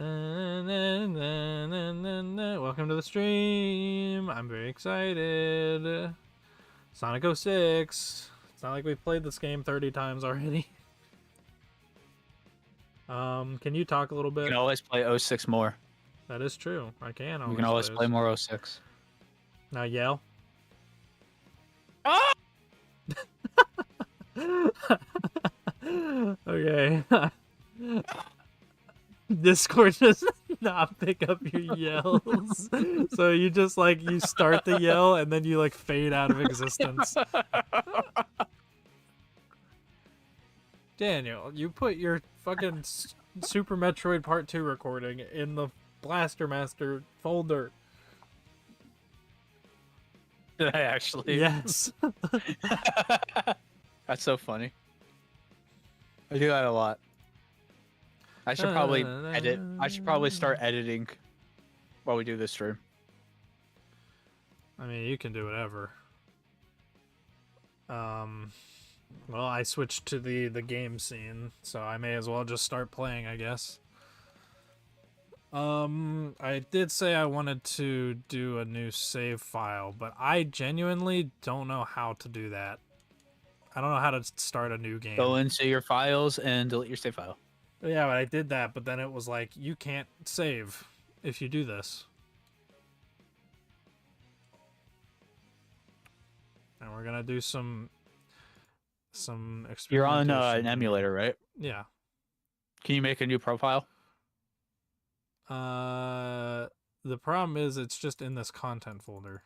Welcome to the stream. I'm very excited. Sonic 06. It's not like we've played this game 30 times already. Can you talk a little You bit? can always play 06 more. That is true. I can always We can always play more 06. Now yell. Ah! Okay. Discord does not pick up your yells. So you just you start the yell and then you fade out of existence. Daniel, you put your fucking Super Metroid Part 2 recording in the Blaster Master folder. Did I actually? Yes. That's so funny. I do that a lot. I should probably edit. I should probably start editing while we do this stream. I mean, you can do whatever. Well, I switched to the game scene, so I may as well just start playing, I guess. I did say I wanted to do a new save file, but I genuinely don't know how to do that. I don't know how to start a new game. Go into your files and delete your save file. Yeah, but I did that, but then it was like, you can't save if you do this. And we're gonna do some experimentation. You're on an emulator, right? Yeah. Can you make a new profile? The problem is it's just in this content folder.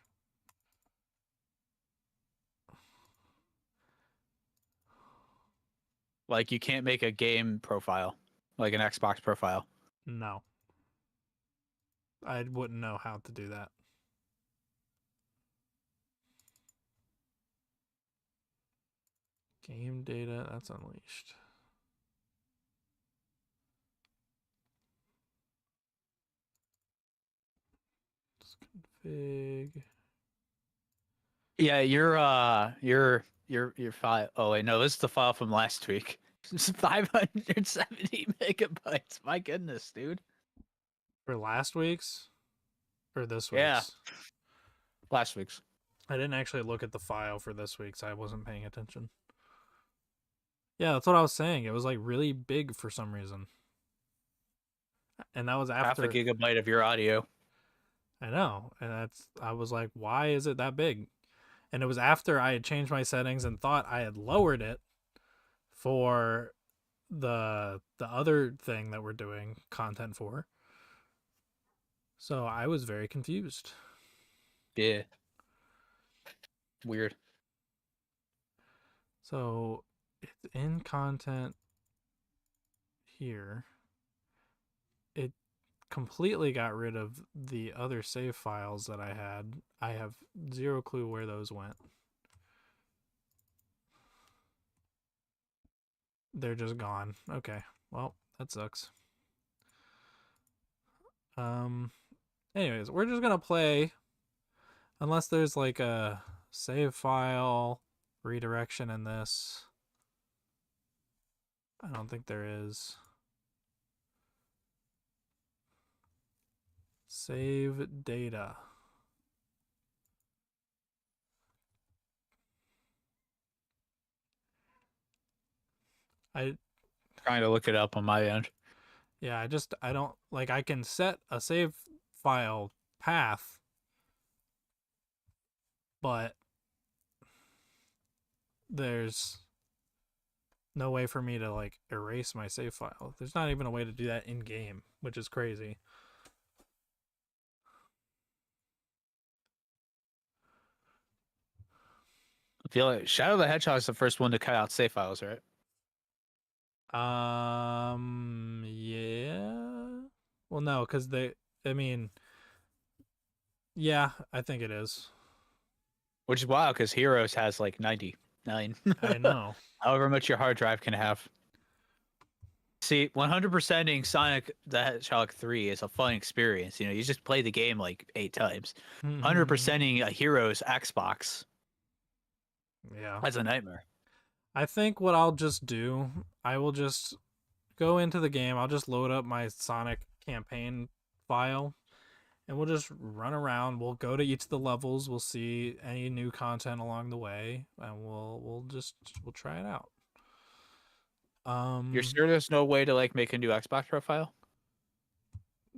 Like you can't make a game profile, like an Xbox profile. No. I wouldn't know how to do that. Game data, that's unleashed. Config. Yeah, your file. Oh wait, no, this is the file from last week. It's 570 megabytes. My goodness, dude. For last week's? Or this week's? Yeah. Last week's. I didn't actually look at the file for this week's. I wasn't paying attention. Yeah, that's what I was saying. It was really big for some reason. And that was after half a gigabyte of your audio. I know. And I was like, why is it that big? And it was after I had changed my settings and thought I had lowered it for the other thing that we're doing content for. So I was very confused. Yeah. Weird. So it's in content here. It completely got rid of the other save files that I had. I have zero clue where those went. They're just gone. Okay. Well, that sucks. Anyways, we're just gonna play unless there's a save file redirection in this. I don't think there is. Save data. Trying to look it up on my end. Yeah, I don't I can set a save file path, but there's no way for me to erase my save file. There's not even a way to do that in game, which is crazy. I feel like Shadow the Hedgehog is the first one to cut out save files, right? Yeah. Well, no, because yeah, I think it is. Which is wild because Heroes has 99. I know. However much your hard drive can have. See, 100%ing Sonic the Hedgehog 3 is a fun experience. You just play the game 8 times. 100%ing a Heroes Xbox. Yeah. That's a nightmare. I think what I'll just do, I will just go into the game. I'll just load up my Sonic campaign file, and we'll just run around. We'll go to each of the levels. We'll see any new content along the way, and we'll try it out. You're sure there's no way to like make a new Xbox profile?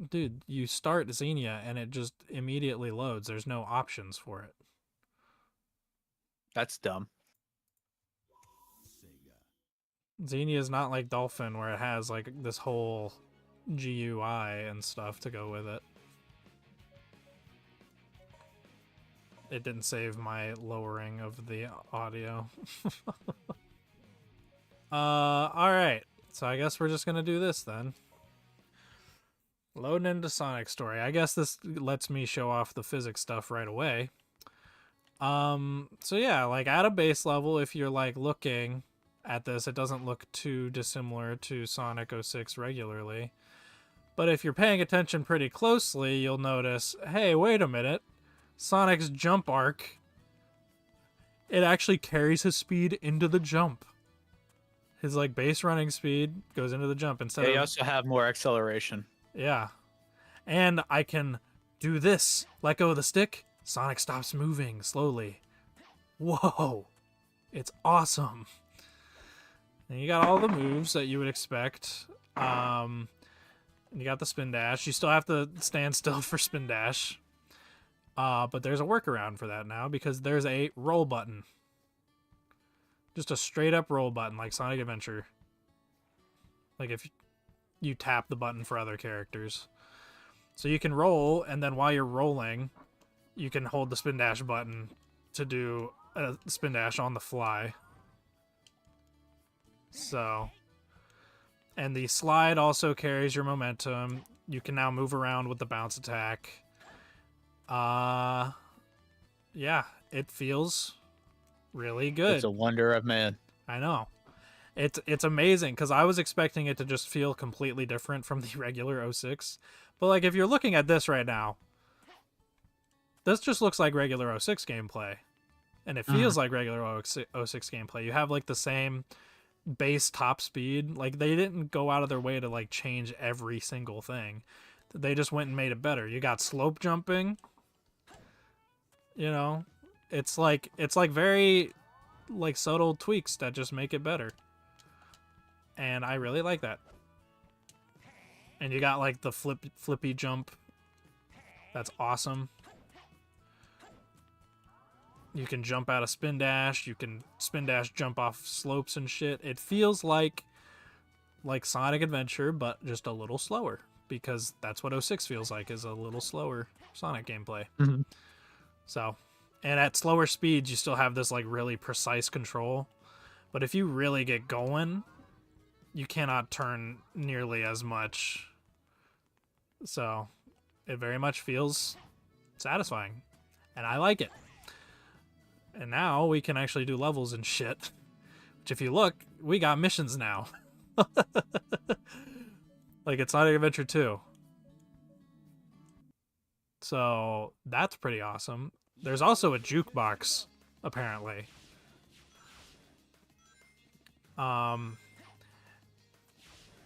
Dude, you start Xenia and it just immediately loads. There's no options for it. That's dumb. Xenia is not like Dolphin where it has like this whole GUI and stuff to go with it. It didn't save my lowering of the audio. Alright. So I guess we're just gonna do this then. Loading into Sonic Story. I guess this lets me show off the physics stuff right away. So yeah, like at a base level, if you're like looking at this, it doesn't look too dissimilar to Sonic 06 regularly. But if you're paying attention pretty closely, you'll notice, hey, wait a minute. Sonic's jump arc, it actually carries his speed into the jump. His like base running speed goes into the jump instead of... You also have more acceleration. Yeah. And I can do this. Let go of the stick. Sonic stops moving slowly. Whoa. It's awesome. And you got all the moves that you would expect. You got the spin dash. You still have to stand still for spin dash. But there's a workaround for that now because there's a roll button. Just a straight up roll button like Sonic Adventure. Like if you tap the button for other characters. So you can roll, and then while you're rolling, you can hold the spin dash button to do a spin dash on the fly. So, and the slide also carries your momentum. You can now move around with the bounce attack. Yeah, it feels really good. It's a wonder of man. I know. It's amazing because I was expecting it to just feel completely different from the regular 06. But like if you're looking at this right now, this just looks like regular 06 gameplay. And it feels like regular 06 gameplay. You have like the same base top speed. Like they didn't go out of their way to like change every single thing. They just went and made it better. You got slope jumping. You know, it's like very like subtle tweaks that just make it better. And I really like that. And you got like the flippy jump. That's awesome. You can jump out of spin dash. You can spin dash jump off slopes and shit. It feels like Sonic Adventure, but just a little slower. Because that's what 06 feels like, is a little slower Sonic gameplay. Mm-hmm. So, and at slower speeds, you still have this like really precise control. But if you really get going, you cannot turn nearly as much. So, it very much feels satisfying. And I like it. And now we can actually do levels and shit. Which if you look, we got missions now. Like it's Sonic Adventure 2. So that's pretty awesome. There's also a jukebox, apparently.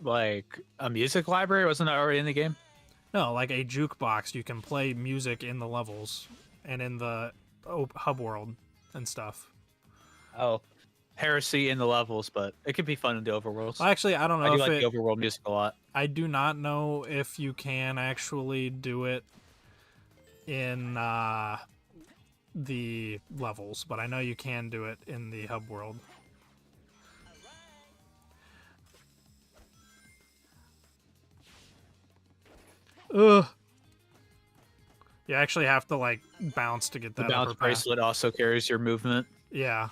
Like a music library? Wasn't that already in the game? No, like a jukebox. You can play music in the levels and in the hub world and stuff. Oh, heresy in the levels, but it could be fun in the overworlds. Well, actually, I don't know I do if like the overworld music a lot. I do not know if you can actually do it in the levels, but I know you can do it in the hub world. Ugh. You actually have to like bounce to get that. The bounce bracelet also carries your movement. Yeah.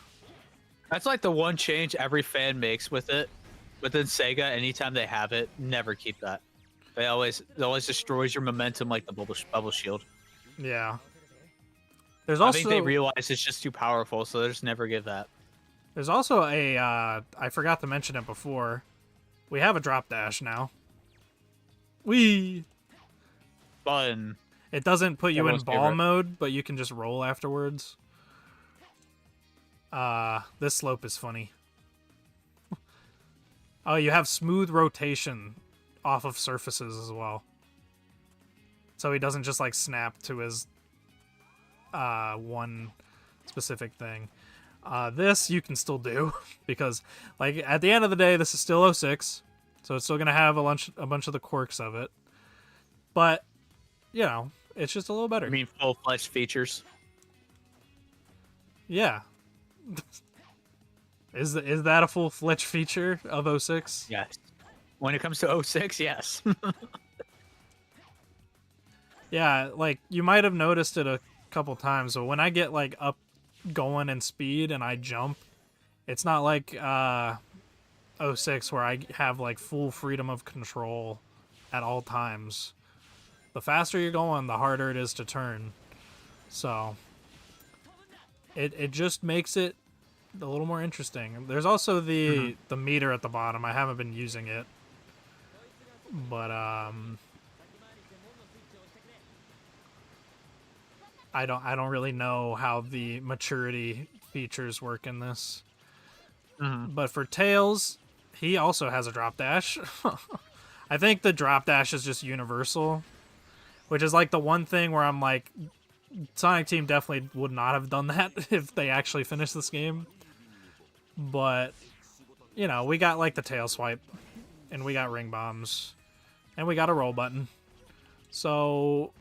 That's like the one change every fan makes with it. Within Sega, anytime they have it, never keep that. It always destroys your momentum like the bubble shield. Yeah. There's also, I think they realize it's just too powerful, so they just never give that. There's also a, I forgot to mention it before. We have a drop dash now. Whee! Fun. It doesn't put you in Everyone's ball favorite. mode, but you can just roll afterwards. This slope is funny. Oh, you have smooth rotation off of surfaces as well. So he doesn't just like snap to his one specific thing. This you can still do because like at the end of the day, this is still 06, so it's still gonna have a bunch of the quirks of it. But you know, it's just a little better. I mean, full-fledged features. Yeah. Is that a full-fledged feature of 06? Yes. When it comes to 06, yes. Yeah, like you might have noticed it a couple times, but when I get like up going in speed and I jump, it's not like 06 where I have like full freedom of control at all times. The faster you're going, the harder it is to turn. So it just makes it a little more interesting. There's also the meter at the bottom. I haven't been using it. But I don't really know how the maturity features work in this. But for Tails, he also has a drop dash. I think the drop dash is just universal, which is like the one thing where I'm like, Sonic Team definitely would not have done that if they actually finished this game. But, you know, we got like the tail swipe, and we got ring bombs, and we got a roll button. So,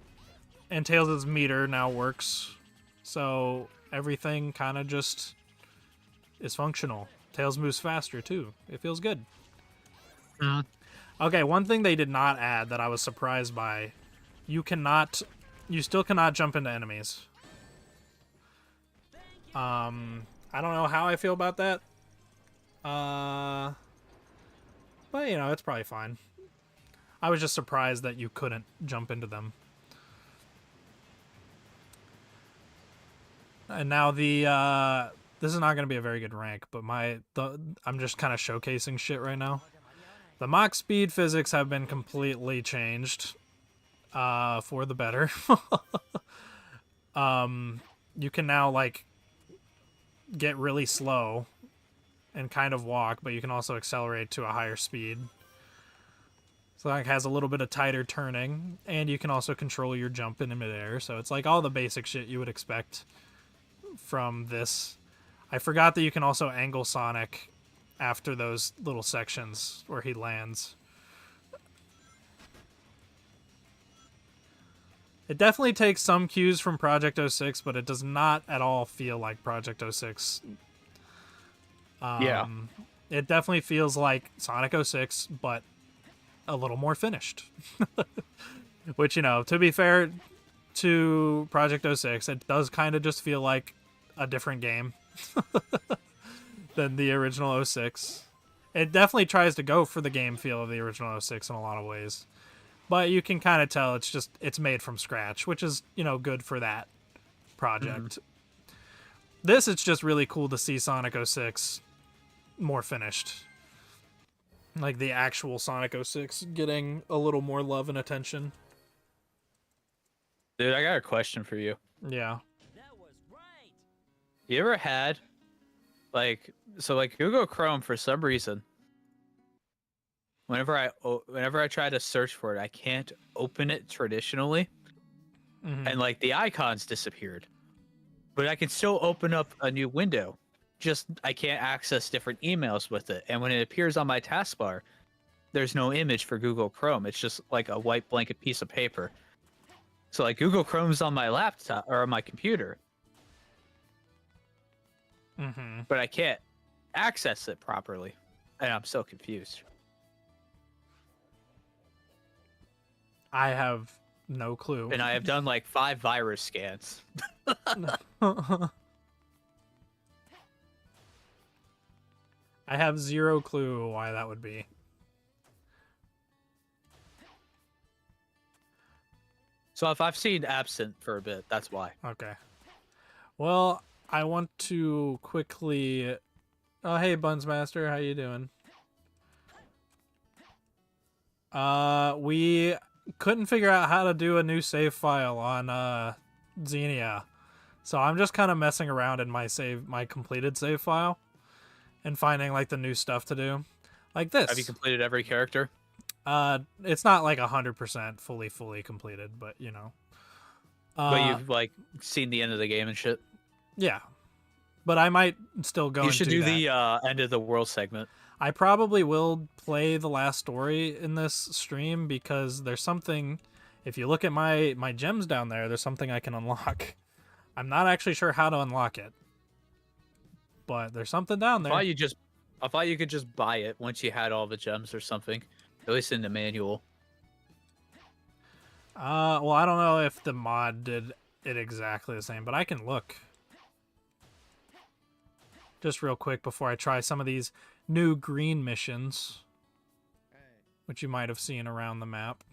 and Tails' meter now works. So everything kind of just is functional. Tails moves faster too. It feels good. Okay, one thing they did not add that I was surprised by, you still cannot jump into enemies. I don't know how I feel about that. But you know, it's probably fine. I was just surprised that you couldn't jump into them. And now this is not going to be a very good rank, but I'm just kind of showcasing shit right now. The Mach speed physics have been completely changed for the better. You can now like get really slow and kind of walk, but you can also accelerate to a higher speed. So that has a little bit of tighter turning, and you can also control your jump in midair. So it's like all the basic shit you would expect from this. I forgot that you can also angle Sonic after those little sections where he lands. It definitely takes some cues from Project 06, but it does not at all feel like Project 06. Yeah. It definitely feels like Sonic 06, but a little more finished. Which, you know, to be fair to Project 06, it does kind of just feel like a different game than the original 06. It definitely tries to go for the game feel of the original 06 in a lot of ways. But you can kind of tell it's made from scratch, which is, you know, good for that project. This, it's just really cool to see Sonic 06 more finished. Like the actual Sonic 06 getting a little more love and attention. Dude, I got a question for you. Yeah. You ever had like Google Chrome, for some reason, whenever I try to search for it, I can't open it traditionally, and like the icons disappeared, but I can still open up a new window. Just I can't access different emails with it, and when it appears on my taskbar, there's no image for Google Chrome. It's just like a white blanket piece of paper. So like Google Chrome's on my laptop or on my computer, but I can't access it properly, and I'm so confused. I have no clue. And I have done like 5 virus scans. I have zero clue why that would be. So if I've seen absent for a bit, that's why. Okay. Well, I want to quickly... Oh, hey, Bunsmaster. How you doing? We couldn't figure out how to do a new save file on Xenia. So I'm just kind of messing around in my completed save file and finding like the new stuff to do. Like Have you this. completed every character? It's not like 100% fully completed, but you know. But Uh, you've like seen the end of the game and shit. yeah. But I might still go You and should do do that. the end of the world segment. I probably will play the last story in this stream because there's something. If you look at my gems down there, there's something I can unlock. I'm not actually sure how to unlock it, but there's something down there. I thought you could just buy it once you had all the gems or something. At least in the manual. Well, I don't know if the mod did it exactly the same, but I can look. Just real quick before I try some of these new green missions, which you might have seen around the map.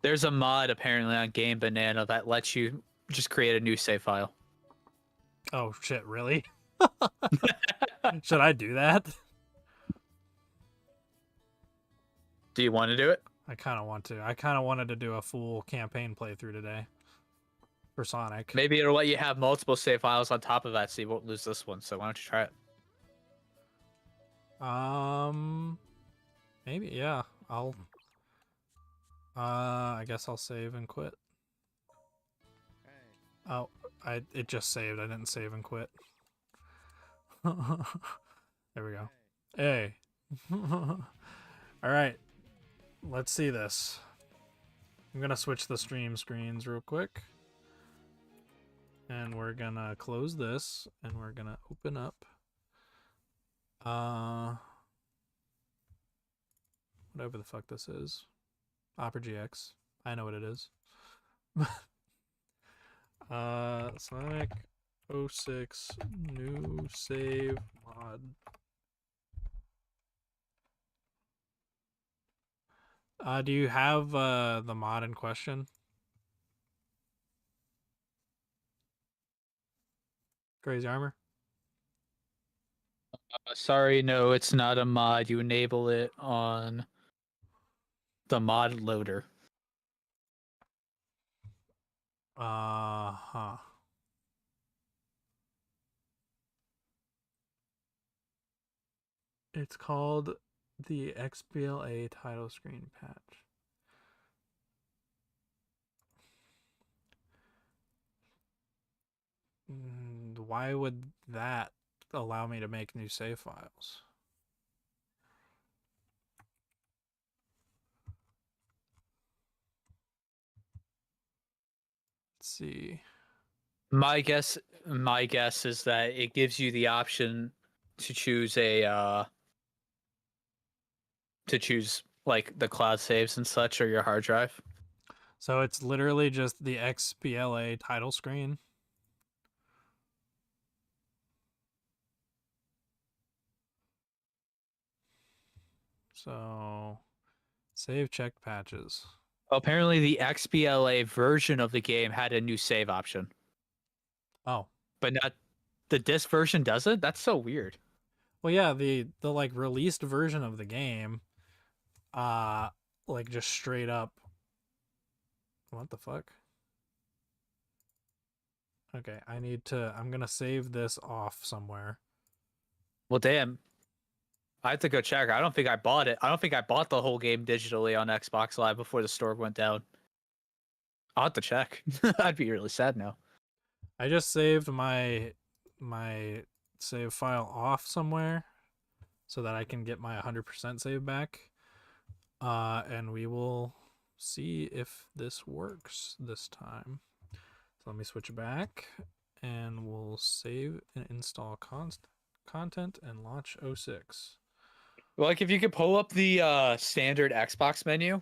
There's a mod apparently on Game Banana that lets you just create a new save file. Oh shit, really? Should I do that? Do you want to do it? I kind of want to. I kind of wanted to do a full campaign playthrough today for Sonic. Maybe it'll let you have multiple save files on top of that so you won't lose this one. So why don't you try it? Maybe, yeah. I guess I'll save and quit. Oh, it just saved. I didn't save and quit. There we go. Hey. All right. Let's see this. I'm going to switch the stream screens real quick. And we're going to close this and we're going to open up whatever the fuck this is. Opera GX. I know what it is. Sonic 06 new save mod. Do you have the mod in question? Crazy Armor? Sorry, no, it's not a mod. You enable it on the mod loader. Huh. It's called the XBLA title screen patch. Why would that allow me to make new save files? Let's see. My guess is that it gives you the option to choose like the cloud saves and such or your hard drive. So it's literally just the XBLA title screen. So save check patches. Apparently the XBLA version of the game had a new save option. Oh. But not the disc version doesn't? That's so weird. Well, yeah, the like released version of the game like just straight up. What the fuck? Okay, I'm going to save this off somewhere. Well, damn. I have to go check. I don't think I bought it. I don't think I bought the whole game digitally on Xbox Live before the store went down. I'll have to check. I'd be really sad now. I just saved my save file off somewhere so that I can get my 100% save back. And we will see if this works this time. So let me switch back and we'll save and install content and launch 06. Like if you could pull up the standard Xbox menu,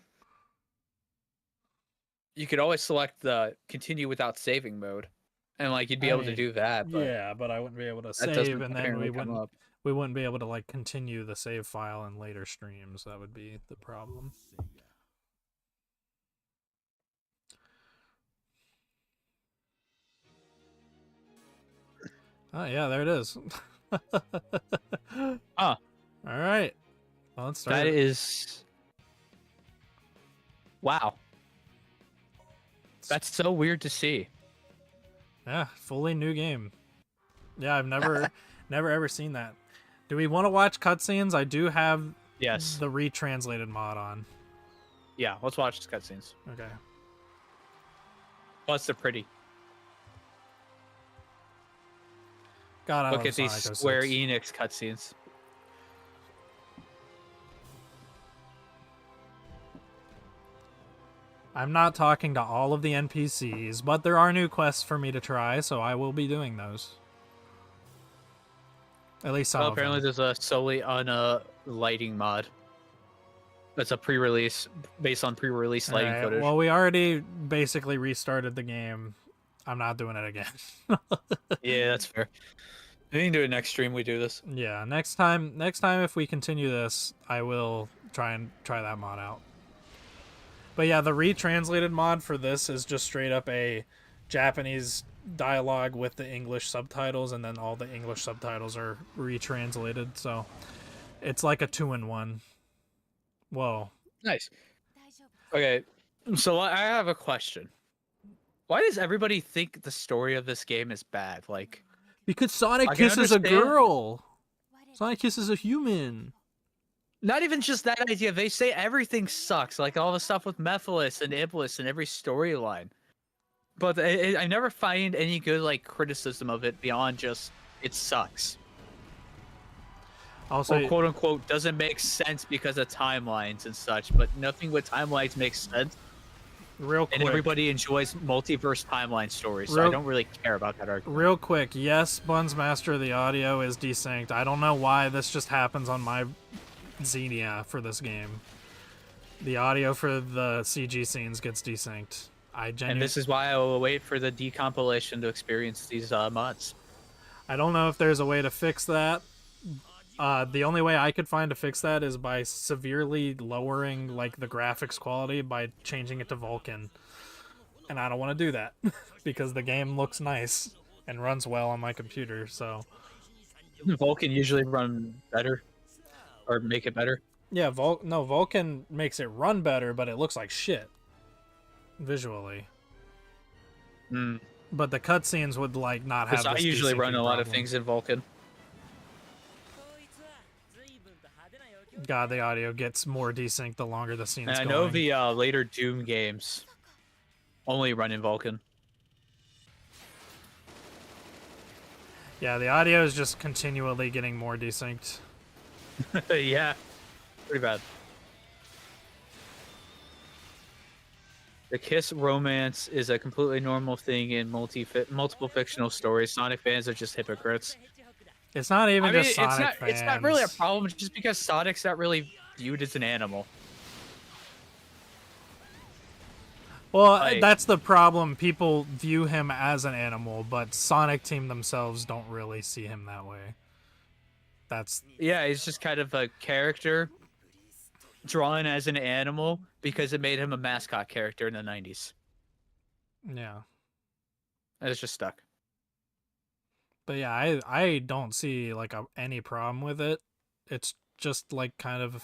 you could always select the continue without saving mode. And like you'd be able to do that, but yeah, but I wouldn't be able to that save, doesn't and then apparently come up. we wouldn't be able to like continue the save file in later streams. That would be the problem. Oh yeah, there it is. Huh. All right. Well, let's start. That is wow. That's so weird to see. Yeah, fully new game. Yeah, I've never ever seen that. Do we want to watch cutscenes? I do have Yes. the retranslated mod on. Yeah, let's watch the cutscenes. Okay. Plus, they're pretty. God, I Look love at these Sonic Square 06. Enix cutscenes. I'm not talking to all of the NPCs, but there are new quests for me to try, so I will be doing those. At least some Well, of apparently them. there's a solely on a lighting mod. That's a pre-release based on pre-release lighting Alright, footage. well, we already basically restarted the game. I'm not doing it again. Yeah, that's fair. We can do it next stream. We do this. Yeah, next time if we continue this, I will try that mod out. But yeah, the retranslated mod for this is just straight up a Japanese dialogue with the English subtitles, and then all the English subtitles are retranslated, so it's like a 2-in-1. Whoa. Nice. Okay, so I have a question. Why does everybody think the story of this game is bad? Like, Because Sonic I can kisses a understand- girl. Sonic kisses a human. not even just that idea. They say everything sucks, like all the stuff with Mephiles and Iblis and every storyline. But I never find any good like criticism of it beyond just it sucks. Also, Or quote unquote doesn't make sense because of timelines and such. But nothing with timelines makes sense. real quick. And everybody enjoys multiverse timeline stories, so I don't really care about that argument. Real quick, yes, Buns Master, the audio is desynced. I don't know why this just happens on my Xenia for this game. The audio for the CG scenes gets desynced. And this is why I will wait for the decompilation to experience these mods. I don't know if there's a way to fix that. The only way I could find to fix that is by severely lowering like the graphics quality by changing it to Vulkan. And I don't want to do that because the game looks nice and runs well on my computer, so Vulkan usually run better or make it better. yeah, Vulkan makes it run better, but it looks like shit visually. Mm. But the cutscenes would like not have. I This usually run desyncing a lot of problem. things in Vulkan. God, the audio gets more desynced the longer the scene's And I going. know the later Doom games only run in Vulkan. Yeah, the audio is just continually getting more desynced. Yeah, pretty bad. The kiss romance is a completely normal thing in multiple fictional stories. Sonic fans are just hypocrites. It's not even I mean, just Sonic fans. it's not really a problem just because Sonic's not really viewed as an animal. Well, like- that's the problem. People view him as an animal, but Sonic Team themselves don't really see him that way. That's Yeah, he's just kind of a character drawn as an animal because it made him a mascot character in the 90s. yeah. And it's just stuck. But yeah, I don't see like any problem with it. It's just like kind of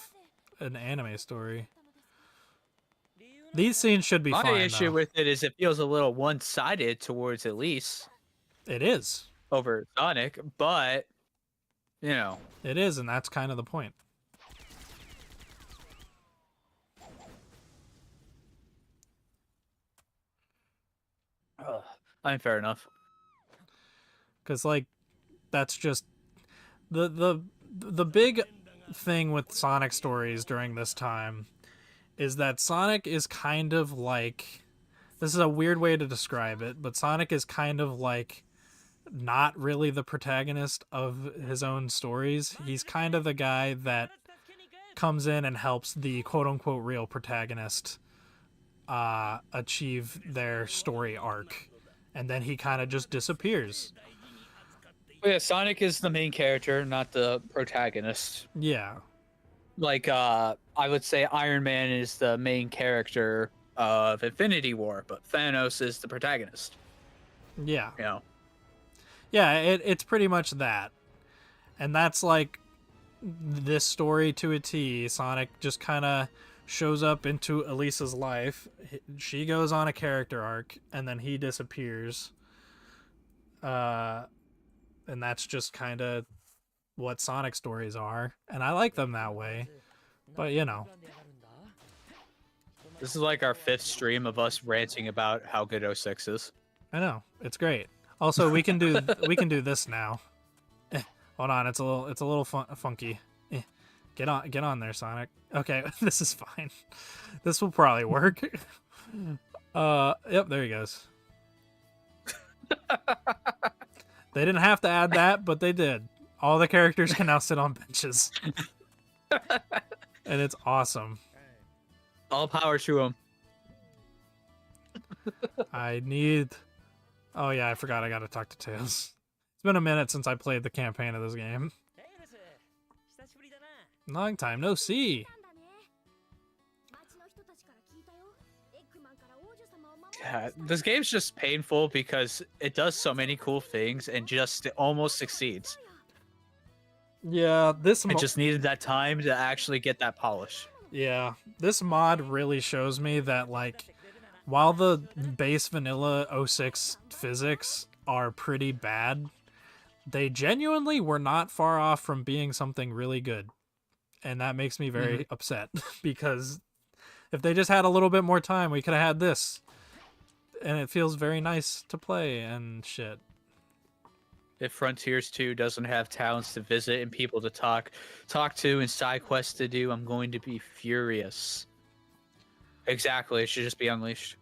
an anime story. These scenes should be My fine. issue though. with it is it feels a little one-sided towards Elise It is. over Sonic, but you know, It is, and that's kind of the point. I mean, fair enough. Because like that's just the big thing with Sonic stories during this time is that Sonic is kind of like, this is a weird way to describe it, but Sonic is kind of like not really the protagonist of his own stories. He's kind of the guy that comes in and helps the quote-unquote real protagonist achieve their story arc, and then he kind of just disappears. Well, yeah, Sonic is the main character, not the protagonist. Yeah. Like, I would say Iron Man is the main character of Infinity War, but Thanos is the protagonist. Yeah. You know? Yeah, it's pretty much that. And that's like this story to a T. Sonic just kind of shows up into Elisa's life. She goes on a character arc, and then he disappears. And that's just kind of what Sonic stories are. And I like them that way. But you know, This is like our 5th stream of us ranting about how good 06 is. I know it's great. Also, we can do this now. Hold on, it's a little funky. Get on there, Sonic. Okay, this is fine. This will probably work. Yep, there he goes. They didn't have to add that, but they did. All the characters can now sit on benches. And it's awesome. All power to him. I need... Oh yeah, I forgot I gotta talk to Tails. It's been a minute since I played the campaign of this game. Long time no see. Yeah, this game's just painful because it does so many cool things and just almost succeeds. Yeah, It just needed that time to actually get that polish. Yeah, this mod really shows me that, like, while the base vanilla 06 physics are pretty bad, they genuinely were not far off from being something really good. And that makes me very upset, because if they just had a little bit more time, we could have had this. And it feels very nice to play and shit. If Frontiers 2 doesn't have towns to visit and people to talk to and side quests to do, I'm going to be furious. Exactly, it should just be unleashed.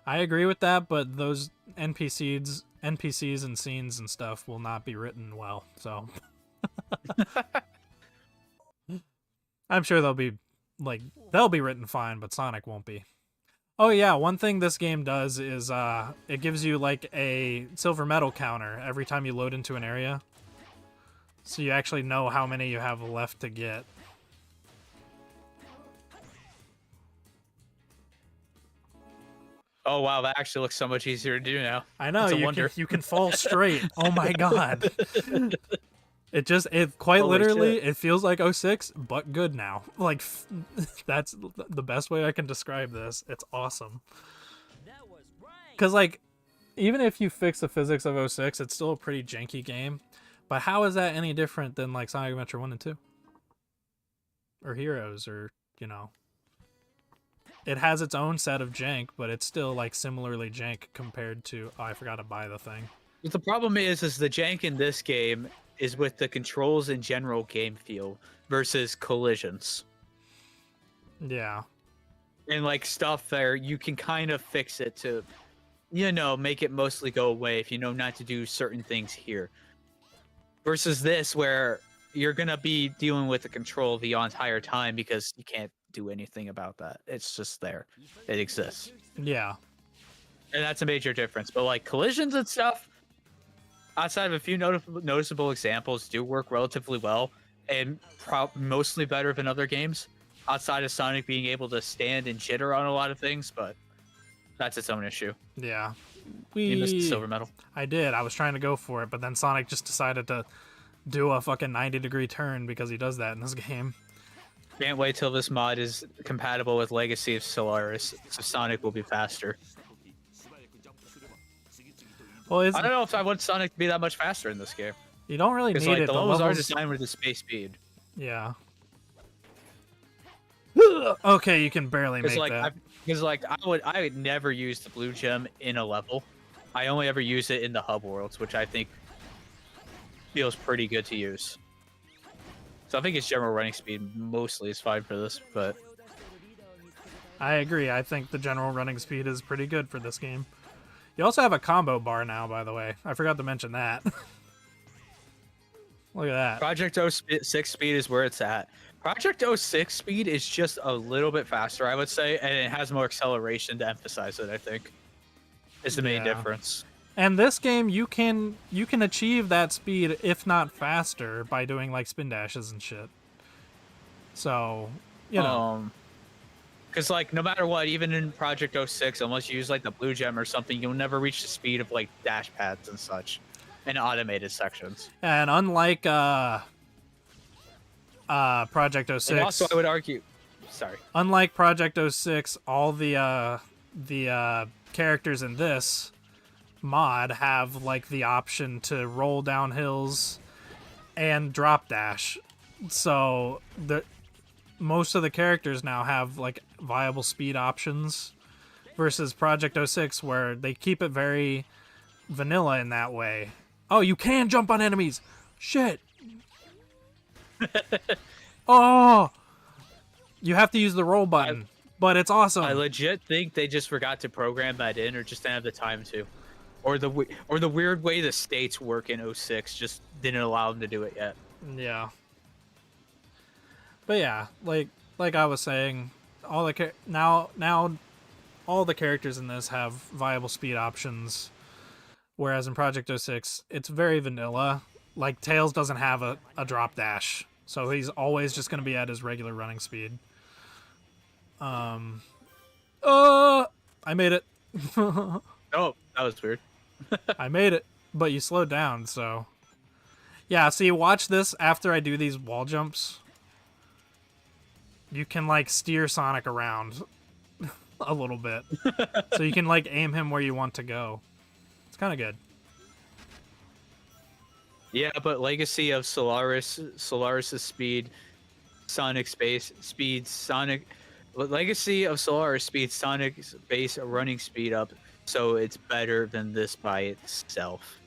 I agree with that, but those NPCs and scenes and stuff will not be written well, so I'm sure they'll be written fine, but Sonic won't be. Oh yeah, one thing this game does is it gives you like a silver medal counter every time you load into an area. So you actually know how many you have left to get. Oh wow, that actually looks so much easier to do now. I know, you can fall straight. Oh my god. It quite Holy literally, shit. it feels like 06, but good now. Like, that's the best way I can describe this. It's awesome. Because, like, even if you fix the physics of 06, it's still a pretty janky game. But how is that any different than, like, Sonic Adventure 1 and 2? Or Heroes, or, you know. It has its own set of jank, but it's still, like, similarly jank compared to... Oh, I forgot to buy the thing. But the problem is the jank in this game is with the controls and general game feel versus collisions. Yeah. And like stuff there, you can kind of fix it to, you know, make it mostly go away if you know not to do certain things here. Versus this, where you're going to be dealing with the control the entire time because you can't do anything about that. It's just there. It exists. Yeah. And that's a major difference. But like collisions and stuff, outside of a few noticeable examples, do work relatively well and mostly better than other games. Outside of Sonic being able to stand and jitter on a lot of things, but that's its own issue. Yeah. You missed the silver medal. I did. I was trying to go for it, but then Sonic just decided to do a fucking 90-degree turn because he does that in this game. Can't wait till this mod is compatible with Legacy of Solaris, so Sonic will be faster. Well, I don't know if I want Sonic to be that much faster in this game. You don't really need it. The levels are designed with the space speed. Yeah. Okay, you can barely make that. Because like I would never use the blue gem in a level. I only ever use it in the hub worlds, which I think feels pretty good to use. So I think its general running speed mostly is fine for this, but I agree. I think the general running speed is pretty good for this game. You also have a combo bar now, by the way. I forgot to mention that. Look at that. Project 06 speed is where it's at. Project 06 speed is just a little bit faster, I would say, and it has more acceleration to emphasize it, I think. Is the main difference. And this game, you can achieve that speed, if not faster, by doing like spin dashes and shit. So, you know. Because like no matter what, even in Project 06, unless you use like the blue gem or something, you'll never reach the speed of like dash pads and such, and automated sections. And unlike Project 06, and also I would argue, sorry. Unlike Project 06, all the characters in this mod have like the option to roll down hills and drop dash. So most of the characters now have like viable speed options versus Project 06 where they keep it very vanilla in that way. Oh, you can jump on enemies. Shit. Oh, you have to use the roll button, but it's awesome. I legit think they just forgot to program that in, or just didn't have the time to, or the weird way the states work in 06 just didn't allow them to do it yet. Yeah. But yeah, like I was saying, all the now all the characters in this have viable speed options, whereas in Project 06 it's very vanilla. Like Tails doesn't have a drop dash, so he's always just going to be at his regular running speed. I made it. Oh, that was weird. I made it, but you slowed down, so yeah. See, watch this after I do these wall jumps. You can like steer Sonic around a little bit, so you can like aim him where you want to go. It's kind of good. Yeah, but Legacy of Solaris's speed, Sonic space speed, Sonic Legacy of Solaris speed, Sonic's base running speed up, so it's better than this by itself.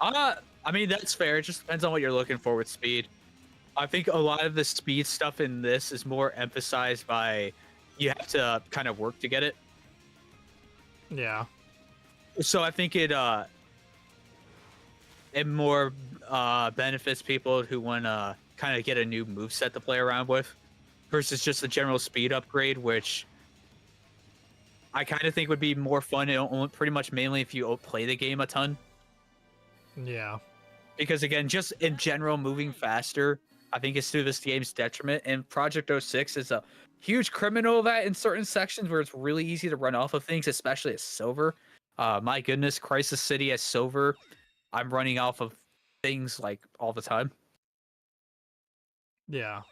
I mean that's fair. It just depends on what you're looking for with speed. I think a lot of the speed stuff in this is more emphasized by you have to kind of work to get it. Yeah. So I think it more benefits people who want to kind of get a new moveset to play around with versus just a general speed upgrade, which I kind of think would be more fun and pretty much mainly if you play the game a ton. Yeah. Because again, just in general, moving faster, I think it's to this game's detriment. And Project 06 is a huge criminal of that in certain sections where it's really easy to run off of things, especially as Silver. My goodness, Crisis City as Silver, I'm running off of things like all the time. Yeah.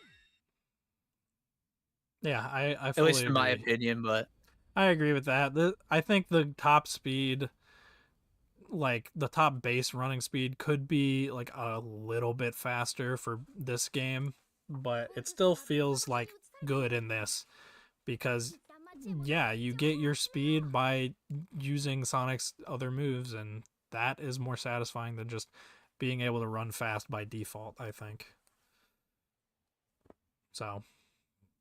Yeah, I At fully least in my agree. opinion, but I agree with that. I think the top speed, like the top base running speed, could be like a little bit faster for this game, but it still feels like good in this because, yeah, you get your speed by using Sonic's other moves, and that is more satisfying than just being able to run fast by default, I think. So,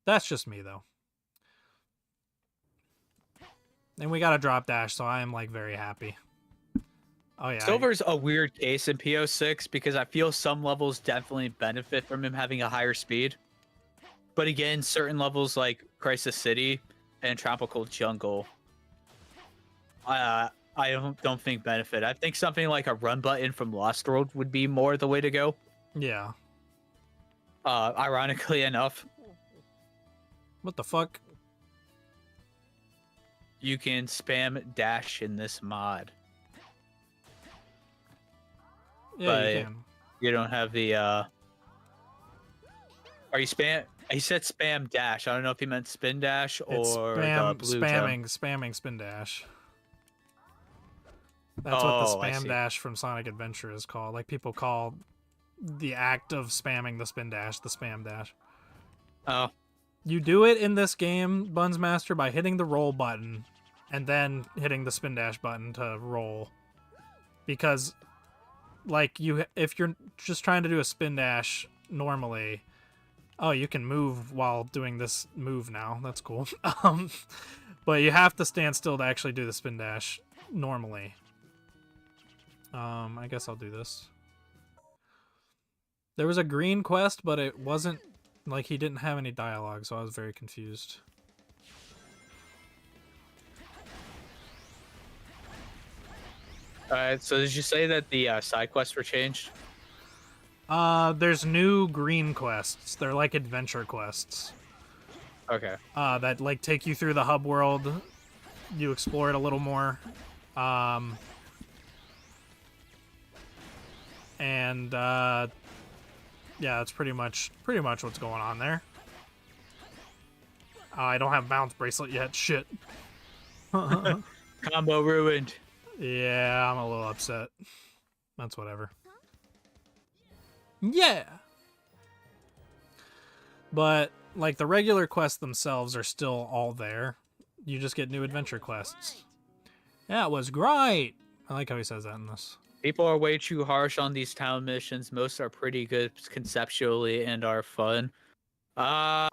that's just me, though. And we got a drop dash, so I am like very happy. Oh yeah. Silver's a weird case in PO6 because I feel some levels definitely benefit from him having a higher speed. But again, certain levels like Crisis City and Tropical Jungle, I don't think benefit. I think something like a run button from Lost World would be more the way to go. Yeah. Ironically enough, What the fuck? you can spam dash in this mod. Yeah, But you can. you don't have the are you spam? He said spam dash. I don't know if he meant spin dash or It's the blue tone. spamming spin dash. That's what the Oh, I spam see. dash from Sonic Adventure is called. Like people call the act of spamming the spin dash the spam dash. Oh, You do it in this game, Buns Master, by hitting the roll button and then hitting the spin dash button to roll. Because like if you're just trying to do a spin dash normally, oh, you can move while doing this move now. That's cool. But you have to stand still to actually do the spin dash normally. I guess I'll do this. There was a green quest, but it wasn't like he didn't have any dialogue, so I was very confused. alright. So did you say that the side quests were changed? There's new green quests. They're like adventure quests. Okay. That like take you through the hub world. You explore it a little more. And yeah, that's pretty much what's going on there. I don't have bounce bracelet yet. Shit. Combo ruined. Yeah, I'm a little upset. That's whatever. Yeah. But like the regular quests themselves are still all there. You just get new adventure quests. Yeah, it was great. I like how he says that in this. People are way too harsh on these town missions. Most are pretty good conceptually and are fun. I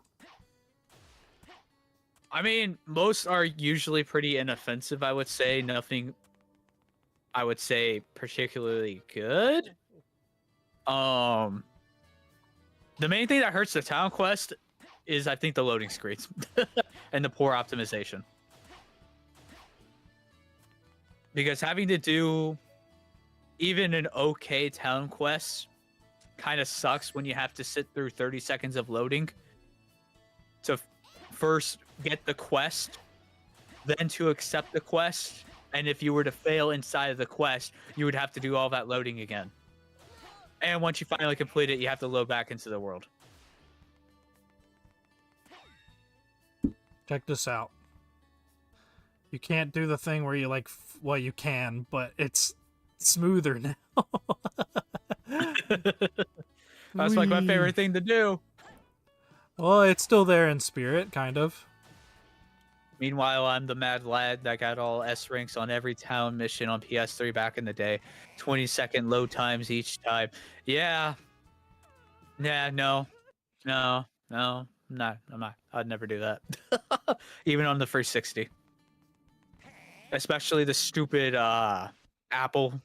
mean, most are usually pretty inoffensive, I would say. Nothing, I would say, particularly good. The main thing that hurts the town quest is, I think, the loading screens and the poor optimization. Because having to do even an okay town quest kind of sucks when you have to sit through 30 seconds of loading to first get the quest, then to accept the quest, and if you were to fail inside of the quest, you would have to do all that loading again. And once you finally complete it, you have to load back into the world. Check this out. You can't do the thing where you like, well, you can, but it's smoother now. That's like my favorite thing to do. Well, it's still there in spirit, kind of. Meanwhile, I'm the mad lad that got all S ranks on every town mission on PS3 back in the day. 20-second load times each time. Yeah. Yeah, no. I'm not. I'd never do that. Even on the first 60. Especially the stupid Apple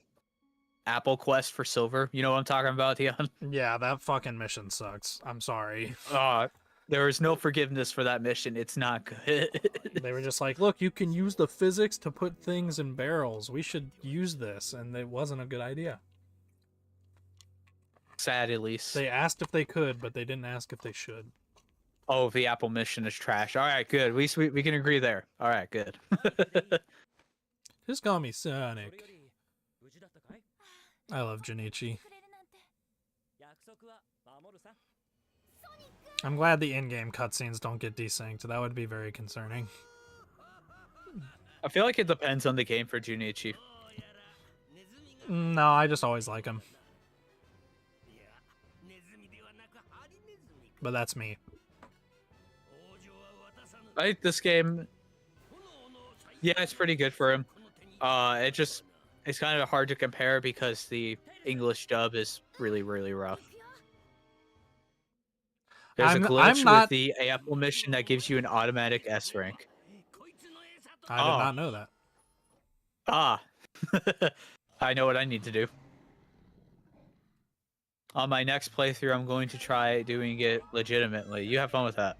quest for silver. You know what I'm talking about, Dion? Yeah, that fucking mission sucks. I'm sorry. There is no forgiveness for that mission. It's not good. They were just like, look, you can use the physics to put things in barrels. We should use this. And it wasn't a good idea. Sad, at least. They asked if they could, but they didn't ask if they should. Oh, the Apple mission is trash. All right, good. We can agree there. All right, good. Just call me Sonic. I love Junichi. I'm glad the in-game cutscenes don't get desynced. That would be very concerning. I feel like it depends on the game for Junichi. No, I just always like him. But that's me. I think this game, yeah, it's pretty good for him. It's kind of hard to compare because the English dub is really, really rough. There's a glitch with the Apple mission that gives you an automatic S rank. I did not know that. I know what I need to do. On my next playthrough, I'm going to try doing it legitimately. You have fun with that.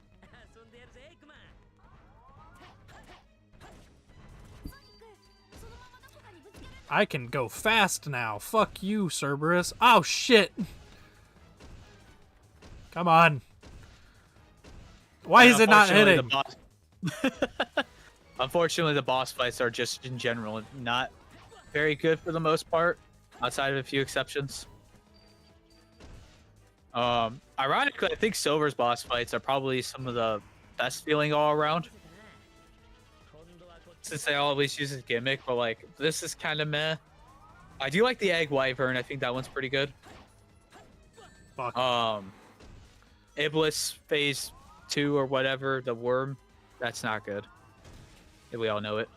I can go fast now. Fuck you, Cerberus. Oh, shit. Come on. Why is it not hitting? Unfortunately, the boss fights are just, in general, not very good for the most part, outside of a few exceptions. Ironically, I think Silver's boss fights are probably some of the best feeling all around. Since they always use his gimmick, but like this is kind of meh. I do like the Egg Wyvern. I think that one's pretty good. Fuck. Iblis Phase 2 or whatever, the worm, that's not good. Yeah, we all know it.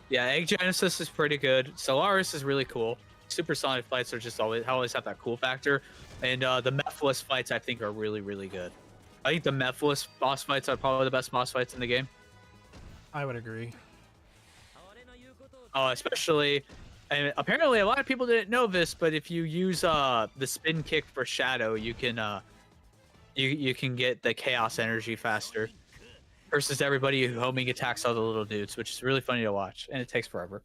Yeah, Egg Genesis is pretty good. Solaris is really cool. Supersonic fights are just always have that cool factor, and the Mephiles fights I think are really, really good. I think the Mephiles boss fights are probably the best boss fights in the game. I would agree. Especially, and apparently a lot of people didn't know this, but if you use the spin kick for Shadow, you can you can get the chaos energy faster versus everybody who homing attacks all the little dudes, which is really funny to watch, and it takes forever.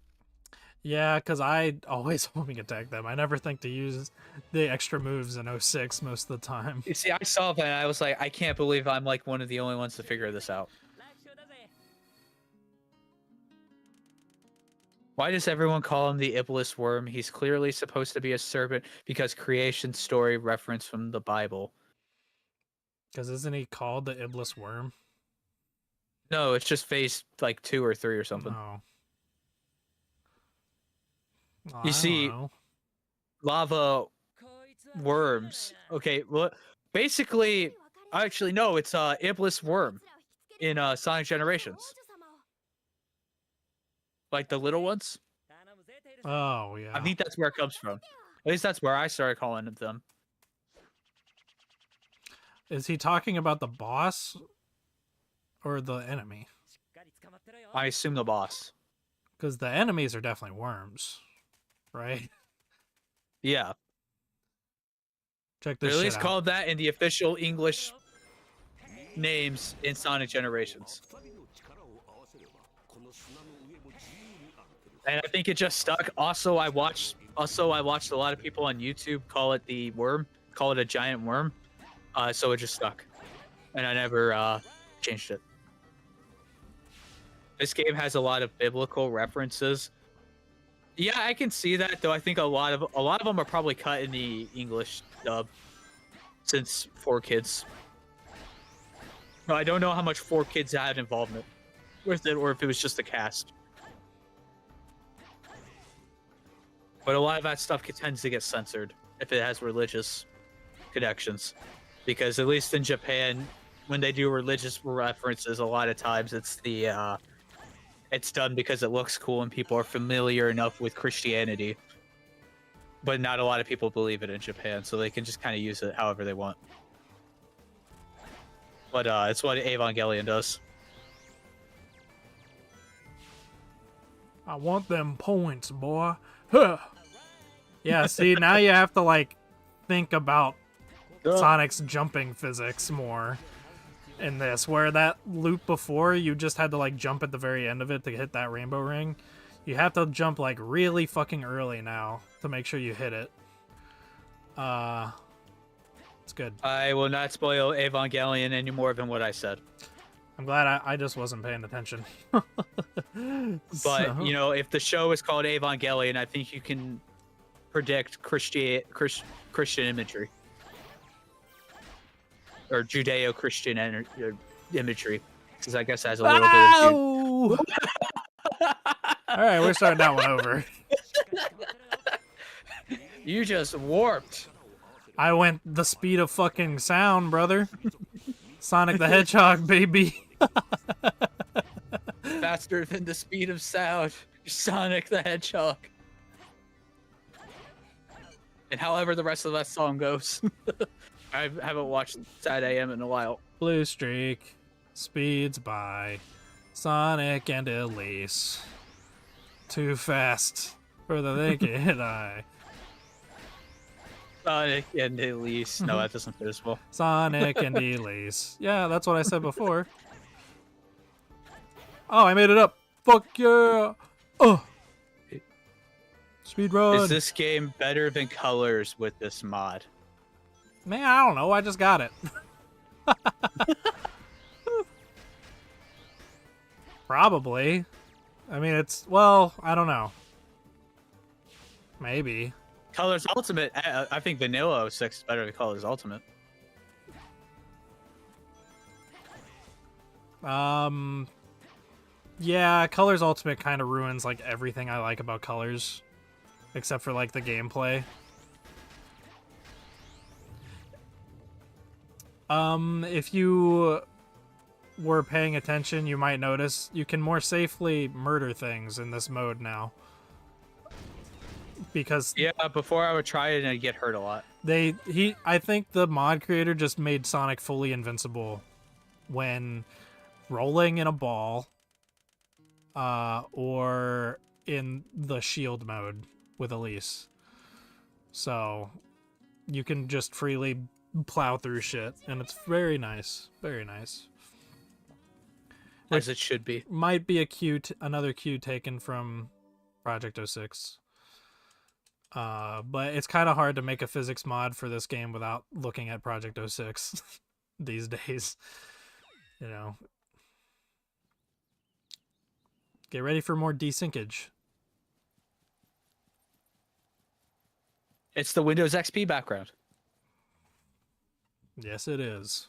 Yeah, because I always homing attack them. I never think to use the extra moves in 06 most of the time. You see, I saw that and I was like, I can't believe I'm like one of the only ones to figure this out. Why does everyone call him the Iblis worm? He's clearly supposed to be a serpent because creation story reference from the Bible. Because isn't he called the Iblis worm? No, it's just phase like 2 or 3 or something. No. You see, lava worms. Okay, well, basically, actually no, it's Iblis worm in Sonic Generations, like the little ones. Oh I yeah. think that's where it comes from. At least that's where I started calling them. Is he talking about the boss or the enemy? I assume the boss. Because the enemies are definitely worms, right? Yeah, Check they're this at shit least out. called that in the official English names in Sonic Generations. And I think it just stuck. Also, I watched a lot of people on YouTube call it the worm, call it a giant worm. So it just stuck, and I never changed it. This game has a lot of biblical references. Yeah, I can see that, though. I think a lot of them are probably cut in the English dub, since 4Kids. I don't know how much 4Kids had involvement with it, or if it was just the cast. But a lot of that stuff tends to get censored if it has religious connections, because at least in Japan, when they do religious references, a lot of times it's done because it looks cool and people are familiar enough with Christianity. But not a lot of people believe it in Japan, so they can just kind of use it however they want. But it's what Evangelion does. I want them points, boy. Huh. Yeah, see, now you have to, like, think about Sonic's jumping physics more in this, where that loop before, you just had to, like, jump at the very end of it to hit that rainbow ring. You have to jump, like, really fucking early now to make sure you hit it. It's good. I will not spoil Evangelion any more than what I said. I'm glad I just wasn't paying attention. But, you know, if the show is called Evangelion, I think you can predict Christian imagery. Or Judeo-Christian imagery. Because I guess it has a little bit of Alright, we're starting that one over. You just warped. I went the speed of fucking sound, brother. Sonic the Hedgehog, baby. Faster than the speed of sound. Sonic the Hedgehog. And however the rest of that song goes. I haven't watched Sad AM in a while. Blue streak speeds by Sonic and Elise. Too fast for the naked eye. Sonic and Elise. No, that doesn't fit as well. Sonic and Elise. Yeah, that's what I said before. Oh, I made it up. Fuck yeah. Oh. Speed run. Is this game better than Colors with this mod? Man, I don't know. I just got it. Probably. I mean, well, I don't know. Maybe. Colors Ultimate, I think Vanilla 06 is better than Colors Ultimate. Yeah, Colors Ultimate kind of ruins, like, everything I like about Colors. Except for, like, the gameplay. If you were paying attention, you might notice you can more safely murder things in this mode now. Because yeah, before I would try it and I'd get hurt a lot. I think the mod creator just made Sonic fully invincible when rolling in a ball, or in the shield mode with Elise. So you can just freely plow through shit, and it's very nice. Very nice. As it should be. Might be another cue taken from Project 06. But it's kind of hard to make a physics mod for this game without looking at Project 06 these days. You know. Get ready for more desyncage. It's the Windows XP background. Yes, it is.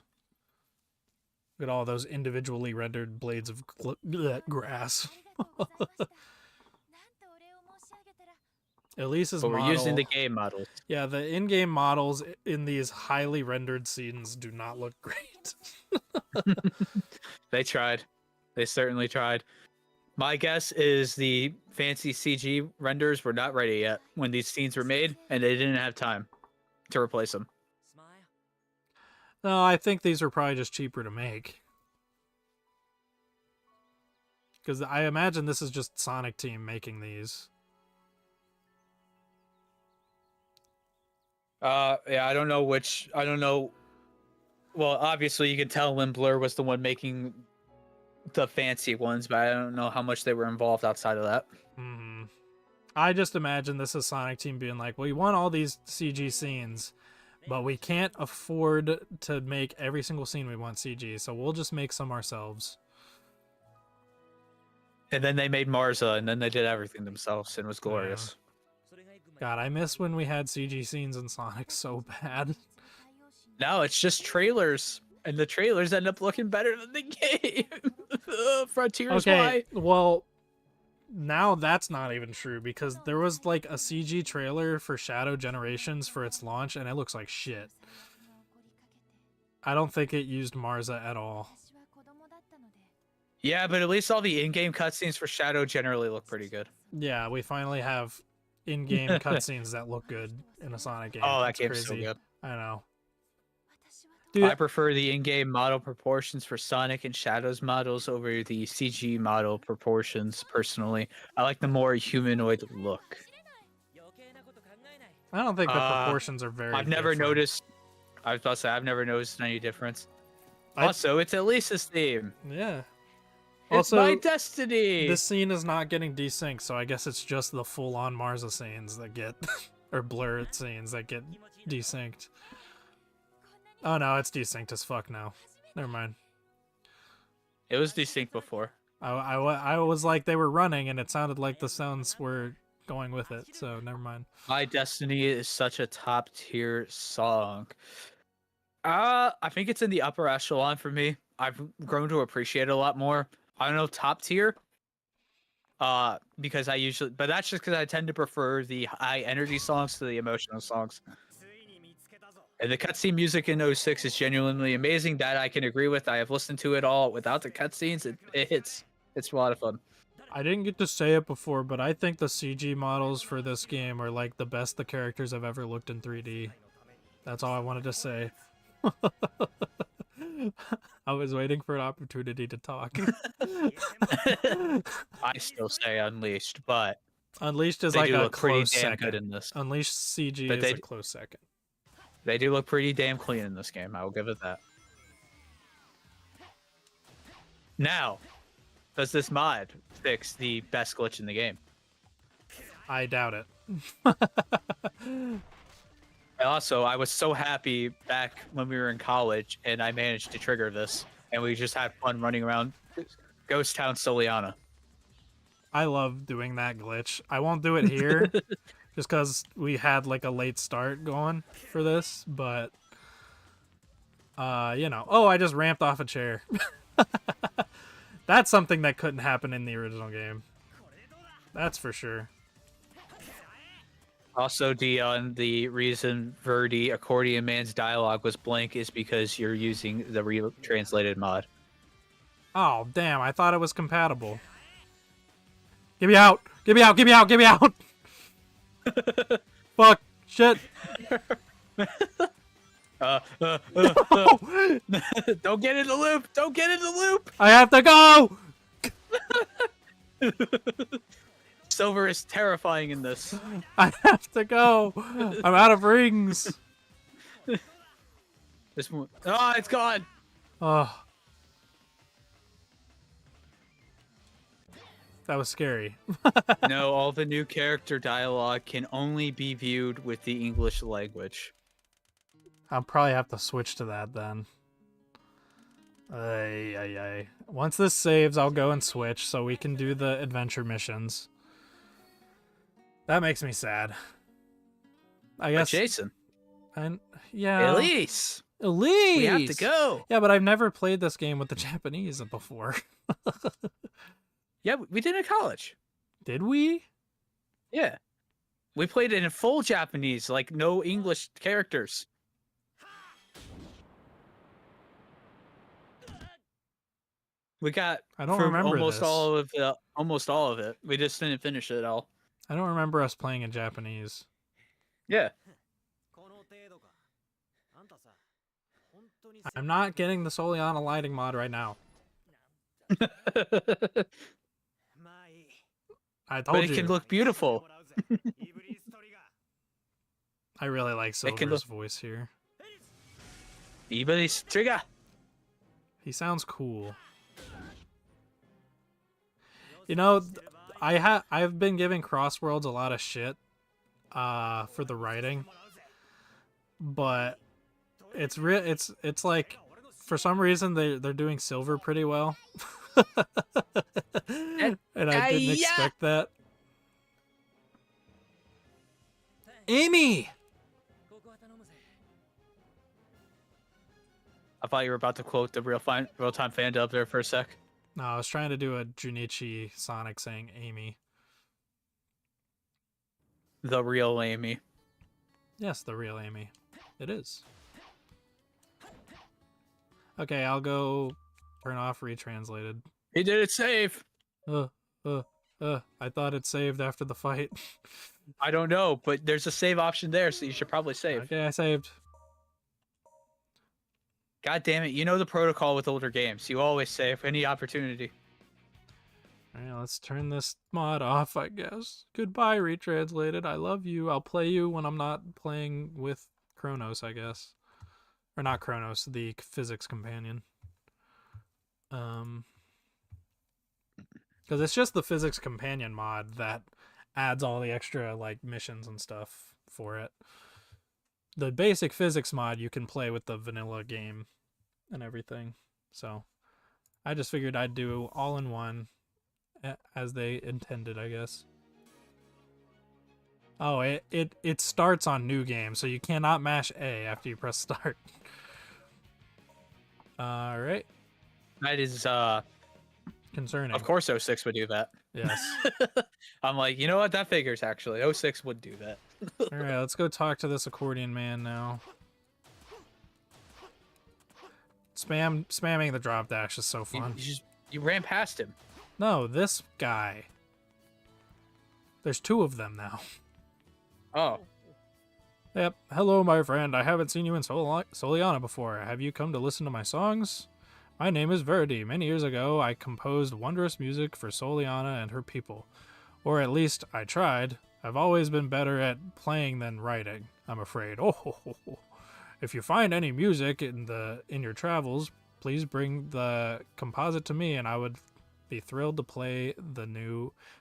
Look at all those individually rendered blades of grass. Elise's But we're model, using the game models. yeah, the in-game models in these highly rendered scenes do not look great. They tried. They certainly tried. My guess is the fancy CG renders were not ready yet when these scenes were made, and they didn't have time to replace them. No, I think these are probably just cheaper to make. Because I imagine this is just Sonic Team making these. Yeah, I don't know. Well, obviously you could tell when Blur was the one making the fancy ones, but I don't know how much they were involved outside of that. Mm-hmm. I just imagine this is Sonic Team being like, we want all these CG scenes, but we can't afford to make every single scene we want CG, so we'll just make some ourselves. And then they made Marza, and then they did everything themselves, and it was glorious. God, I miss when we had CG scenes in Sonic so bad. Now it's just trailers, and the trailers end up looking better than the game. Frontiers, Okay, why? well, now that's not even true, because there was like a CG trailer for Shadow Generations for its launch, and it looks like shit. I don't think it used Marza at all. Yeah, but at least all the in-game cutscenes for Shadow generally look pretty good. Yeah, we finally have in-game cutscenes that look good in a Sonic game. Oh, that That's game's crazy. so good. I know. I Dude, prefer the in-game model proportions for Sonic and Shadow's models over the CG model proportions, personally. I like the more humanoid look. I don't think the proportions are very I've never different. noticed... I was about to say, I've never noticed any difference. I- Also, it's Elisa's theme. Yeah. It's Also, my destiny! this scene is not getting desynced, so I guess it's just the full-on Marza scenes that get... or blurred scenes that get desynced. Oh no, it's desynced as fuck now. Never mind. It was distinct before. I was like, they were running, and it sounded like the sounds were going with it, so never mind. My Destiny is such a top-tier song. I think it's in the upper echelon for me. I've grown to appreciate it a lot more. I don't know, top tier. Because I usually, but that's just because I tend to prefer the high energy songs to the emotional songs. And the cutscene music in 06 is genuinely amazing. That I can agree with. I have listened to it all without the cutscenes. It hits. It's a lot of fun. I didn't get to say it before, but I think the CG models for this game are like the best the characters have ever looked in 3D. That's all I wanted to say. I was waiting for an opportunity to talk. I still say Unleashed, but Unleashed is they like do a look pretty close damn second. good in this. Unleashed CG But is a close second. They do look pretty damn clean in this game. I will give it that. Now, does this mod fix the best glitch in the game? I doubt it. Also, I was so happy back when we were in college, and I managed to trigger this, and we just had fun running around Ghost Town Soliana. I love doing that glitch. I won't do it here, just because we had like a late start going for this, but you know. Oh, I just ramped off a chair. That's something that couldn't happen in the original game. That's for sure. Also, Dion, the reason Verdi Accordion Man's dialogue was blank is because you're using the retranslated mod. Oh, damn. I thought it was compatible. Get me out! Get me out! Get me out! Get me out! Fuck! Shit! Don't get in the loop! Don't get in the loop! I have to go! Silver is terrifying in this. I have to go! I'm out of rings! This one. Oh, it's gone! Oh. That was scary. No, all the new character dialogue can only be viewed with the English language. I'll probably have to switch to that then. Ay. Once this saves, I'll go and switch so we can do the adventure missions. That makes me sad. I guess. But Jason. Yeah. Elise. Elise. We have to go. Yeah, but I've never played this game with the Japanese before. Yeah, we did it in college. Did we? Yeah. We played it in full Japanese, like no English characters. We got I don't for remember almost this. almost all of it. We just didn't finish it all. I don't remember us playing in Japanese. Yeah. I'm not getting the Soliana lighting mod right now. I But told it you. can look beautiful. I really like It can Silver's look- voice here. Iberi's trigger. He sounds cool. You know, I've been giving Crossworlds a lot of shit for the writing, but it's like for some reason they're doing Silver pretty well. And I didn't expect that. Amy! I thought you were about to quote the real-time fan dub there for a sec. No, I was trying to do a Junichi Sonic saying Amy. The real Amy. Yes, the real Amy. It is. Okay, I'll go turn off retranslated. He did it save. I thought it saved after the fight. I don't know, but there's a save option there, so you should probably save. Okay, I saved. God damn it, you know the protocol with older games. You always save any opportunity. Alright, let's turn this mod off, I guess. Goodbye, retranslated. I love you. I'll play you when I'm not playing with Kronos, I guess. Or not Kronos, the physics companion. Because it's just the physics companion mod that adds all the extra like missions and stuff for it. The basic physics mod you can play with the vanilla game and everything. So I just figured I'd do all in one as they intended, I guess. Oh, it starts on new game, so you cannot mash A after you press start. All right. That is Concerning. Of course 06 would do that. Yes. I'm like, you know what? That figures actually. 06 would do that. All right, let's go talk to this accordion man now. Spamming the drop dash is so fun. You ran past him. No, this guy. There's two of them now. Oh. Yep. Hello, my friend. I haven't seen you in Soliana before. Have you come to listen to my songs? My name is Verdi. Many years ago, I composed wondrous music for Soliana and her people. Or at least, I tried. I've always been better at playing than writing, I'm afraid. Oh. If you find any music in your travels, please bring the composite to me, and I would be thrilled to play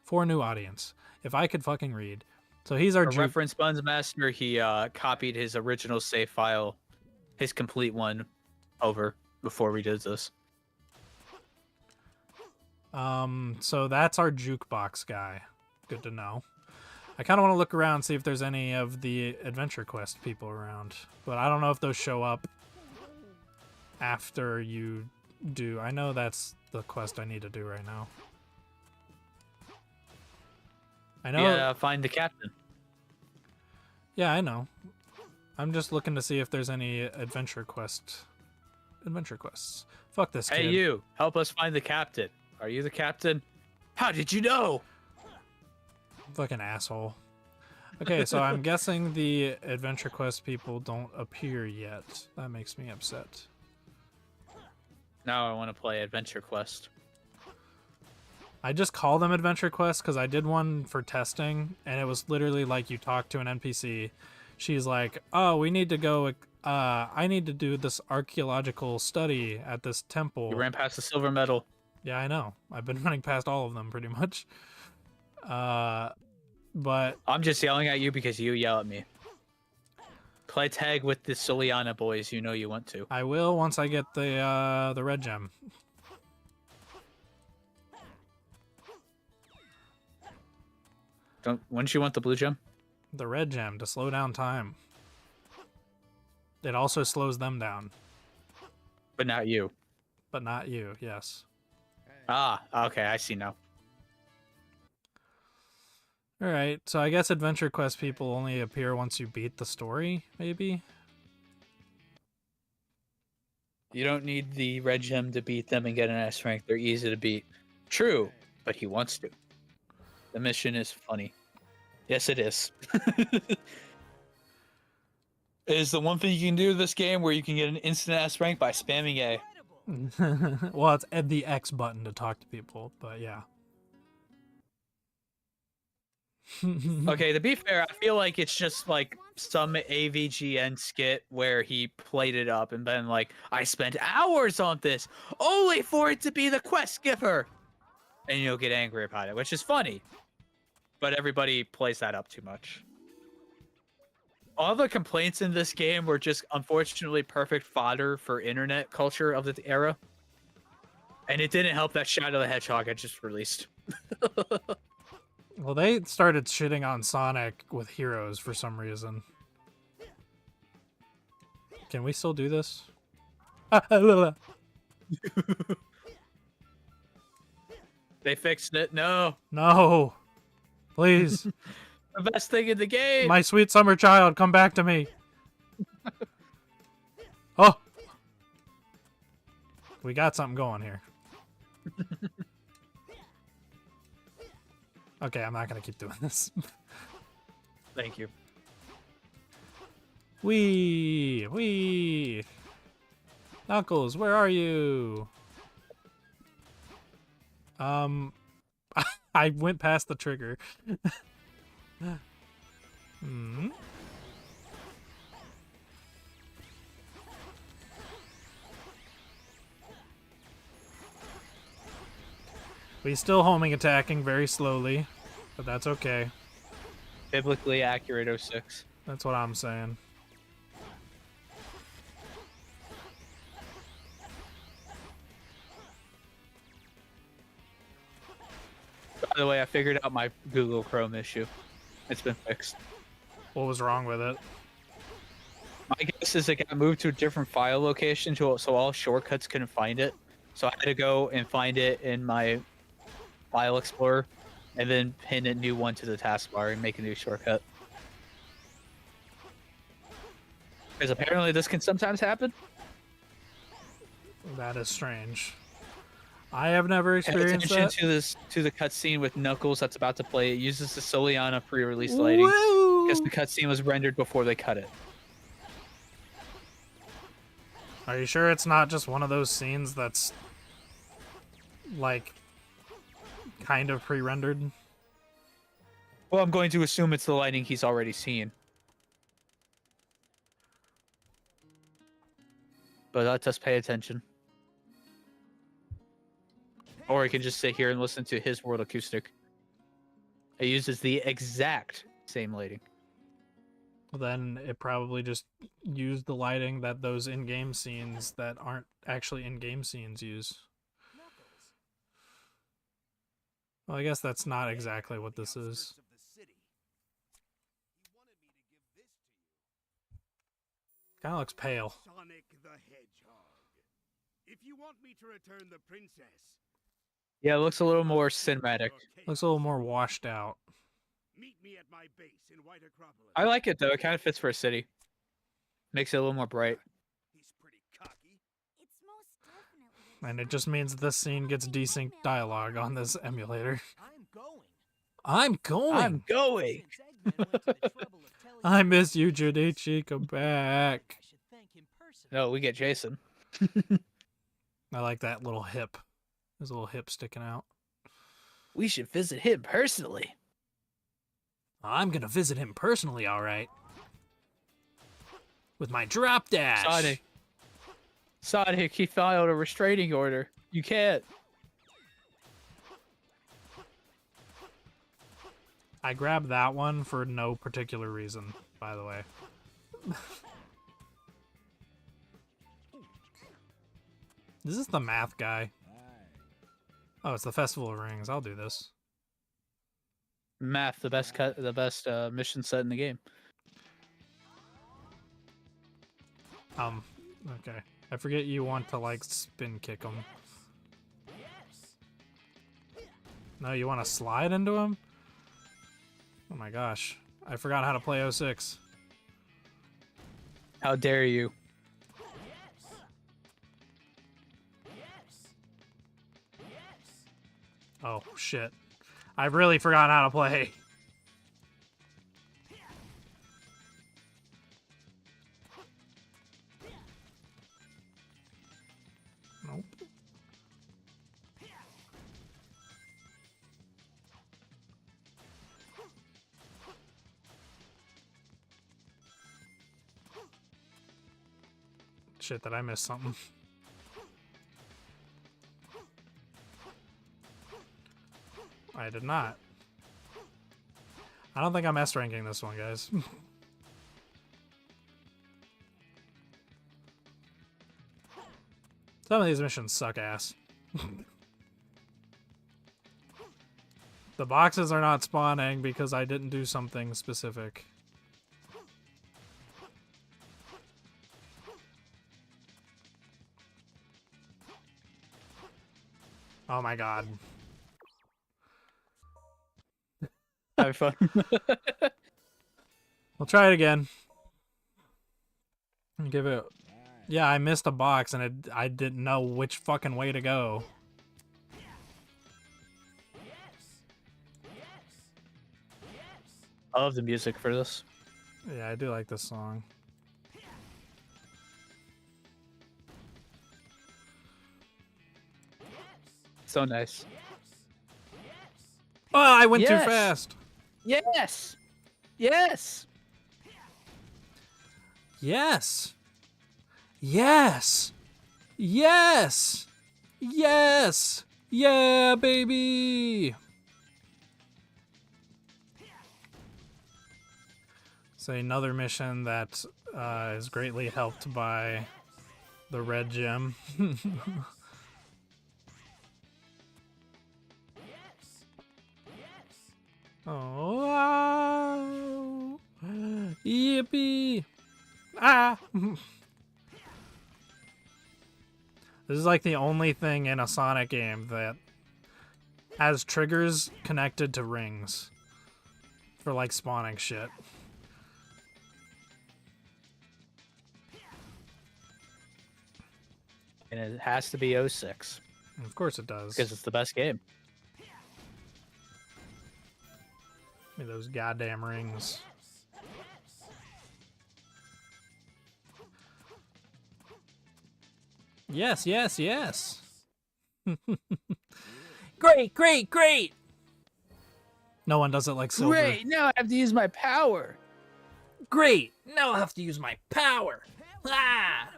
for a new audience. If I could fucking read. So he's our reference Buns Master. He copied his original save file, his complete one, over before we did this. So that's our jukebox guy. Good to know. I kind of want to look around, see if there's any of the Adventure Quest people around, but I don't know if those show up after you do. I know that's the quest I need to do right now. I know. Yeah, find the captain. Yeah, I know. I'm just looking to see if there's any adventure quests. Fuck this kid. Hey, you! Help us find the captain. Are you the captain? How did you know? Fucking asshole. Okay, so I'm guessing the adventure quest people don't appear yet. That makes me upset. Now I want to play Adventure Quest. I just call them adventure quests because I did one for testing, and it was literally like you talk to an NPC. She's like, "Oh, we need to go. I need to do this archaeological study at this temple." You ran past the silver medal. Yeah, I know. I've been running past all of them pretty much. But I'm just yelling at you because you yell at me. Play tag with the Soliana boys. You know you want to. I will once I get the red gem. Wouldn't you want the blue gem? The red gem to slow down time. It also slows them down. But not you. But not you, yes. Ah, okay, I see now. Alright, so I guess Adventure Quest people only appear once you beat the story, maybe? You don't need the red gem to beat them and get an S rank. They're easy to beat. True, but he wants to. The mission is funny. Yes, it is. It is the one thing you can do in this game where you can get an instant S rank by spamming A. Well, it's the X button to talk to people, but yeah. Okay, to be fair, I feel like it's just like some AVGN skit where he played it up and been like, I spent hours on this only for it to be the quest giver. And you'll get angry about it, which is funny. But everybody plays that up too much. All the complaints in this game were just unfortunately perfect fodder for internet culture of the era. And it didn't help that Shadow the Hedgehog had just released. Well, they started shitting on Sonic with Heroes for some reason. Can we still do this? They fixed it. No. No. Please. The best thing in the game. My sweet summer child, come back to me. Oh. We got something going here. Okay, I'm not going to keep doing this. Thank you. Wee. Knuckles, where are you? I went past the trigger. Hmm. He's still homing attacking very slowly, but that's okay. Biblically accurate 06. That's what I'm saying. By the way, I figured out my Google Chrome issue. It's been fixed. What was wrong with it? My guess is it got moved to a different file location so all shortcuts couldn't find it. So I had to go and find it in my file explorer and then pin a new one to the taskbar and make a new shortcut. Because apparently this can sometimes happen. That is strange. I have never Pay experienced attention that. to the cutscene with Knuckles that's about to play. It uses the Soliana pre-release lighting because the cutscene was rendered before they cut it. Are you sure it's not just one of those scenes that's like kind of pre-rendered? Well, I'm going to assume it's the lighting he's already seen. But let us pay attention. Or he can just sit here and listen to his world acoustic. It uses the exact same lighting. Then it probably just used the lighting that those in-game scenes that aren't actually in-game scenes use. Well, I guess that's not exactly what this is. Kind of looks pale. Sonic the Hedgehog. If you want me to return the princess, Yeah, it looks a little more cinematic. Looks a little more washed out. Meet me at my base in White Acropolis. I like it though. It kind of fits for a city. Makes it a little more bright. He's pretty cocky. It's most definitely. And it just means this scene gets decent dialogue on this emulator. I'm going. I'm going! I'm going. Since Eggman went to the trouble of telling I me miss you, about this, Junichi. Come back. I should thank him personally. No, we get Jason. I like that little hip. His little hip sticking out. We should visit him personally. I'm gonna visit him personally, alright. With my drop dash! Sonic, he filed a restraining order. You can't. I grabbed that one for no particular reason, by the way. This is the math guy. Oh, it's the Festival of Rings. I'll do this. Math, the best mission set in the game. Okay. I forget you want to, like, spin kick him. No, you want to slide into him? Oh my gosh. I forgot how to play 06. How dare you? Oh, shit. I've really forgotten how to play. Nope. Shit, did I miss something? I did not. I don't think I'm S ranking this one, guys. Some of these missions suck ass. The boxes are not spawning because I didn't do something specific. Oh my god. Have fun. We'll try it again. Give it... Yeah, I missed a box and I didn't know which fucking way to go. I love the music for this. Yeah, I do like this song. So nice. Oh, I went too Yes. fast. Yes. Yes. Yes. Yes. Yes. Yes. Yeah, baby. So another mission that is greatly helped by the red gem. Oh, yippee! Ah! This is like the only thing in a Sonic game that has triggers connected to rings for like spawning shit. And it has to be 06 Of course it does. because it's the best game. Look at those goddamn rings. Yes, yes, yes. Great, great, great. No one does it like Silver. Great! Now I have to use my power. Great. Now I'll have to use my power. Ah!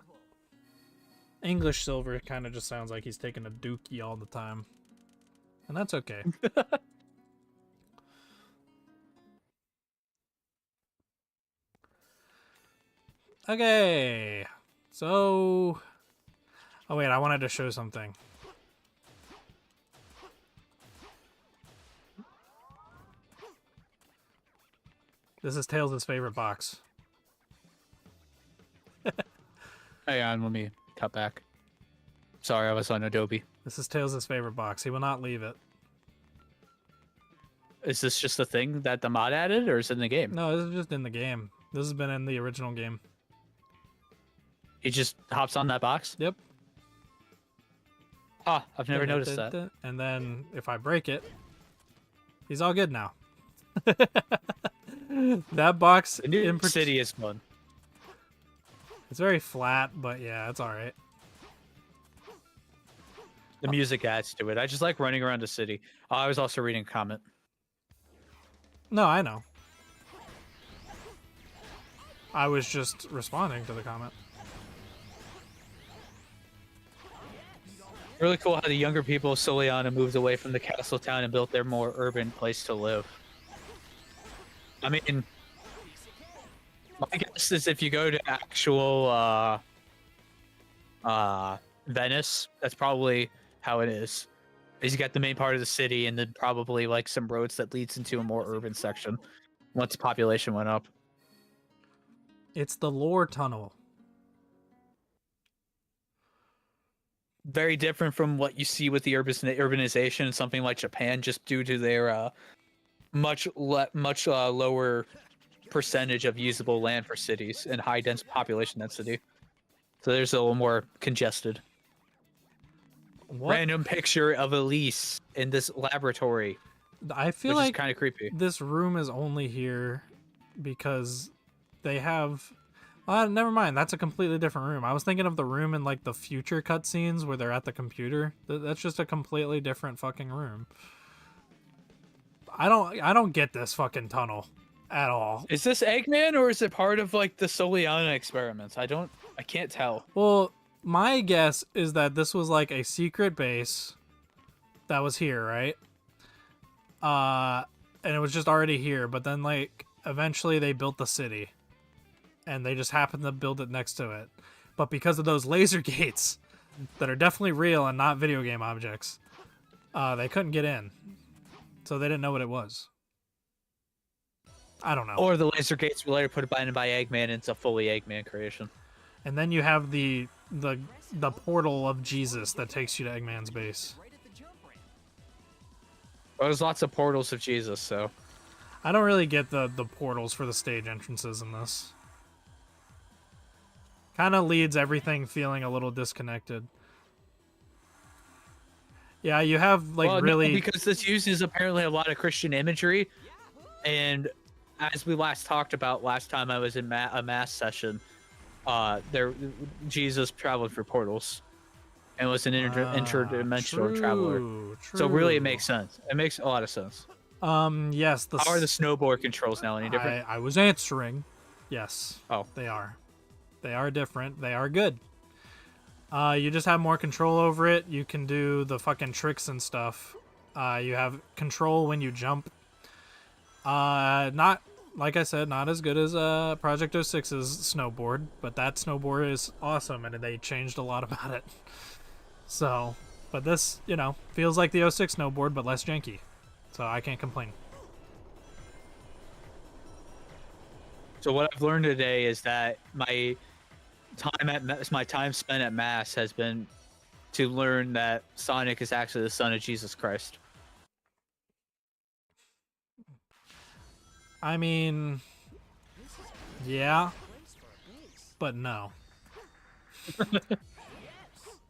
English Silver kind of just sounds like he's taking a dookie all the time. And that's okay. Okay. So... Oh wait, I wanted to show something. This is Tails' favorite box. Hang on, let me cut back. Sorry, I was on Adobe. This is Tails' favorite box. He will not leave it. Is this just a thing that the mod added, or is it in the game? No, this is just in the game. This has been in the original game. He just hops on that box? Yep. Ah, I've never noticed that. And then if I break it, he's all good now. That box The new in city is fun. It's very flat, but yeah, it's all right. The music adds to it. I just like running around the city. Oh, I was also reading a comment. No, I know. I was just responding to the comment. Really cool how the younger people of Soliana moved away from the castle town and built their more urban place to live. I mean, my guess is if you go to actual Venice, that's probably how it is. Is you got the main part of the city and then probably like some roads that leads into a more urban section once the population went up. It's the lore tunnel. Very different from what you see with the urbanization in something like Japan, just due to their much lower percentage of usable land for cities and high dense population density. So there's a little more congested. What? Random picture of Elise in this laboratory, I feel which is like kind of creepy. this room is only here because they have. Never mind. That's a completely different room. I was thinking of the room in like the future cutscenes where they're at the computer. That's just a completely different fucking room. I don't get this fucking tunnel at all. Is this Eggman or is it part of like the Soliana experiments? I can't tell. Well, my guess is that this was like a secret base that was here, right? And it was just already here, but then like eventually they built the city. And they just happened to build it next to it. But because of those laser gates that are definitely real and not video game objects, they couldn't get in. So they didn't know what it was. I don't know. Or the laser gates were later put by Eggman and it's a fully Eggman creation. And then you have the portal of Jesus that takes you to Eggman's base. Well, there's lots of portals of Jesus, so I don't really get the portals for the stage entrances in this. Kind of leads everything feeling a little disconnected. Yeah, you have like well, really no, because this uses apparently a lot of Christian imagery, and as we last talked about last time I was in a mass session, Jesus traveled through portals, and was an interdimensional traveler. True. So really, it makes sense. It makes a lot of sense. Yes. How are the snowboard controls now any different? I was answering. Yes. Oh, they are. They are different. They are good. You just have more control over it. You can do the fucking tricks and stuff. You have control when you jump. Not, like I said, not as good as Project 06's snowboard, but that snowboard is awesome, and they changed a lot about it. So, but this, feels like the 06 snowboard, but less janky. So I can't complain. So what I've learned today is that my time spent at Mass has been to learn that Sonic is actually the son of Jesus Christ. I mean, yeah, but no.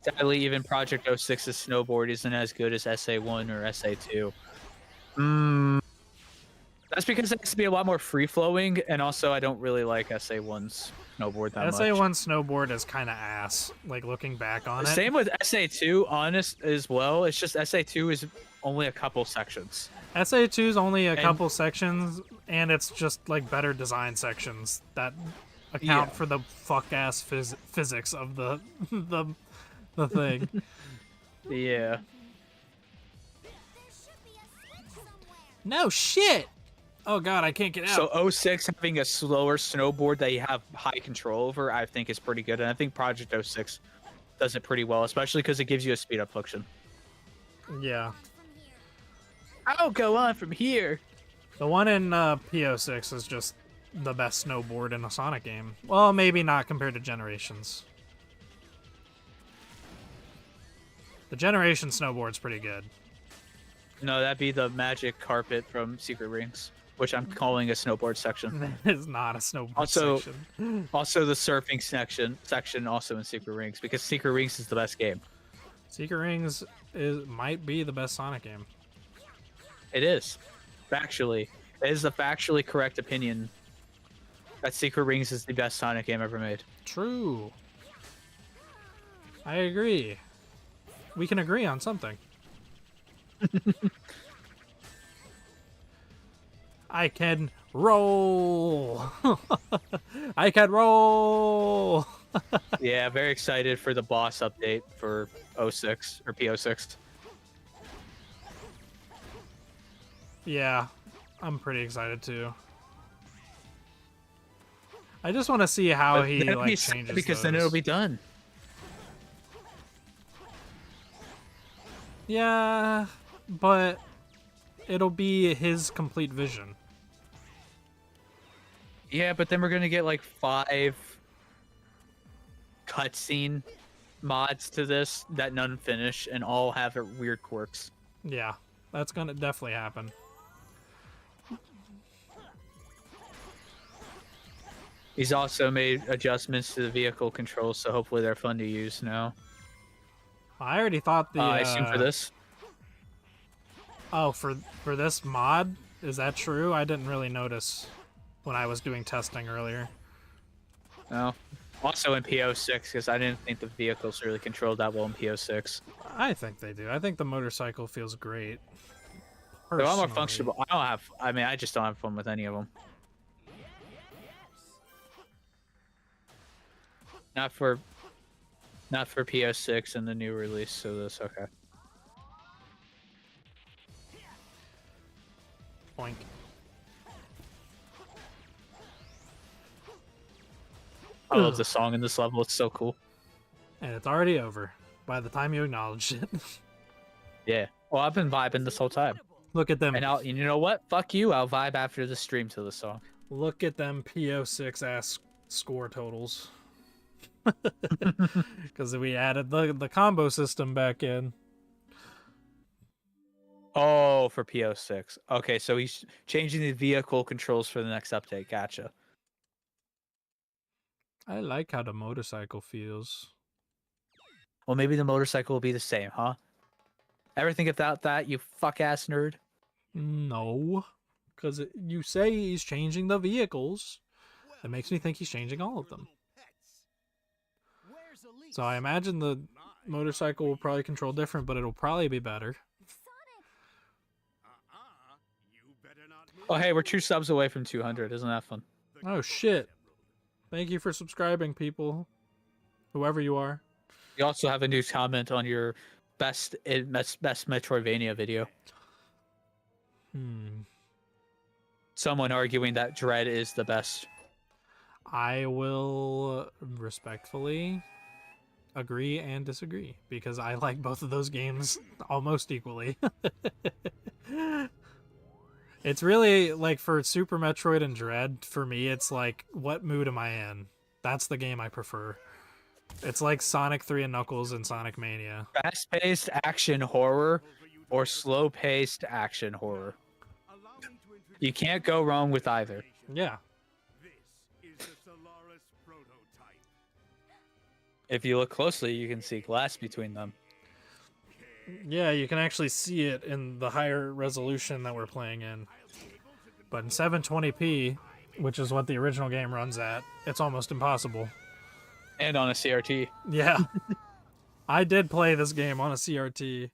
Sadly, even Project 06's snowboard isn't as good as SA1 or SA2. That's because it has to be a lot more free-flowing, and also I don't really like SA1's snowboard that much. SA1 snowboard is kind of ass, like looking back on it. Same with SA2, honest as well. It's just SA2 is only a couple sections. SA2 is only a couple sections, and it's just like better design sections that account for the fuck-ass physics of the thing. Yeah. No shit! Oh god, I can't get out. So 06 having a slower snowboard that you have high control over, I think is pretty good. And I think Project 06 does it pretty well, especially because it gives you a speed up function. Yeah. I'll go on from here. The one in P06 is just the best snowboard in a Sonic game. Well, maybe not compared to Generations. The Generation snowboard's pretty good. No, that'd be the magic carpet from Secret Rings, which I'm calling a snowboard section. That is not a snowboard section. Also the surfing section also in Secret Rings, because Secret Rings is the best game. Secret Rings might be the best Sonic game. It is. Factually. It is a factually correct opinion that Secret Rings is the best Sonic game ever made. True. I agree. We can agree on something. I can roll. I can roll. Yeah, very excited for the boss update for 06 or P06. Yeah, I'm pretty excited too. I just want to see how he changes because those. then it'll be done. Yeah, but it'll be his complete vision. Yeah, but then we're gonna get like 5 cutscene mods to this that none finish and all have weird quirks. Yeah, that's gonna definitely happen. He's also made adjustments to the vehicle controls, so hopefully they're fun to use now. I already thought the. I assume for this. Oh, for this mod, is that true? I didn't really notice when I was doing testing earlier. No. Also in PO6, because I didn't think the vehicles really controlled that well in PO6. I think they do. I think the motorcycle feels great. They're a lot more Personally. functional. I just don't have fun with any of them. Not for PO6 and the new release, so that's okay. Boink. I love the song in this level. It's so cool. And it's already over by the time you acknowledged it. Yeah. Well, I've been vibing this whole time. Look at them. And you know what? Fuck you. I'll vibe after the stream to the song. Look at them PO6 ass score totals. Because we added the combo system back in. Oh, for PO6. Okay, so he's changing the vehicle controls for the next update. Gotcha. I like how the motorcycle feels. Well, maybe the motorcycle will be the same, huh? Everything without that, you fuck ass nerd. No, because you say he's changing the vehicles. That makes me think he's changing all of them. So I imagine the motorcycle will probably control different, but it'll probably be better. Oh, hey, we're 2 subs away from 200. Isn't that fun? Oh shit! Thank you for subscribing, people. Whoever you are. You also have a new comment on your best Metroidvania video. Someone arguing that Dread is the best. I will respectfully agree and disagree because I like both of those games almost equally. It's really like for Super Metroid and Dread, for me, it's like, what mood am I in? That's the game I prefer. It's like Sonic 3 and Knuckles and Sonic Mania. Fast-paced action horror or slow-paced action horror. You can't go wrong with either. Yeah. If you look closely, you can see glass between them. Yeah, you can actually see it in the higher resolution that we're playing in. But in 720p, which is what the original game runs at, it's almost impossible. And on a CRT. Yeah. I did play this game on a CRT.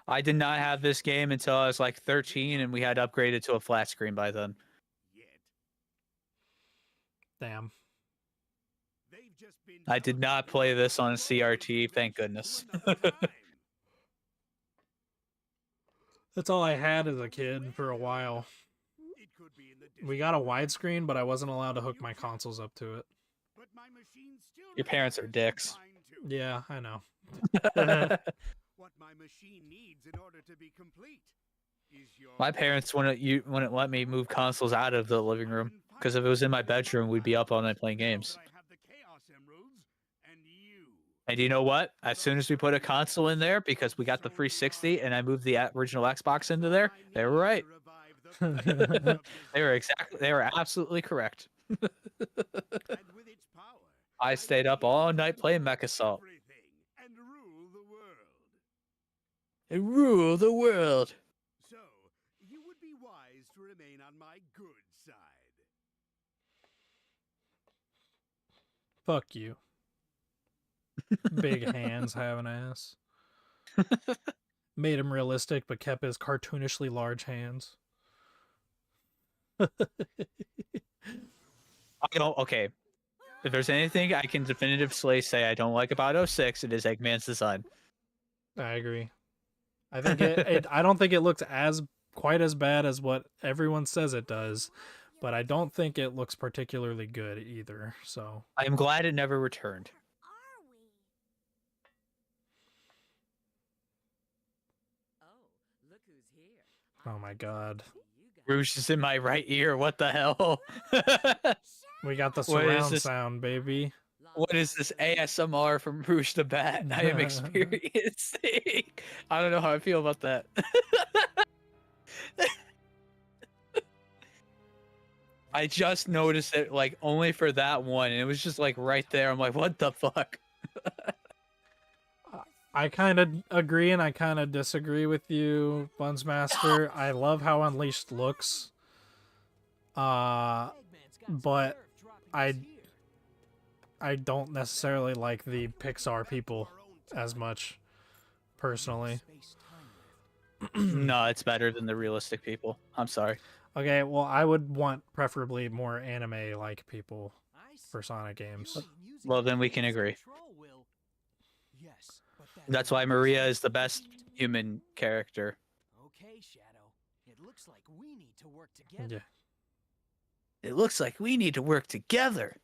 I did not have this game until I was like 13, and we had upgraded to a flat screen by then. Damn. I did not play this on a CRT, thank goodness. That's all I had as a kid for a while. We got a widescreen, but I wasn't allowed to hook my consoles up to it. Your parents are dicks. Yeah, I know. What my machine needs in order to be complete is your My parents wouldn't let me move consoles out of the living room, because if it was in my bedroom, we'd be up all night playing games. And you know what? As soon as we put a console in there, because we got the 360 and I moved the original Xbox into there, they were right. They were absolutely correct. I stayed up all night playing Mech Assault. And rule the world. So, you would be wise to remain on my good side. Fuck you. Big hands have an ass. Made him realistic, but kept his cartoonishly large hands. Okay. If there's anything I can definitively say I don't like about 06, it is Eggman's design. I agree. I think I don't think it looks quite as bad as what everyone says it does, but I don't think it looks particularly good either. So I am glad it never returned. oh my god. Rouge is in my right ear. What the hell? We got the What is surround this? sound, baby. What is this ASMR from Rouge the Bat? I am experiencing. I don't know how I feel about that. I just noticed it like only for that one, and it was just like right there. I'm like, what the fuck? I kind of agree and I kind of disagree with you, Bunsmaster. I love how Unleashed looks. But I don't necessarily like the Pixar people as much, personally. No, it's better than the realistic people. I'm sorry. Okay, well, I would want preferably more anime-like people for Sonic games. Well, then we can agree. That's why Maria is the best human character. Okay, Shadow. It looks like we need to work together. Yeah. It looks like we need to work together.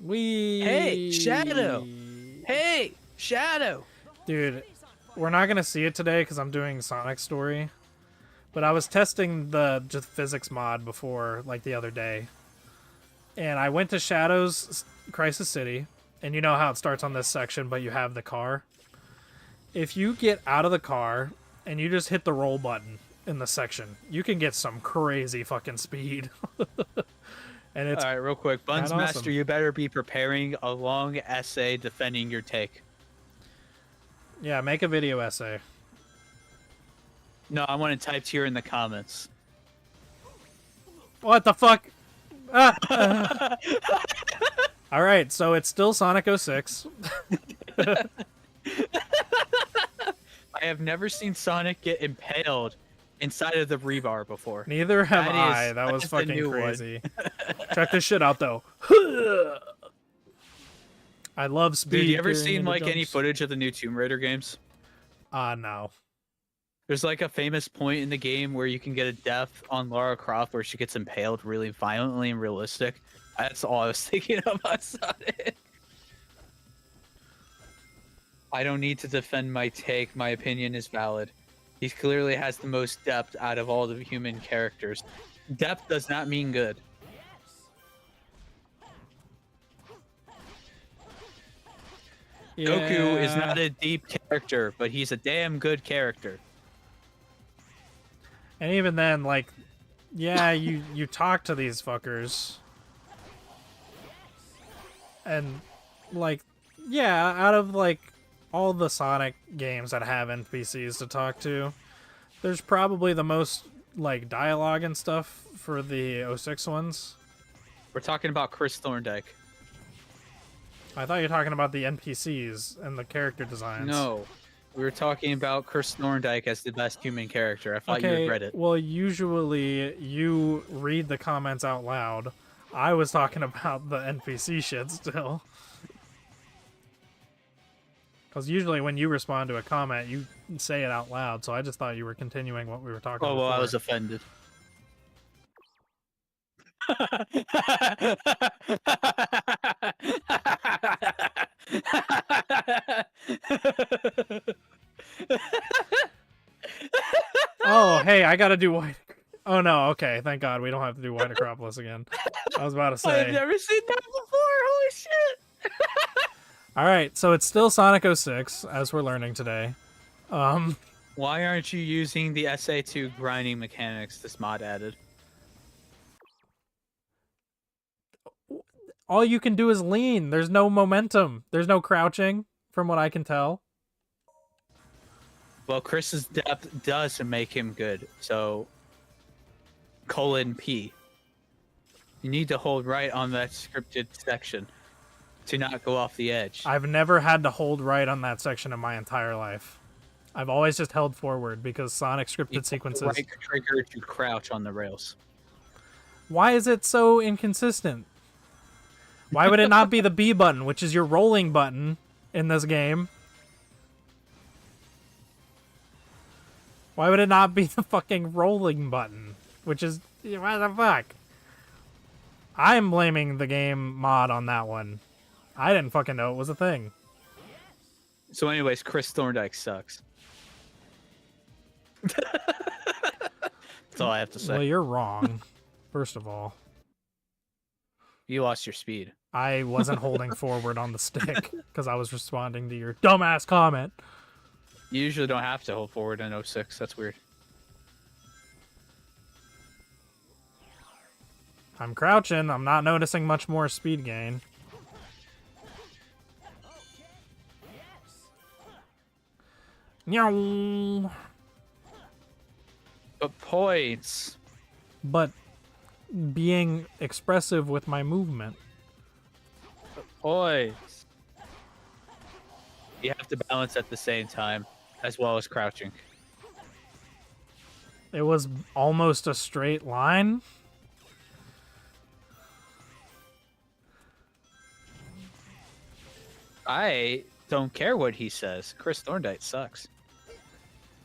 Hey, Shadow! Hey, Shadow! Dude, we're not gonna see it today because I'm doing Sonic Story. But I was testing the just physics mod before, like the other day. And I went to Shadow's Crisis City. And you know how it starts on this section, but you have the car. If you get out of the car and you just hit the roll button in the section, you can get some crazy fucking speed. And it's all right, real quick. Buns Master, awesome. you better be preparing a long essay defending your take. Yeah, make a video essay. No, I want it typed here in the comments. What the fuck? All right, so it's still Sonic 06. I have never seen Sonic get impaled inside of the rebar before. Neither have That I. is- That was that's the fucking new one. crazy. Check this shit out, though. I love speed. Dude, you ever carrying seen into like any jumps. footage of the new Tomb Raider games? No. There's like a famous point in the game where you can get a death on Lara Croft where she gets impaled really violently and realistic. That's all I was thinking about Sonic. I don't need to defend my take. My opinion is valid. He clearly has the most depth out of all the human characters. Depth does not mean good. Goku is not a deep character, but he's a damn good character. And even then, like, yeah, you talk to these fuckers. And, like, yeah, out of, like, all the Sonic games that have NPCs to talk to, there's probably the most, like, dialogue and stuff for the 06 ones. We're talking about Chris Thorndike. I thought you were talking about the NPCs and the character designs. No, we were talking about Chris Thorndike as the best human character. I thought you Okay, would read it. well, usually you read the comments out loud. I was talking about the NPC shit still. Because usually when you respond to a comment, you say it out loud, so I just thought you were continuing what we were talking about. Oh, well, I before. was offended. Oh, hey, I gotta do White... Oh, no, okay, thank God, we don't have to do White Acropolis again. I was about to say... I've never seen that before, holy shit! Alright, so it's still Sonic 06, as we're learning today. Why aren't you using the SA2 grinding mechanics this mod added? All you can do is lean. There's no momentum. There's no crouching, from what I can tell. Well, Chris's depth does make him good, so... :P. You need to hold right on that scripted section to not go off the edge. I've never had to hold right on that section in my entire life. I've always just held forward because Sonic scripted sequences... Right trigger to crouch on the rails. Why is it so inconsistent? Why would it not be the B button, which is your rolling button in this game? Why would it not be the fucking rolling button, which is... What the fuck? I'm blaming the game mod on that one. I didn't fucking know it was a thing. So anyways, Chris Thorndike sucks. That's all I have to say. Well, you're wrong, first of all. You lost your speed. I wasn't holding forward on the stick because I was responding to your dumbass comment. You usually don't have to hold forward in 06. That's weird. I'm crouching. I'm not noticing much more speed gain. Meow. But points. But being expressive with my movement. Points. You have to balance at the same time, as well as crouching. It was almost a straight line. I don't care what he says. Chris Thorndyke sucks.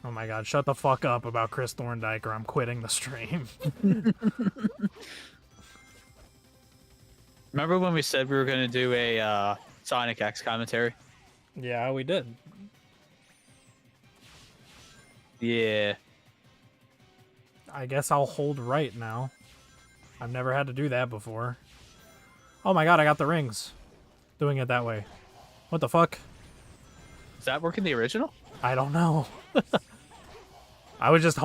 Oh my god, shut the fuck up about Chris Thorndyke or I'm quitting the stream. Remember when we said we were going to do a Sonic X commentary? Yeah, we did. Yeah. I guess I'll hold right now. I've never had to do that before. Oh my god, I got the rings. Doing it that way. What the fuck? Does that work in the original? I don't know. I was just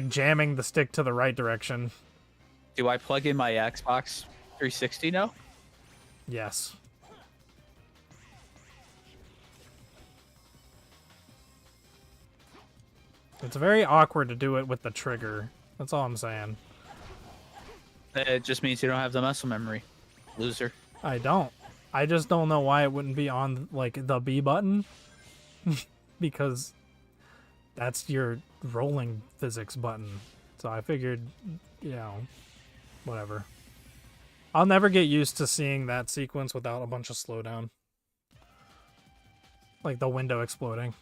jamming the stick to the right direction. Do I plug in my Xbox 360 now? Yes. It's very awkward to do it with the trigger. That's all I'm saying. It just means you don't have the muscle memory. Loser. I don't. I just don't know why it wouldn't be on, the B button. Because that's your rolling physics button. So I figured, whatever. I'll never get used to seeing that sequence without a bunch of slowdown. Like the window exploding.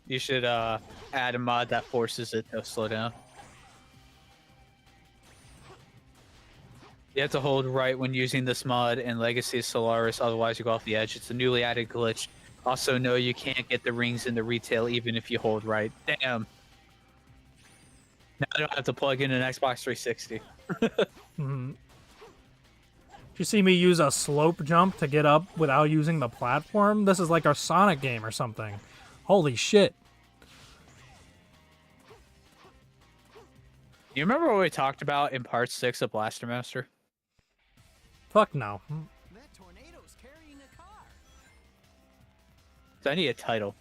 You should add a mod that forces it to slow down. You have to hold right when using this mod in Legacy of Solaris, otherwise you go off the edge. It's a newly added glitch. Also, no, you can't get the rings in the retail even if you hold right. Damn. Now I don't have to plug in an Xbox 360. Mm-hmm. You see me use a slope jump to get up without using the platform? This is like our Sonic game or something. Holy shit. You remember what we talked about in part 6 of Blaster Master? Fuck no. That tornado's carrying a car. So I need a title.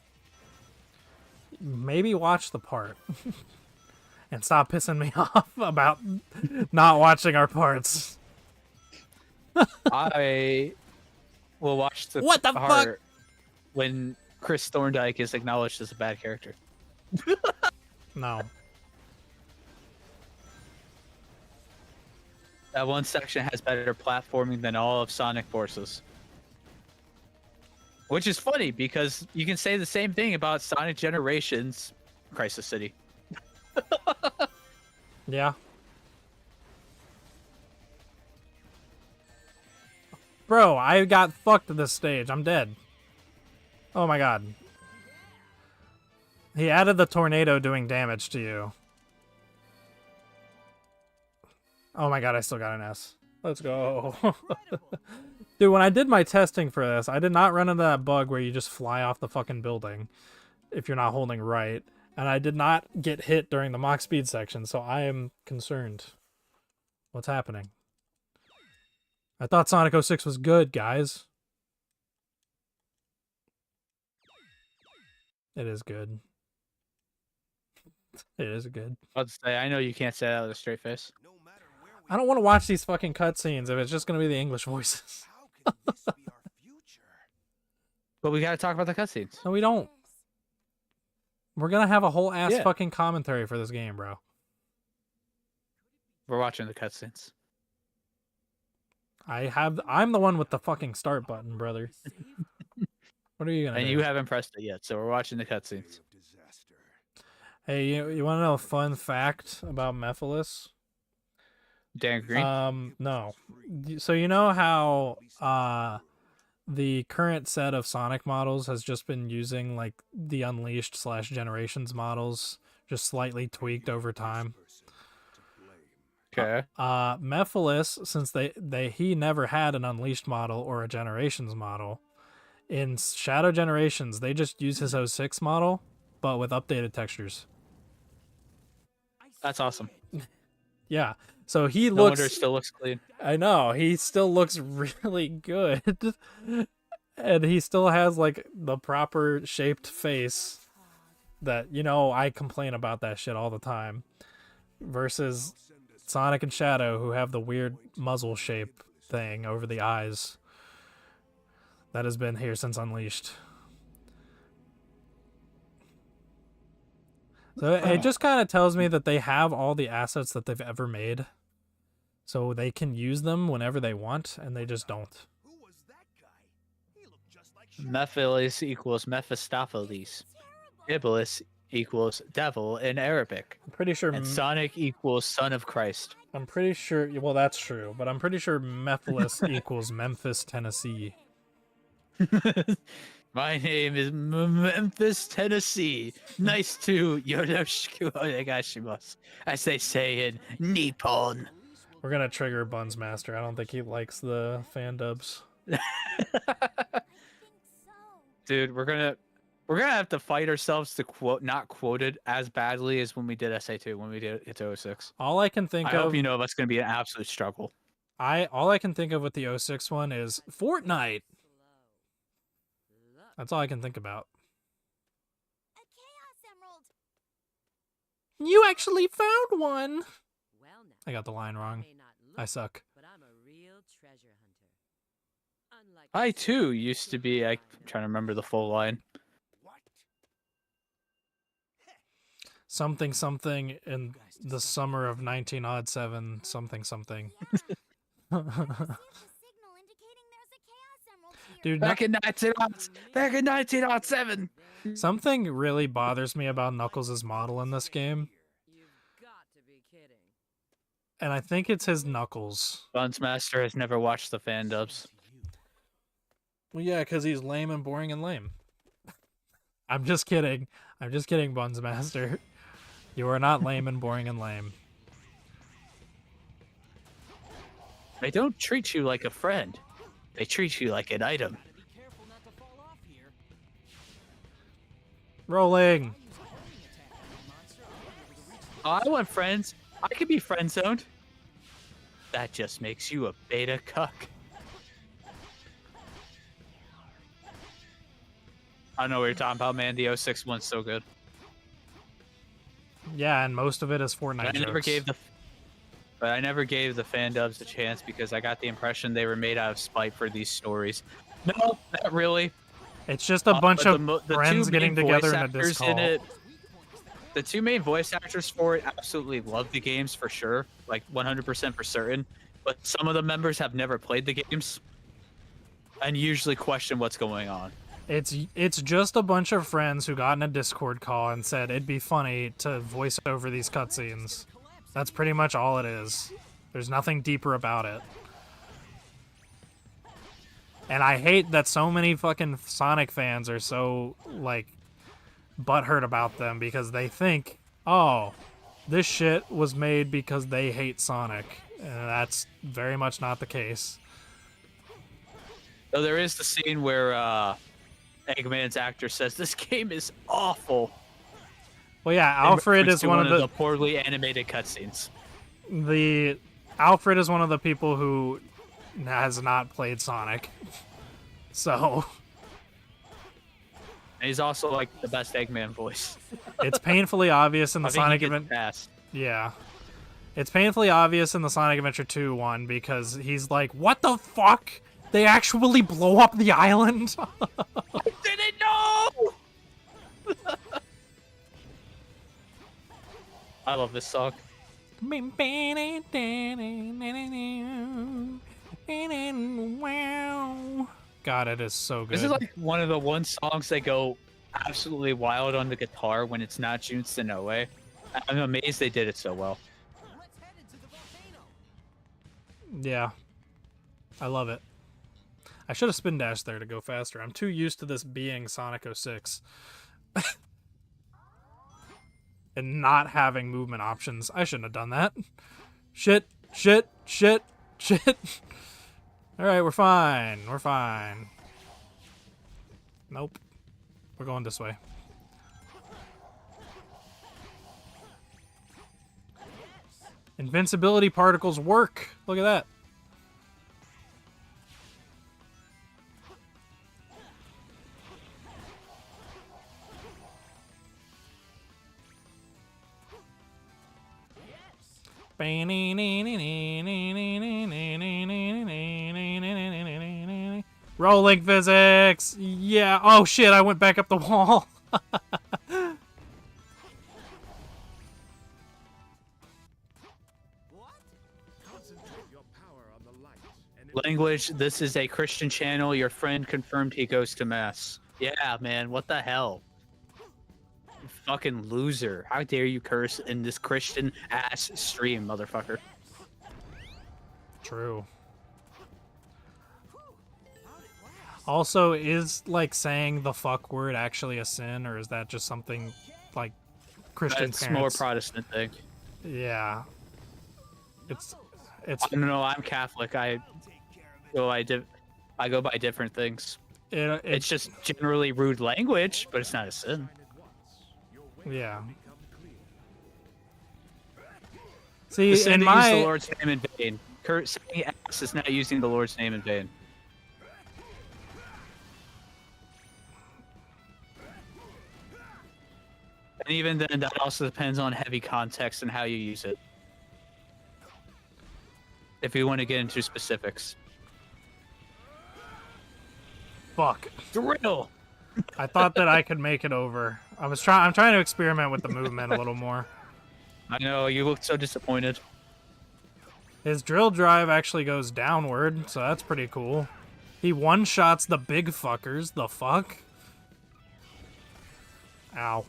Maybe watch the part. And stop pissing me off about not watching our parts. I will watch the What the part fuck? when Chris Thorndyke is acknowledged as a bad character. No. That one section has better platforming than all of Sonic Forces. Which is funny because you can say the same thing about Sonic Generations Crisis City. Yeah. Bro, I got fucked at this stage. I'm dead. Oh my god. He added the tornado doing damage to you. Oh my god, I still got an S. Let's go. Dude, when I did my testing for this, I did not run into that bug where you just fly off the fucking building if you're not holding right. And I did not get hit during the Mach speed section, so I am concerned. What's happening? I thought Sonic 06 was good, guys. It is good. It is good. I'll just say, I know you can't say that with a straight face. No matter where we I don't want to watch these fucking cutscenes if it's just going to be the English voices. how can this be our future? But we gotta talk about the cutscenes. No, we don't. We're going to have a whole ass Yeah. fucking commentary for this game, bro. We're watching the cutscenes. I'm the one with the fucking start button, brother. What are you going to And do? you haven't pressed it yet, so we're watching the cutscenes. Of disaster. Hey, you want to know a fun fact about Mephiles? Dan Green? No. So you know how the current set of Sonic models has just been using like the Unleashed / Generations models, just slightly tweaked over time. Okay. Mephiles, since he never had an Unleashed model or a Generations model, in Shadow Generations they just use his 06 model but with updated textures. That's awesome. Yeah. So he No wonder it looks. still looks clean. I know he still looks really good, and he still has like the proper shaped face. That I complain about that shit all the time. Versus Sonic and Shadow, who have the weird muzzle shape thing over the eyes. That has been here since Unleashed. So it just kind of tells me that they have all the assets that they've ever made. So they can use them whenever they want, and they just don't. Who was that guy? He looked just like Mephiles equals Mephistopheles. Iblis equals devil in Arabic. I'm pretty sure. And Sonic equals son of Christ. I'm pretty sure. Well, that's true, but I'm pretty sure Mephiles equals Memphis, Tennessee. My name is Memphis, Tennessee. Nice to Yoroshiku onegashimasu, as they say in Nippon. We're gonna trigger Buns Master. I don't think he likes the fan dubs. Dude, we're gonna have to fight ourselves to not quote it as badly as when we did SA2, when we did it to 06. All I can think I of. hope you know that's gonna be an absolute struggle. All I can think of with the 06 one is Fortnite. That's all I can think about. A Chaos Emerald. You actually found one. Well, now, I got the line wrong. may not I look, suck. but I'm a real treasure hunter. Unlike I too used to be. I'm trying to remember the full line. what? Something something in the summer of 1907. Something something. Yeah. I received a signal indicating there's a Chaos Emerald here. Dude, Back in 1907. something really bothers me about Knuckles' model in this game, you've got to be kidding. and I think it's his knuckles. Buns Master has never watched the fan dubs. Well, yeah, because he's lame and boring and lame. I'm just kidding. I'm just kidding, Buns Master. You are not lame and boring and lame. They don't treat you like a friend. They treat you like an item. Be careful not to fall off here. Rolling. I want friends. I could be friend zoned. That just makes you a beta cuck. I know what you're talking about, man. The 06 one's so good. Yeah, and most of it is Fortnite But jokes. I never gave the fan dubs a chance because I got the impression they were made out of spite for these stories. No, not really. It's just a bunch But of the friends two getting main together voice in a actors disc call. The two main voice actors for it absolutely love the games for sure, like 100% for certain. But some of the members have never played the games and usually question what's going on. It's just a bunch of friends who got in a Discord call and said it'd be funny to voice over these cutscenes. That's pretty much all it is. There's nothing deeper about it. And I hate that so many fucking Sonic fans are so, like, butthurt about them because they think, oh, this shit was made because they hate Sonic. And that's very much not the case. So there is the scene where Eggman's actor says, "This game is awful." Well, yeah, in Alfred reference is to one of the poorly animated cutscenes. Alfred is one of the people who has not played Sonic. So And he's also like the best Eggman voice. it's painfully obvious in the I think he Sonic gets event. passed. Yeah. It's painfully obvious in the Sonic Adventure 2 one because he's like, what the fuck? They actually blow up the island? Didn't know. I love this song. God, it is so good. This is like one of the one songs that go absolutely wild on the guitar when it's not Jun's Noe. I'm amazed they did it so well. Let's head into the volcano. Yeah. I love it. I should have spin dashed there to go faster. I'm too used to this being Sonic 06. And not having movement options. I shouldn't have done that. Shit. Alright, we're fine. We're fine. Nope. We're going this way. Invincibility particles work. Look at that. Rolling physics. Yeah. Oh shit, I went back up the wall. Concentrate your power on the light. And Language, this is a Christian channel. Your friend confirmed he goes to mass. Yeah, man, what the hell? You fucking loser. How dare you curse in this Christian ass stream, motherfucker. True. Also, is like saying the fuck word actually a sin, or is that just something like Christian It's parents? more Protestant thing. Yeah. It's I don't know, I'm Catholic. I go by different things. It's just generally rude language, but it's not a sin. yeah. become clear. See, The sin in to use the my Lord's name in vain. Saying ass is not using the Lord's name in vain. And even then, that also depends on heavy context and how you use it. If you want to get into specifics. fuck, Drill! I thought that I could make it over. I'm trying to experiment with the movement a little more. I know, you look so disappointed. His drill drive actually goes downward, so that's pretty cool. He one-shots the big fuckers. The fuck? Ow.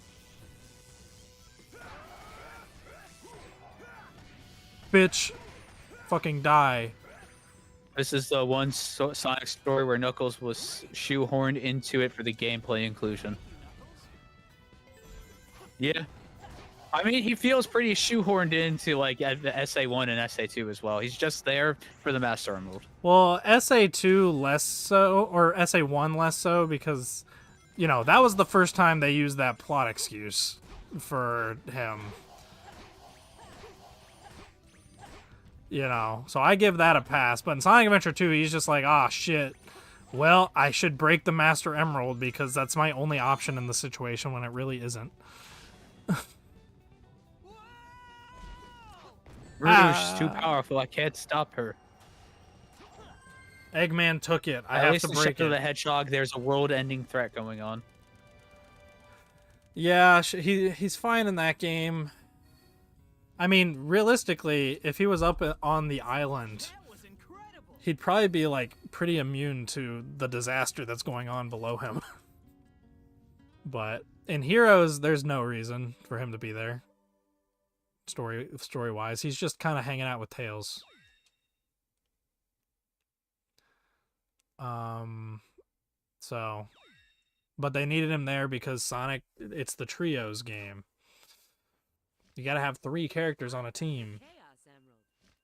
Bitch. Fucking die. This is the one Sonic story where Knuckles was shoehorned into it for the gameplay inclusion. Yeah. I mean, he feels pretty shoehorned into like the SA1 and SA2 as well. He's just there for the Master Emerald. Well, SA2 less so, or SA1 less so, because, you know, that was the first time they used that plot excuse for him. You know, so I give that a pass. But in Sonic Adventure 2, he's just like, ah, shit. Well, I should break the Master Emerald because that's my only option in the situation when it really isn't. Rouge's too powerful. I can't stop her. Eggman took it. I At have least to in break Shadow it. the Hedgehog, there's a world-ending threat going on. Yeah, he's fine in that game. I mean, realistically, if he was up on the island, he'd probably be, like, pretty immune to the disaster that's going on below him. But in Heroes, there's no reason for him to be there. Story-wise, he's just kind of hanging out with Tails. So, but they needed him there because Sonic, it's the trios game. You gotta have 3 characters on a team. Chaos Emerald.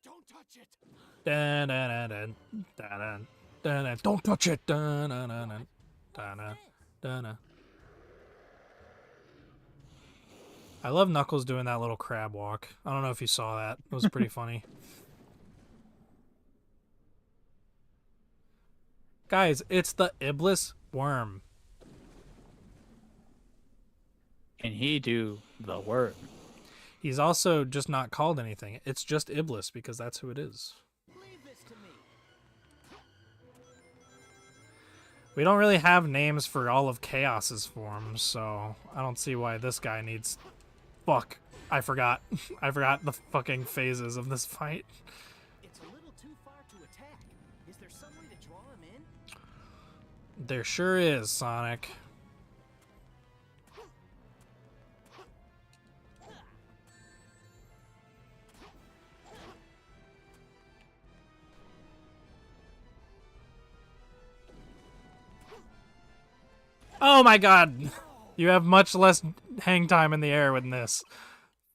Don't touch it. Dun, dun, dun, dun, dun, dun, dun, dun. Don't touch it. Dun, dun, dun, dun, dun, dun, dun, dun. I love Knuckles doing that little crab walk. I don't know if you saw that. It was pretty funny. Guys, it's the Iblis worm. Can he do the work? He's also just not called anything. It's just Iblis because that's who it is. Leave this to me. We don't really have names for all of Chaos's forms, so I don't see why this guy needs... Fuck. I forgot. I forgot the fucking phases of this fight. It's a little too far to attack. Is there some way to draw him in? There sure is, Sonic. Oh my god! You have much less hang time in the air with this.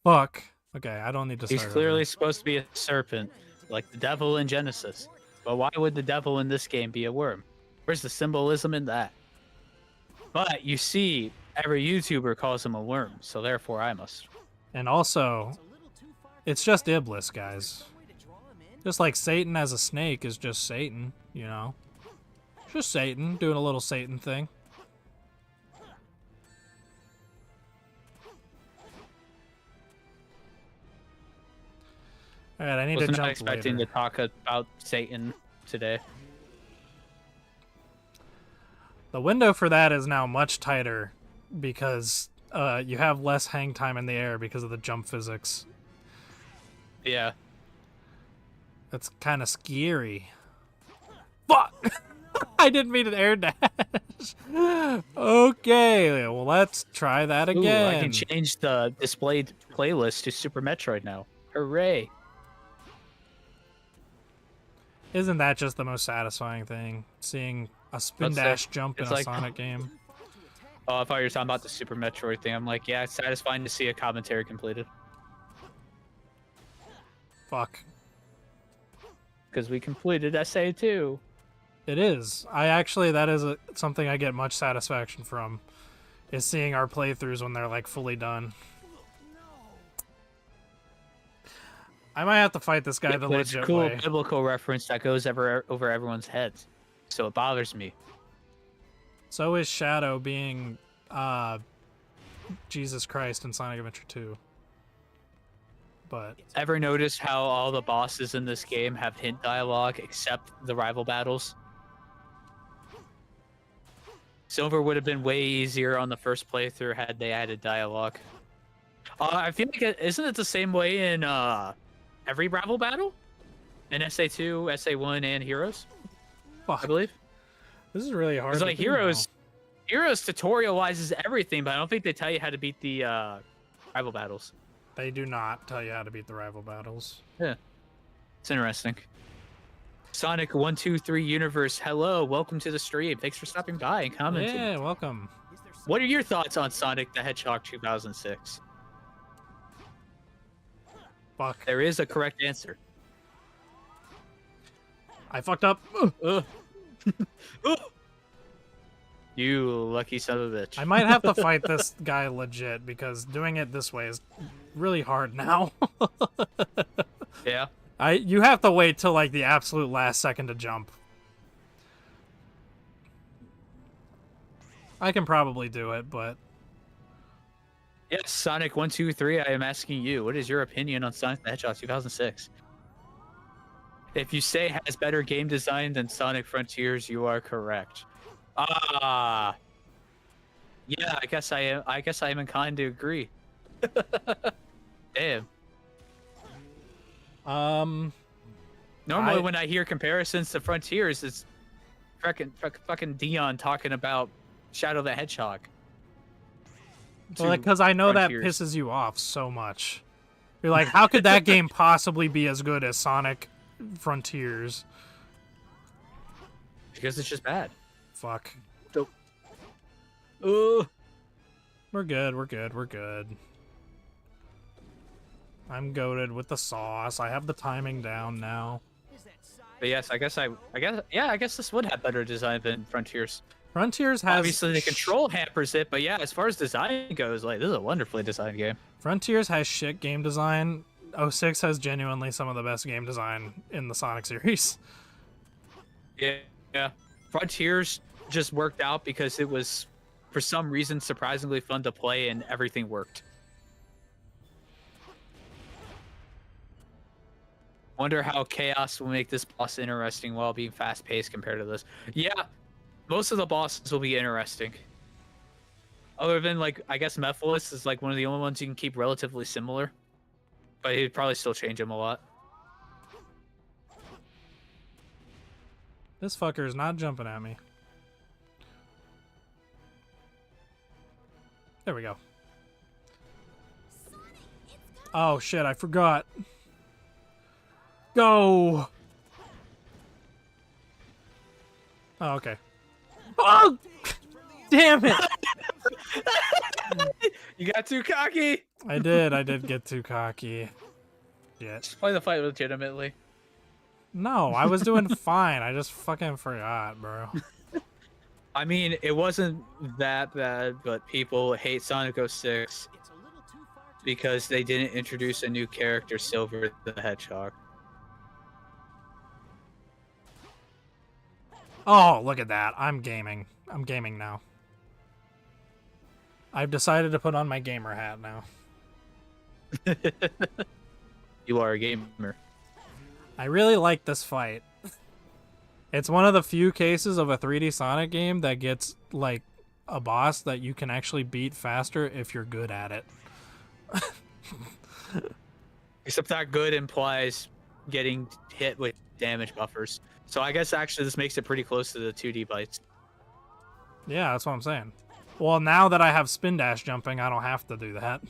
Fuck. Okay, I don't need to He's start clearly over. supposed to be a serpent, like the devil in Genesis. But why would the devil in this game be a worm? Where's the symbolism in that? But you see, every YouTuber calls him a worm, so therefore I must. And also, It's a little too far It's just Iblis, guys. Just like Satan as a snake is just Satan, you know? Just Satan, doing a little Satan thing. Alright, I need to Was jump not expecting later. to talk about Satan today. The window for that is now much tighter because you have less hang time in the air because of the jump physics. Yeah. That's kind of scary. Fuck! I didn't mean an air dash. Okay, well let's try that Ooh, again. I can change the displayed playlist to Super Metroid now. Hooray! Isn't that just the most satisfying thing? Seeing a spin Let's say dash jump in it's a like- Sonic game. Oh, I thought you were talking about the Super Metroid thing. I'm like, yeah, it's satisfying to see a commentary completed. Fuck. Because we completed SA2. It is. That is something I get much satisfaction from, is seeing our playthroughs when they're like fully done. I might have to fight this guy Yeah, the but it's a legit cool way. biblical reference that goes over everyone's heads. So it bothers me. So is Shadow being Jesus Christ in Sonic Adventure 2. But Ever notice how all the bosses in this game have hint dialogue except the rival battles? Silver would have been way easier on the first playthrough had they added dialogue. I feel like isn't it the same way in every rival battle? In SA2, SA1, and Heroes, fuck, I believe. this is really hard. It's to like do now. Heroes tutorializes everything, but I don't think they tell you how to beat the rival battles. They do not tell you how to beat the rival battles. Yeah, it's interesting. Sonic 123 Universe, hello, welcome to the stream. Thanks for stopping by and commenting. Yeah, welcome. What are your thoughts on Sonic the Hedgehog 2006? Fuck. There is a correct answer. I fucked up. Ugh. Ugh. You lucky son of a bitch. I might have to fight this guy legit because doing it this way is really hard now. Yeah. You have to wait till like the absolute last second to jump. I can probably do it, but Yes, Sonic 123, I am asking you, what is your opinion on Sonic the Hedgehog 2006? If you say it has better game design than Sonic Frontiers, you are correct. Ah. Yeah, I guess I am inclined to agree. Damn. Normally, when I hear comparisons to Frontiers, it's fucking Dion talking about Shadow the Hedgehog. well, because I know Frontiers. that pisses you off so much. You're like, how could that game possibly be as good as Sonic Frontiers? Because it's just bad. Fuck. Ugh. We're good, we're good, we're good. I'm goated with the sauce. I have the timing down now. But yes, I guess this would have better design than Frontiers. Frontiers has Obviously, the control hampers it, but yeah, as far as design goes, like this is a wonderfully designed game. Frontiers has shit game design. 06 has genuinely some of the best game design in the Sonic series. Yeah. Frontiers just worked out because it was, for some reason, surprisingly fun to play and everything worked. Wonder how Chaos will make this boss interesting while being fast-paced compared to this. Yeah, most of the bosses will be interesting. Other than, like, I guess Mephiles is, like, one of the only ones you can keep relatively similar. But he'd probably still change him a lot. This fucker is not jumping at me. There we go. Oh shit, I forgot. Go! Oh, okay. Oh! Damn it! You got too cocky! I did get too cocky. Shit. Just play the fight legitimately. No, I was doing fine. I just fucking forgot, bro. I mean, it wasn't that bad, but people hate Sonic 06. It's a little too far because they didn't introduce a new character, Silver the Hedgehog. Oh, look at that. I'm gaming. I'm gaming now. I've decided to put on my gamer hat now. You are a gamer. I really like this fight. It's one of the few cases of a 3D Sonic game that gets, like, a boss that you can actually beat faster if you're good at it. Except that good implies getting hit with damage buffers. So I guess actually this makes it pretty close to the 2D bites. Yeah, that's what I'm saying. Well, now that I have spin dash jumping, I don't have to do that.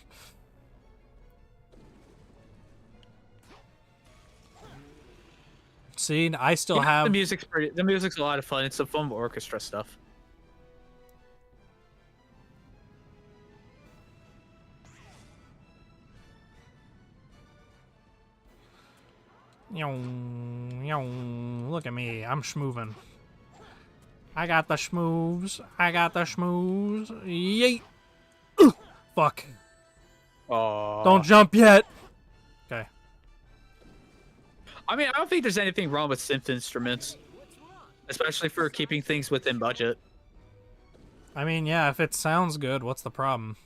See, I still have... The music's a lot of fun. It's some fun orchestra stuff. Look at me, I'm schmoovin'. I got the schmooves. I got the schmooves. Yeet. Fuck. Don't jump yet. Okay. I mean, I don't think there's anything wrong with synth instruments, especially for keeping things within budget. I mean, yeah, if it sounds good, what's the problem?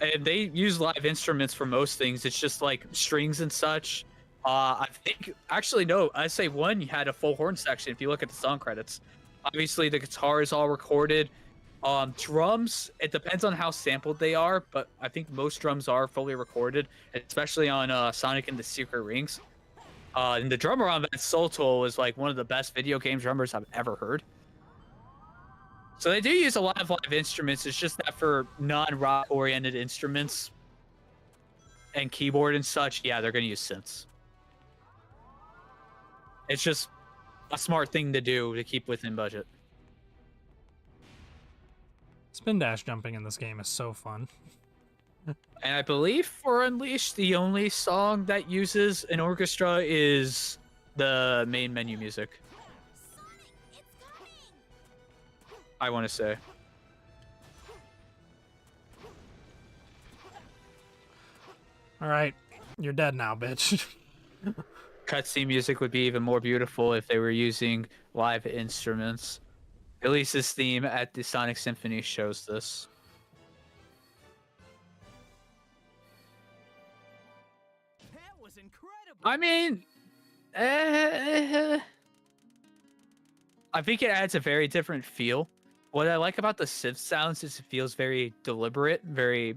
And they use live instruments for most things. It's just like strings and such. I think actually no. I say one had a full horn section. If you look at the song credits, obviously the guitar is all recorded. Drums, it depends on how sampled they are, but I think most drums are fully recorded, especially on Sonic and the Secret Rings. And the drummer on that Soul Tool is like one of the best video game drummers I've ever heard. So they do use a lot of live instruments. It's just that for non-rock oriented instruments and keyboard and such, yeah, they're going to use synths. It's just a smart thing to do to keep within budget. Spin dash jumping in this game is so fun. And I believe for Unleashed, the only song that uses an orchestra is the main menu music. Sonic, it's coming! I want to say. Alright, you're dead now, bitch. Cutscene music would be even more beautiful if they were using live instruments. Elise's theme at the Sonic Symphony shows this. That was incredible. I mean, I think it adds a very different feel. What I like about the synth sounds is it feels very deliberate, very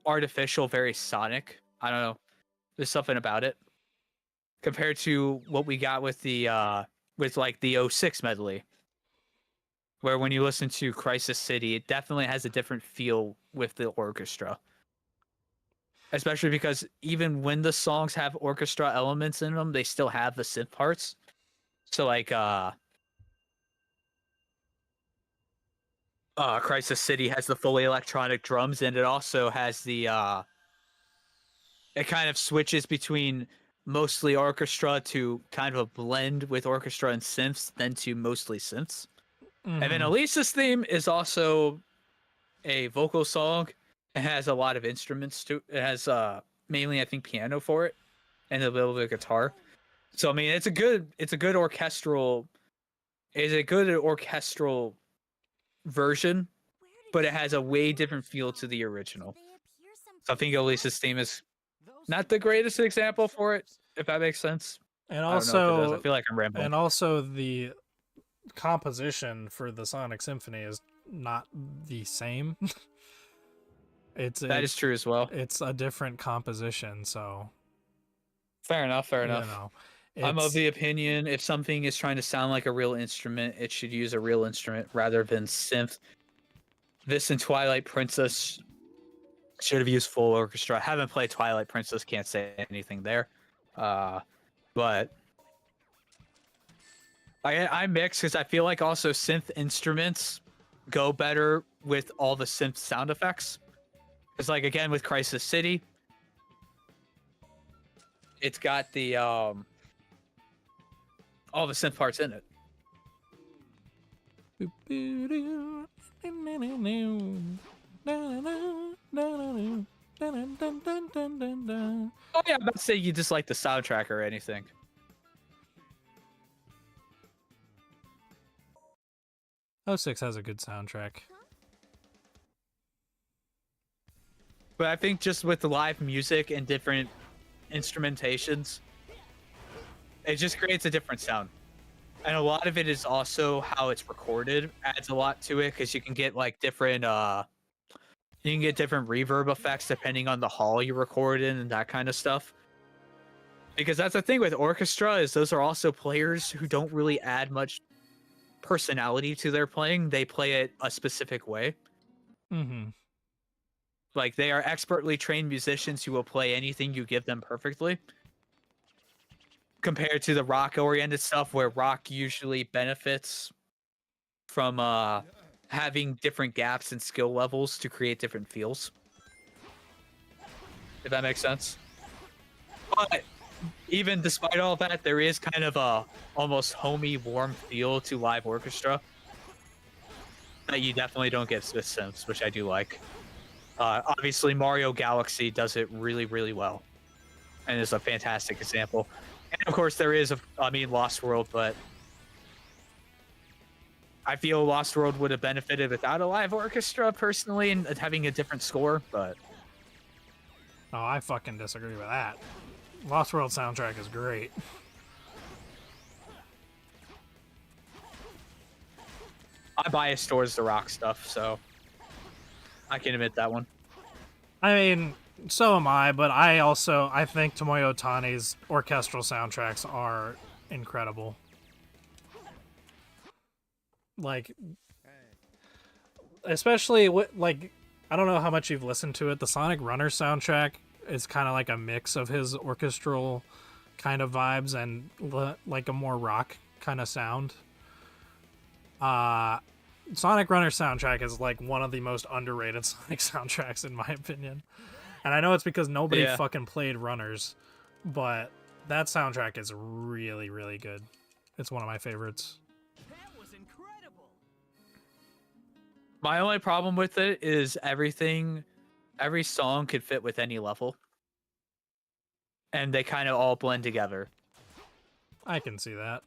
artificial, very Sonic. I don't know. There's something about it compared to what we got with the like the 06 medley, where when you listen to Crisis City, it definitely has a different feel with the orchestra. Especially because even when the songs have orchestra elements in them, they still have the synth parts. So like Crisis City has the fully electronic drums, and it also has the it kind of switches between mostly orchestra to kind of a blend with orchestra and synths, then to mostly synths. And then Elisa's theme is also a vocal song. It has a lot of instruments too. It has mainly I think piano for it, and a little bit of guitar. So I mean, it's a good orchestral version, but it has a way different feel to the original. So I think Elisa's theme is not the greatest example for it, if that makes sense. And I don't know if it does. also, I feel like I'm rambling. and also the composition for the Sonic Symphony is not the same. That is true as well. It's a different composition, so Fair enough. you know, I'm of it's- the opinion if something is trying to sound like a real instrument, it should use a real instrument rather than synth. This and Twilight Princess should have used full orchestra. I haven't played Twilight Princess, can't say anything there. But I mix because I feel like also synth instruments go better with all the synth sound effects. It's like again with Crisis City, it's got the all the synth parts in it. Oh yeah, I'm about to say you dislike the soundtrack or anything. '06 has a good soundtrack. But I think just with the live music and different instrumentations, it just creates a different sound. And a lot of it is also how it's recorded adds a lot to it because you can get like different reverb effects depending on the hall you record in and that kind of stuff. Because that's the thing with orchestra is those are also players who don't really add much personality to their playing. They play it a specific way. Mm-hmm. Like they are expertly trained musicians who will play anything you give them perfectly. Compared to the rock-oriented stuff where rock usually benefits from having different gaps in skill levels to create different feels. If that makes sense. But even despite all that, there is kind of a almost homey, warm feel to live orchestra that you definitely don't get with Sims, which I do like. Obviously, Mario Galaxy does it really, really well, and is a fantastic example. And of course, there is, Lost World, but I feel Lost World would have benefited without a live orchestra, personally, and having a different score, but... Oh, I fucking disagree with that. Lost World soundtrack is great. I bias towards the rock stuff, so I can admit that one. I mean, so am I, but I think Tomoyo Otani's orchestral soundtracks are incredible. Like, especially I don't know how much you've listened to it. The Sonic Runner soundtrack is kind of like a mix of his orchestral kind of vibes and like a more rock kind of sound. Sonic Runner soundtrack is like one of the most underrated Sonic soundtracks in my opinion. And I know it's because nobody fucking played Runners, but that soundtrack is really, really good. It's one of my favorites. That was incredible. My only problem with it is every song could fit with any level. And they kind of all blend together. I can see that.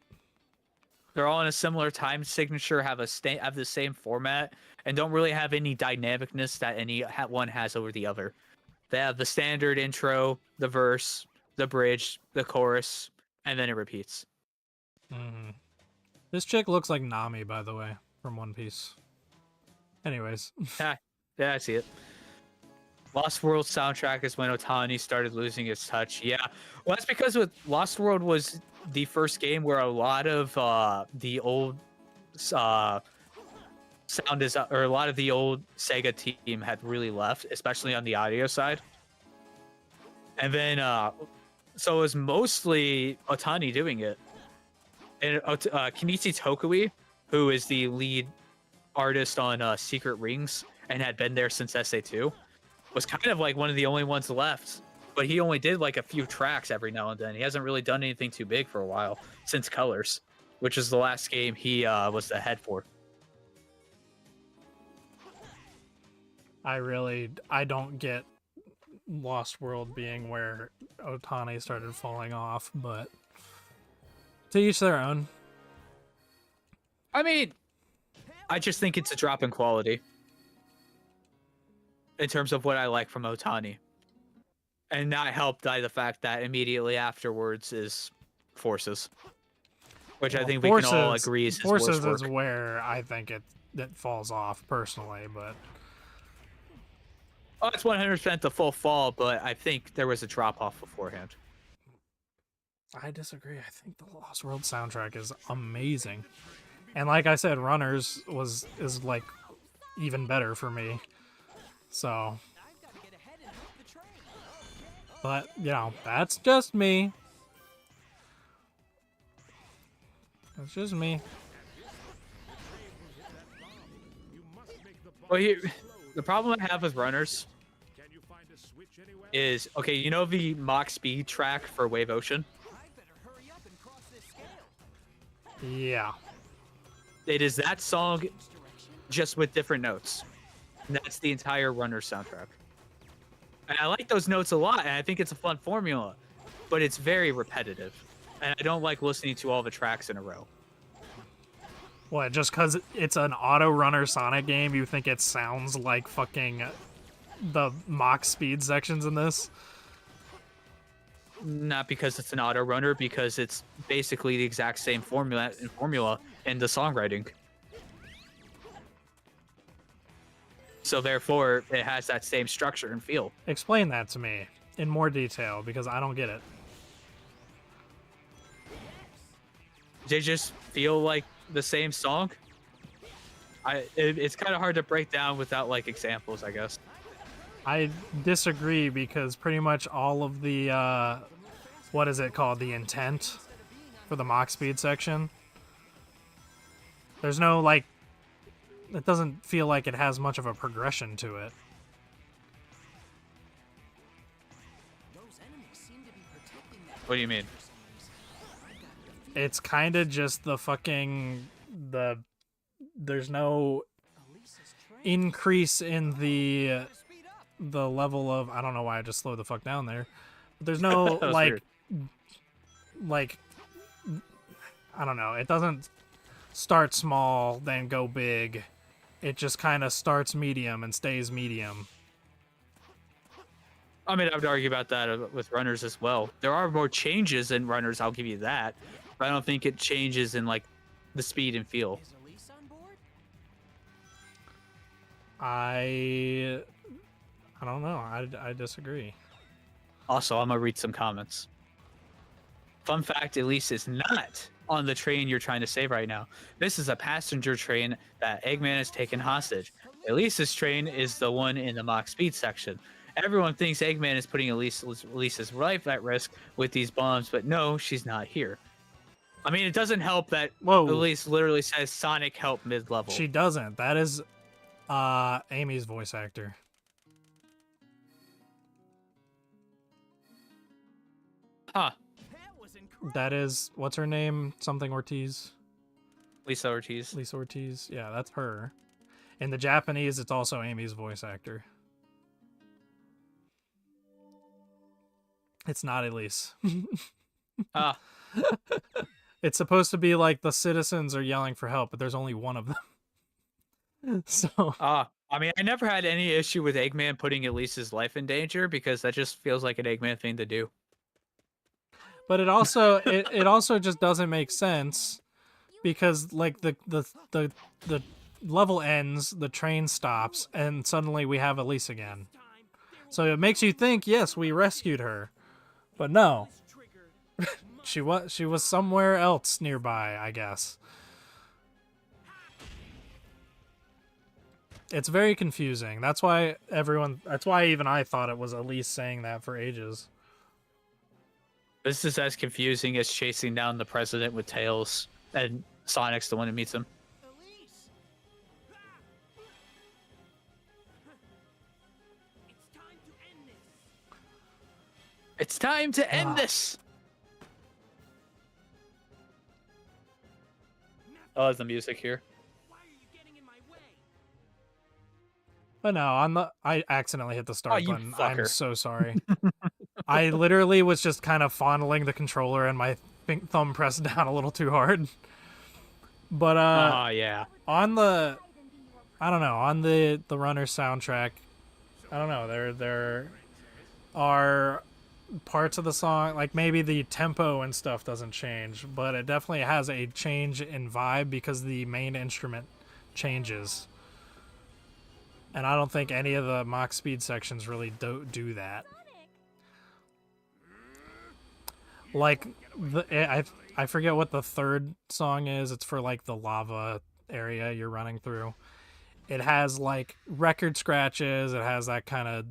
They're all in a similar time signature, have the same format, and don't really have any dynamicness that any one has over the other. They have the standard intro, the verse, the bridge, the chorus, and then it repeats. Mm-hmm. This chick looks like Nami, by the way, from One Piece. Anyways. Yeah, I see it. Lost World soundtrack is when Otani started losing his touch. Yeah, well, that's because Lost World was the first game where a lot of the old a lot of the old Sega team had really left, especially on the audio side. And then so it was mostly Otani doing it. And Kenichi Tokui, who is the lead artist on Secret Rings and had been there since SA2, was kind of like one of the only ones left. But he only did like a few tracks every now and then. He hasn't really done anything too big for a while since Colors, which is the last game he was the head for. I don't get Lost World being where Otani started falling off, but to each their own. I mean, I just think it's a drop in quality in terms of what I like from Otani. And not helped by the fact that immediately afterwards is Forces, which I think we can all agree is his worst Forces work. is where I think it falls off personally, but Oh, it's 100% the full fall, but I think there was a drop off beforehand. I disagree. I think the Lost World soundtrack is amazing. And like I said, Runners is like even better for me. So, but you know, that's just me. That's just me. Well, the problem I have with Runners is, okay, you know the Mach Speed track for Wave Ocean? Yeah. It is that song just with different notes. And that's the entire Runner soundtrack. And I like those notes a lot, and I think it's a fun formula, but it's very repetitive. And I don't like listening to all the tracks in a row. What, just because it's an auto runner Sonic game, you think it sounds like fucking the Mach speed sections in this? Not because it's an auto runner, because it's basically the exact same formula in the songwriting. So therefore, it has that same structure and feel. Explain that to me in more detail, because I don't get it. They just feel like the same song. It's kind of hard to break down without like examples, I guess. I disagree, because pretty much all of the, what is it called? The intent for the Mach speed section. There's no, like, it doesn't feel like it has much of a progression to it. What do you mean? It's kind of just the fucking, there's no increase in the level of, I don't know why I just slowed the fuck down there. But there's no, like, I don't know. It doesn't start small, then go big. It just kind of starts medium and stays medium. I mean, I would argue about that with runners as well. There are more changes in runners, I'll give you that. But I don't think it changes in, like, the speed and feel. Is Elise on board? I don't know. I disagree. Also, I'm going to read some comments. Fun fact, Elise is not on the train you're trying to save right now. This is a passenger train that Eggman has taken hostage. Elise's train is the one in the Mach speed section. Everyone thinks Eggman is putting Elise's life at risk with these bombs, but no, she's not here. I mean, it doesn't help that Elise literally says Sonic help mid-level. She doesn't. That is Amy's voice actor. Huh. That is, what's her name? Something Ortiz. Lisa Ortiz. Lisa Ortiz. Yeah, that's her. In the Japanese, it's also Amy's voice actor. It's not Elise. Ah. It's supposed to be like the citizens are yelling for help, but there's only one of them. So. I mean, I never had any issue with Eggman putting Elise's life in danger because that just feels like an Eggman thing to do. But it also it also just doesn't make sense, because like the level ends, the train stops, and suddenly we have Elise again. So it makes you think, yes, we rescued her, but no, she was somewhere else nearby, I guess. It's very confusing. That's why even I thought it was Elise saying that for ages. This is as confusing as chasing down the president with Tails, and Sonic's the one who meets him. Elise! It's time to end this! Oh, there's the music here. Why are you getting in my way? But no, I accidentally hit the start you button. fucker. I'm so sorry. I literally was just kind of fondling the controller and my thumb pressed down a little too hard. But yeah. on the, I don't know, on the Runner soundtrack, I don't know, there are parts of the song, like maybe the tempo and stuff doesn't change, but it definitely has a change in vibe because the main instrument changes. And I don't think any of the Mach speed sections really do that. Like, I forget what the third song is. It's for, like, the lava area you're running through. It has, like, record scratches. It has that kind of,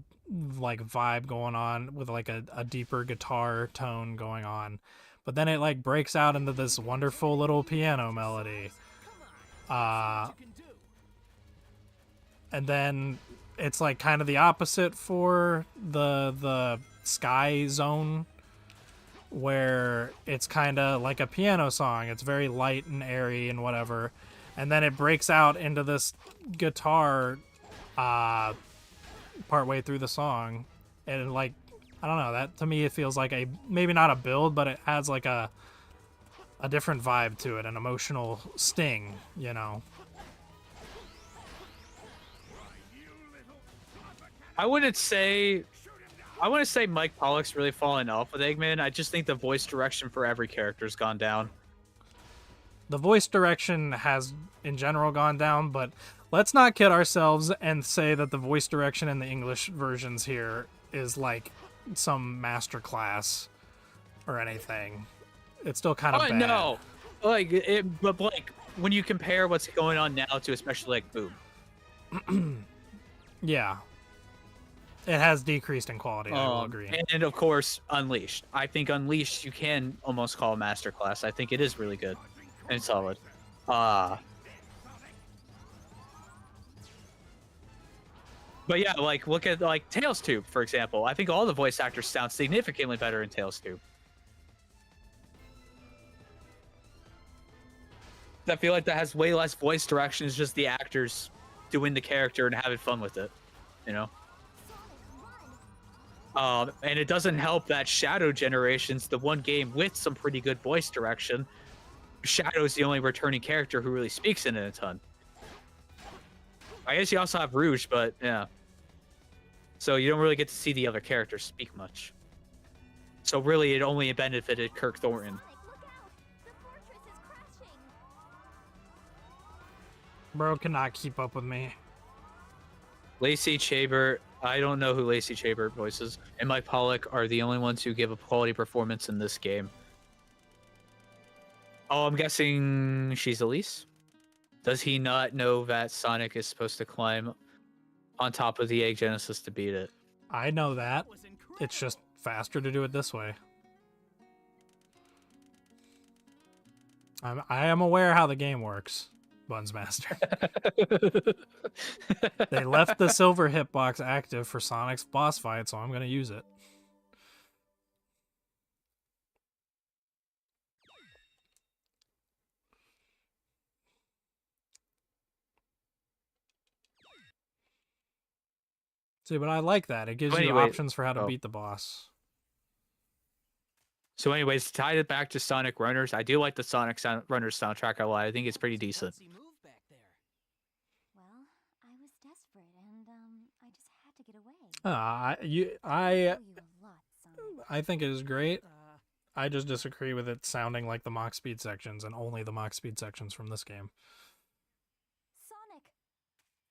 like, vibe going on with, like, a deeper guitar tone going on. But then it, like, breaks out into this wonderful little piano melody. And then it's, like, kind of the opposite for the Sky Zone, where it's kind of like a piano song. It's very light and airy and whatever. And then it breaks out into this guitar partway through the song, and like, I don't know, that to me it feels like a, maybe not a build, but it adds like a different vibe to it, an emotional sting, you know. I wouldn't say Mike Pollock's really fallen off with Eggman. I just think the voice direction for every character's gone down. The voice direction has in general gone down, but let's not kid ourselves and say that the voice direction in the English versions here is like some masterclass or anything. It's still kind of bad. No, like but like when you compare what's going on now to especially like Boom. Yeah. It has decreased in quality, I will agree. And of course, Unleashed. I think Unleashed you can almost call a masterclass. I think it is really good and solid. But yeah, like look at like Tails Tube, for example. I think all the voice actors sound significantly better in Tails Tube. I feel like that has way less voice direction. It's just the actors doing the character and having fun with it, you know? And it doesn't help that Shadow Generations, the one game with some pretty good voice direction, Shadow's the only returning character who really speaks in it a ton. I guess you also have Rouge, but yeah. So you don't really get to see the other characters speak much. So really, it only benefited Kirk Thornton. Sonic, look out! The fortress is crashing! Bro cannot keep up with me. Lacey Chabert, I don't know who Lacey Chabert voices, and Mike Pollock are the only ones who give a quality performance in this game. Oh, I'm guessing she's Elise? Does he not know that Sonic is supposed to climb on top of the Egg Genesis to beat it? I know that. It's just faster to do it this way. I am aware how the game works, Buns Master. They left the silver hitbox active for Sonic's boss fight, so I'm going to use it. See, but I like that. It gives you options for how to beat the boss. So anyways, to tie it back to Sonic Runners, I do like the Sonic Runners soundtrack a lot. I think it's pretty decent. Move back there. Well, I was desperate and I just had to get away. I Owe you a lot, Sonic. I think it is great. I just disagree with it sounding like the Mach Speed sections and only the Mach Speed sections from this game. Sonic!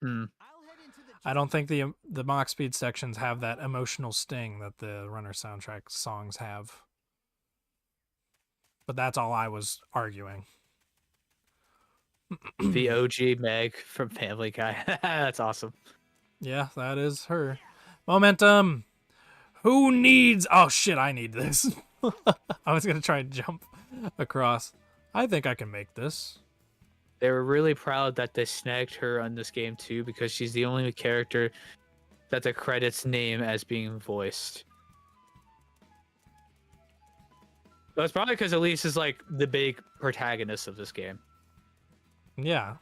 Hmm. I'll head into the I don't think the Mach Speed sections have that emotional sting that the Runner soundtrack songs have. But that's all I was arguing. The OG Meg from Family Guy. That's awesome. Yeah, that is her. Momentum! Who needs... Oh shit, I need this. I was gonna try and jump across. I think I can make this. They were really proud that they snagged her on this game too, because she's the only character that the credits name as being voiced. But it's probably because Elise is like the big protagonist of this game. Yeah.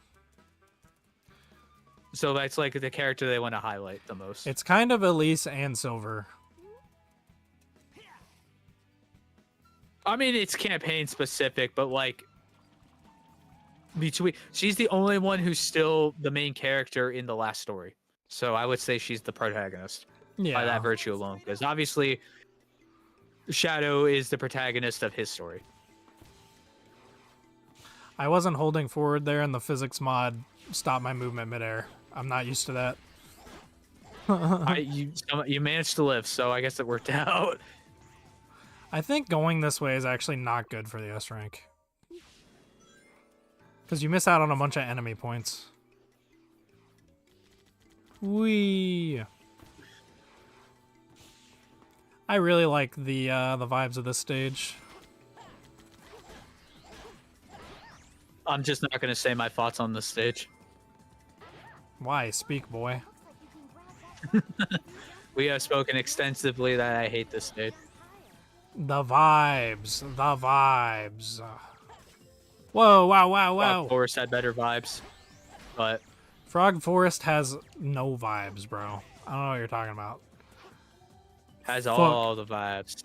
So that's like the character they want to highlight the most. It's kind of Elise and Silver. I mean, it's campaign specific, but like between she's the only one who's still the main character in the last story. So I would say she's the protagonist by that virtue alone, because obviously Shadow is the protagonist of his story. I wasn't holding forward there, and the physics mod stopped my movement midair. I'm not used to that. You managed to live, so I guess it worked out. I think going this way is actually not good for the S rank. Because you miss out on a bunch of enemy points. Whee! I really like the vibes of this stage. I'm just not going to say my thoughts on this stage. Why? Speak, boy. We have spoken extensively that I hate this stage. The vibes. The vibes. Whoa, wow, wow, wow. Forest had better vibes, but Frog Forest has no vibes, bro. I don't know what you're talking about. Has Fuck. all the vibes.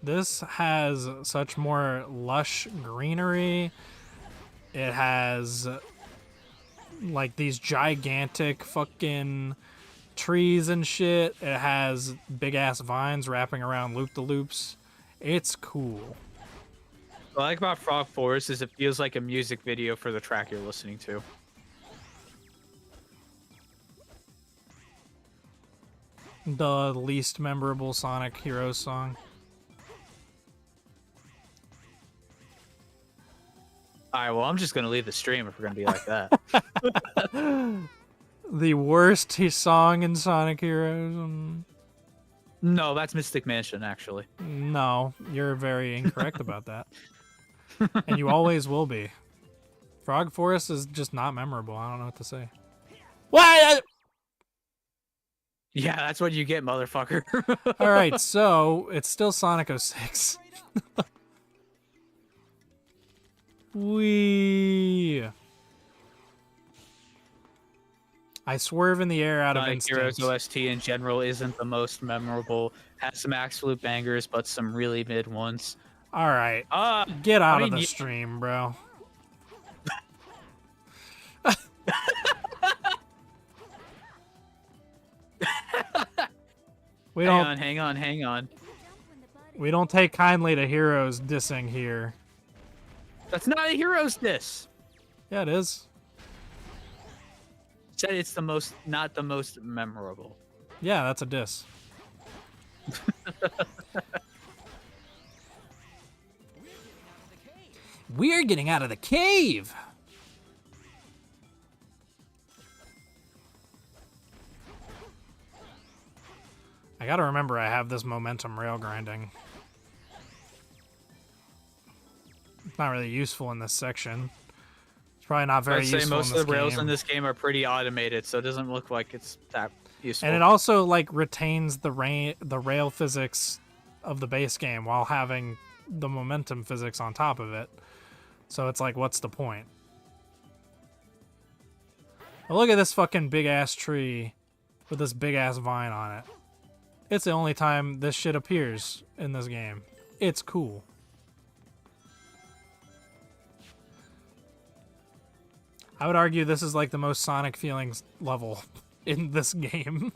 This has such more lush greenery. It has like these gigantic fucking trees and shit. It has big ass vines wrapping around loop-de-loops. It's cool. What I like about Frog Forest is it feels like a music video for the track you're listening to. The least memorable Sonic Heroes song. Alright, well, I'm just gonna leave the stream if we're gonna be like that. The worst song in Sonic Heroes. No, that's Mystic Mansion, actually. No, you're very incorrect about that. And you always will be. Frog Forest is just not memorable. I don't know what to say. What? Yeah, that's what you get, motherfucker. All right, so it's still Sonic 06. Wee. I swerve in the air out of Sonic instinct. Heroes OST in general isn't the most memorable. Has some absolute bangers, but some really mid ones. All right, Uh, get out I of mean, the stream, bro. We don't hang on. Jump when the bud we don't take kindly to heroes dissing here. That's not a hero's diss. Yeah, it is. Said it's not the most memorable. Yeah, that's a diss. We're getting out of the cave. I gotta remember I have this momentum rail grinding. It's not really useful in this section. It's probably not very I'd say useful most in of this the rails game. in this game are pretty automated, so it doesn't look like it's that useful. And it also like retains the rail physics of the base game while having the momentum physics on top of it. So it's like, what's the point? But look at this fucking big ass tree with this big ass vine on it. It's the only time this shit appears in this game. It's cool. I would argue this is like the most Sonic feelings level in this game.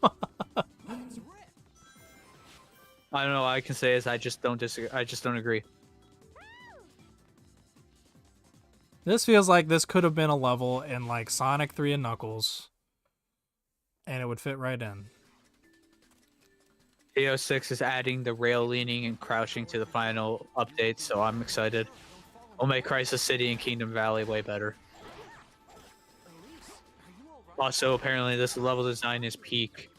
I don't know. All I can say is I just don't disagree. I just don't agree. This feels like this could have been a level in like Sonic 3 and Knuckles, and it would fit right in. AO6 is adding the rail leaning and crouching to the final update, so I'm excited. Will make Crisis City and Kingdom Valley way better. Also, apparently this level design is peak.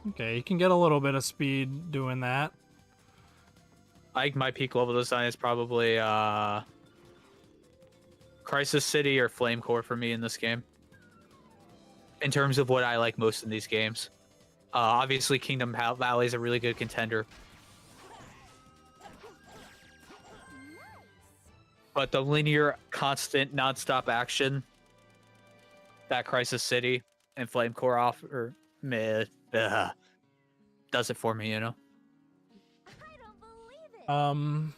Okay, you can get a little bit of speed doing that. I think my peak level design is probably Crisis City or Flame Core for me in this game. In terms of what I like most in these games. Obviously, Kingdom Valley is a really good contender. But the linear, constant, non-stop action that Crisis City and Flame Core offer does it for me, you know? I don't believe it.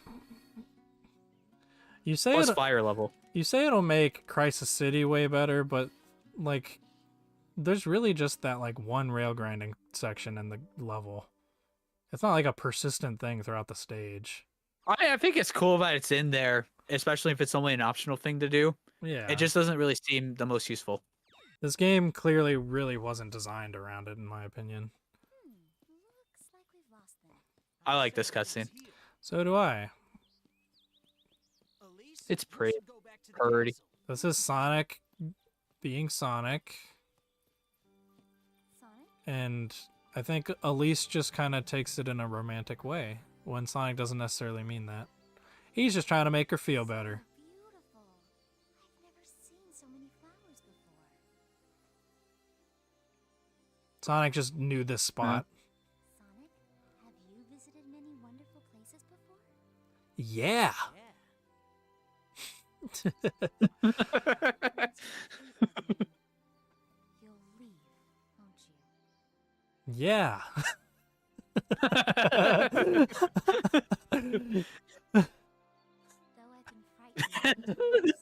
You say Plus fire level. you say it'll make Crisis City way better, but like there's really just that like one rail grinding section in the level. It's not like a persistent thing throughout the stage. I think it's cool that it's in there, especially if it's only an optional thing to do. Yeah. It just doesn't really seem the most useful. This game clearly really wasn't designed around it, in my opinion. Looks like we've lost them. I like this cutscene. So do I. Elise, It's you pretty. should go back to the Pretty. castle. This is Sonic being Sonic, Sonic? and I think Elise just kind of takes it in a romantic way, when Sonic doesn't necessarily mean that. He's just trying to make her feel better. Beautiful. I've never seen so many flowers before. Sonic just knew this spot. Sonic, have you visited many wonderful places before? Yeah. Yeah, You'll leave, won't you? Yeah. Though I've been frightened by the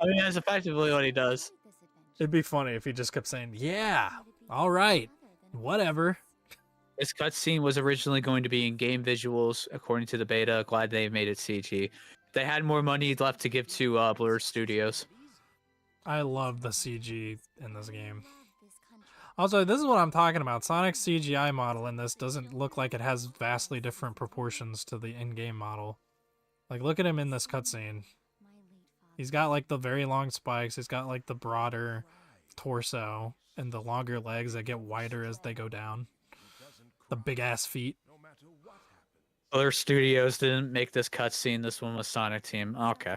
I mean, that's effectively what he does. this adventure, It'd be funny if he just kept saying, yeah, and it'd be all right, other than whatever. This cutscene was originally going to be in game visuals, according to the beta. Glad they made it CG. They had more money left to give to Blur Studios. I love the CG in this game. love this country. Also, this is what I'm talking about. Sonic's CGI model in this doesn't look like it has vastly different proportions to the in-game model. Like, look at him in this cutscene. My late father He's got, like, the very long spikes. He's got, like, the broader torso and the longer legs that get wider as they go down. The big-ass feet. Other studios didn't make this cutscene. This one was Sonic Team. Okay. I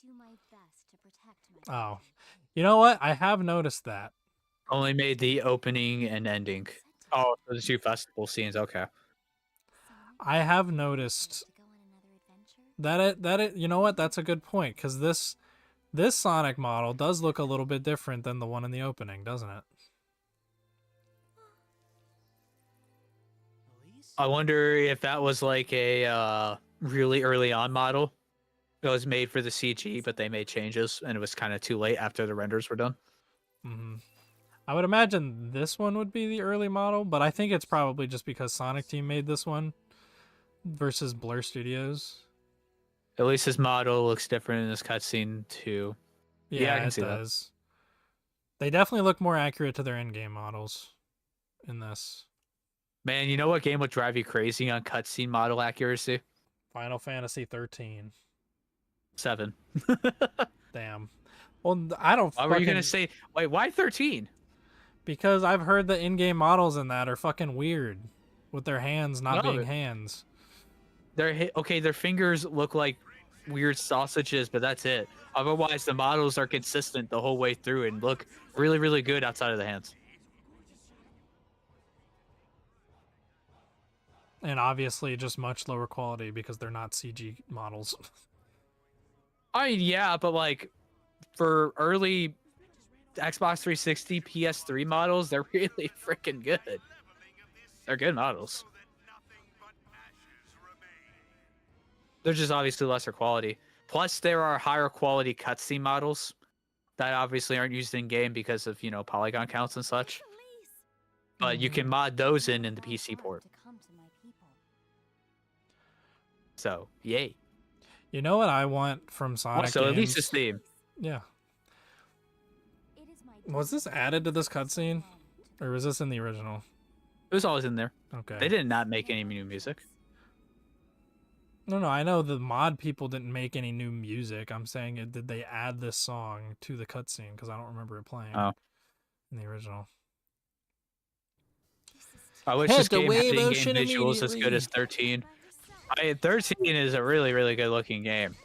do my best to protect my Oh. You know what? I have noticed that. Only made the opening and ending. Oh, the two festival scenes. Okay. I have noticed to go on another adventure. that it, you know what? That's a good point, because this Sonic model does look a little bit different than the one in the opening, doesn't it? Elise? I wonder if that was like a really early on model. It was made for the CG, but they made changes, and it was kind of too late after the renders were done. Hmm. I would imagine this one would be the early model, but I think it's probably just because Sonic Team made this one versus Blur Studios. At least his model looks different in this cutscene too. Yeah, I can it see that. does. They definitely look more accurate to their in-game models in this. Man, you know what game would drive you crazy on cutscene model accuracy? Final Fantasy 13. 7. Damn. Well, I don't. Why were you gonna fucking- say? Wait, why 13? Because I've heard the in-game models in that are fucking weird, with their hands not No, being but- hands. Okay, their fingers look like weird sausages, but that's it. Otherwise, the models are consistent the whole way through and look really, really good outside of the hands. And obviously just much lower quality because they're not CG models. I mean, yeah, but like for early Xbox 360, PS3 models, they're really freaking good. They're good models. They're just obviously lesser quality. Plus, there are higher quality cutscene models that obviously aren't used in game because of, polygon counts and such. Elise, But you can mod those in the PC port. to come to my people. So, yay. You know what I want from Sonic Also, at least games? this theme. Yeah. It is my Was this added to this cutscene? Or was this in the original? It was always in there. Okay. They did not make any new music. No, I know the mod people didn't make any new music. I'm saying, did they add this song to the cutscene? Because I don't remember it playing Oh. in the original. I wish Hit this the game had wave in-game ocean visuals as good as immediately. 13. 13 is a really, really good looking game.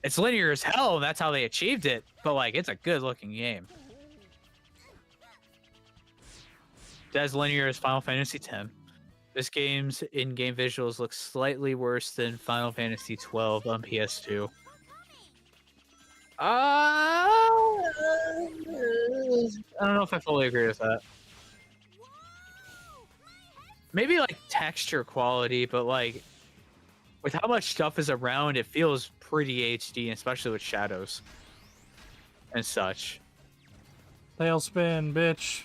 It's linear as hell, and that's how they achieved it. But like, it's a good looking game. It's as linear as Final Fantasy X. This game's in-game visuals look slightly worse than Final Fantasy 12 on PS2. I don't know if I fully agree with that. Maybe like texture quality, but like with how much stuff is around, it feels pretty HD, especially with shadows and such. Tailspin, bitch.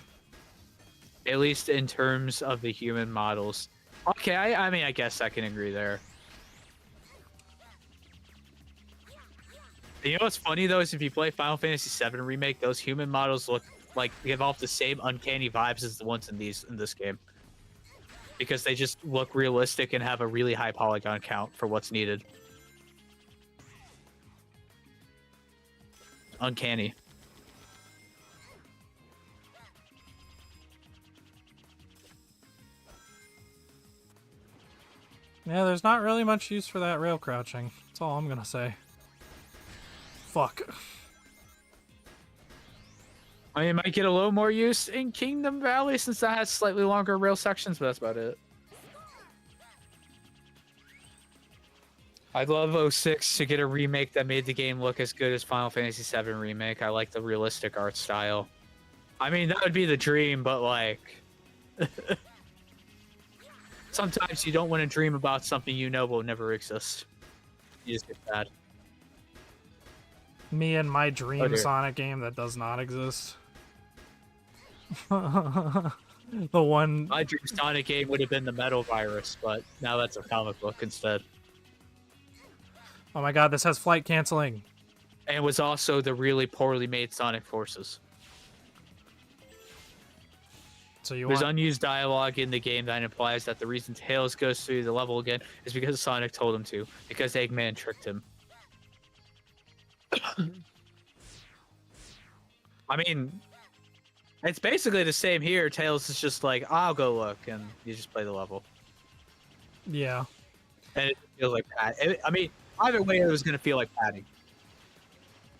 At least in terms of the human models. Okay, I mean, I guess I can agree there. You know what's funny though is if you play Final Fantasy VII Remake, those human models look like give off the same uncanny vibes as the ones in this game. Because they just look realistic and have a really high polygon count for what's needed. Uncanny. Yeah, there's not really much use for that rail crouching. That's all I'm gonna say. Fuck. I mean, it might get a little more use in Kingdom Valley since that has slightly longer rail sections, but that's about it. I'd love 06 to get a remake that made the game look as good as Final Fantasy VII Remake. I like the realistic art style. I mean, that would be the dream, but like... sometimes you don't want to dream about something you know will never exist. You just get sad. Me and my dream dear. Sonic game that does not exist. The one. My dream Sonic game would have been the Metal Virus, but now that's a comic book instead. Oh my god, this has flight canceling. And it was also the really poorly made Sonic Forces. So you There's want unused dialogue in the game that implies that the reason Tails goes through the level again is because Sonic told him to, because Eggman tricked him. I mean, it's basically the same here. Tails is just like, I'll go look, and you just play the level. yeah. And it feels like I mean, either way, it was going to feel like padding.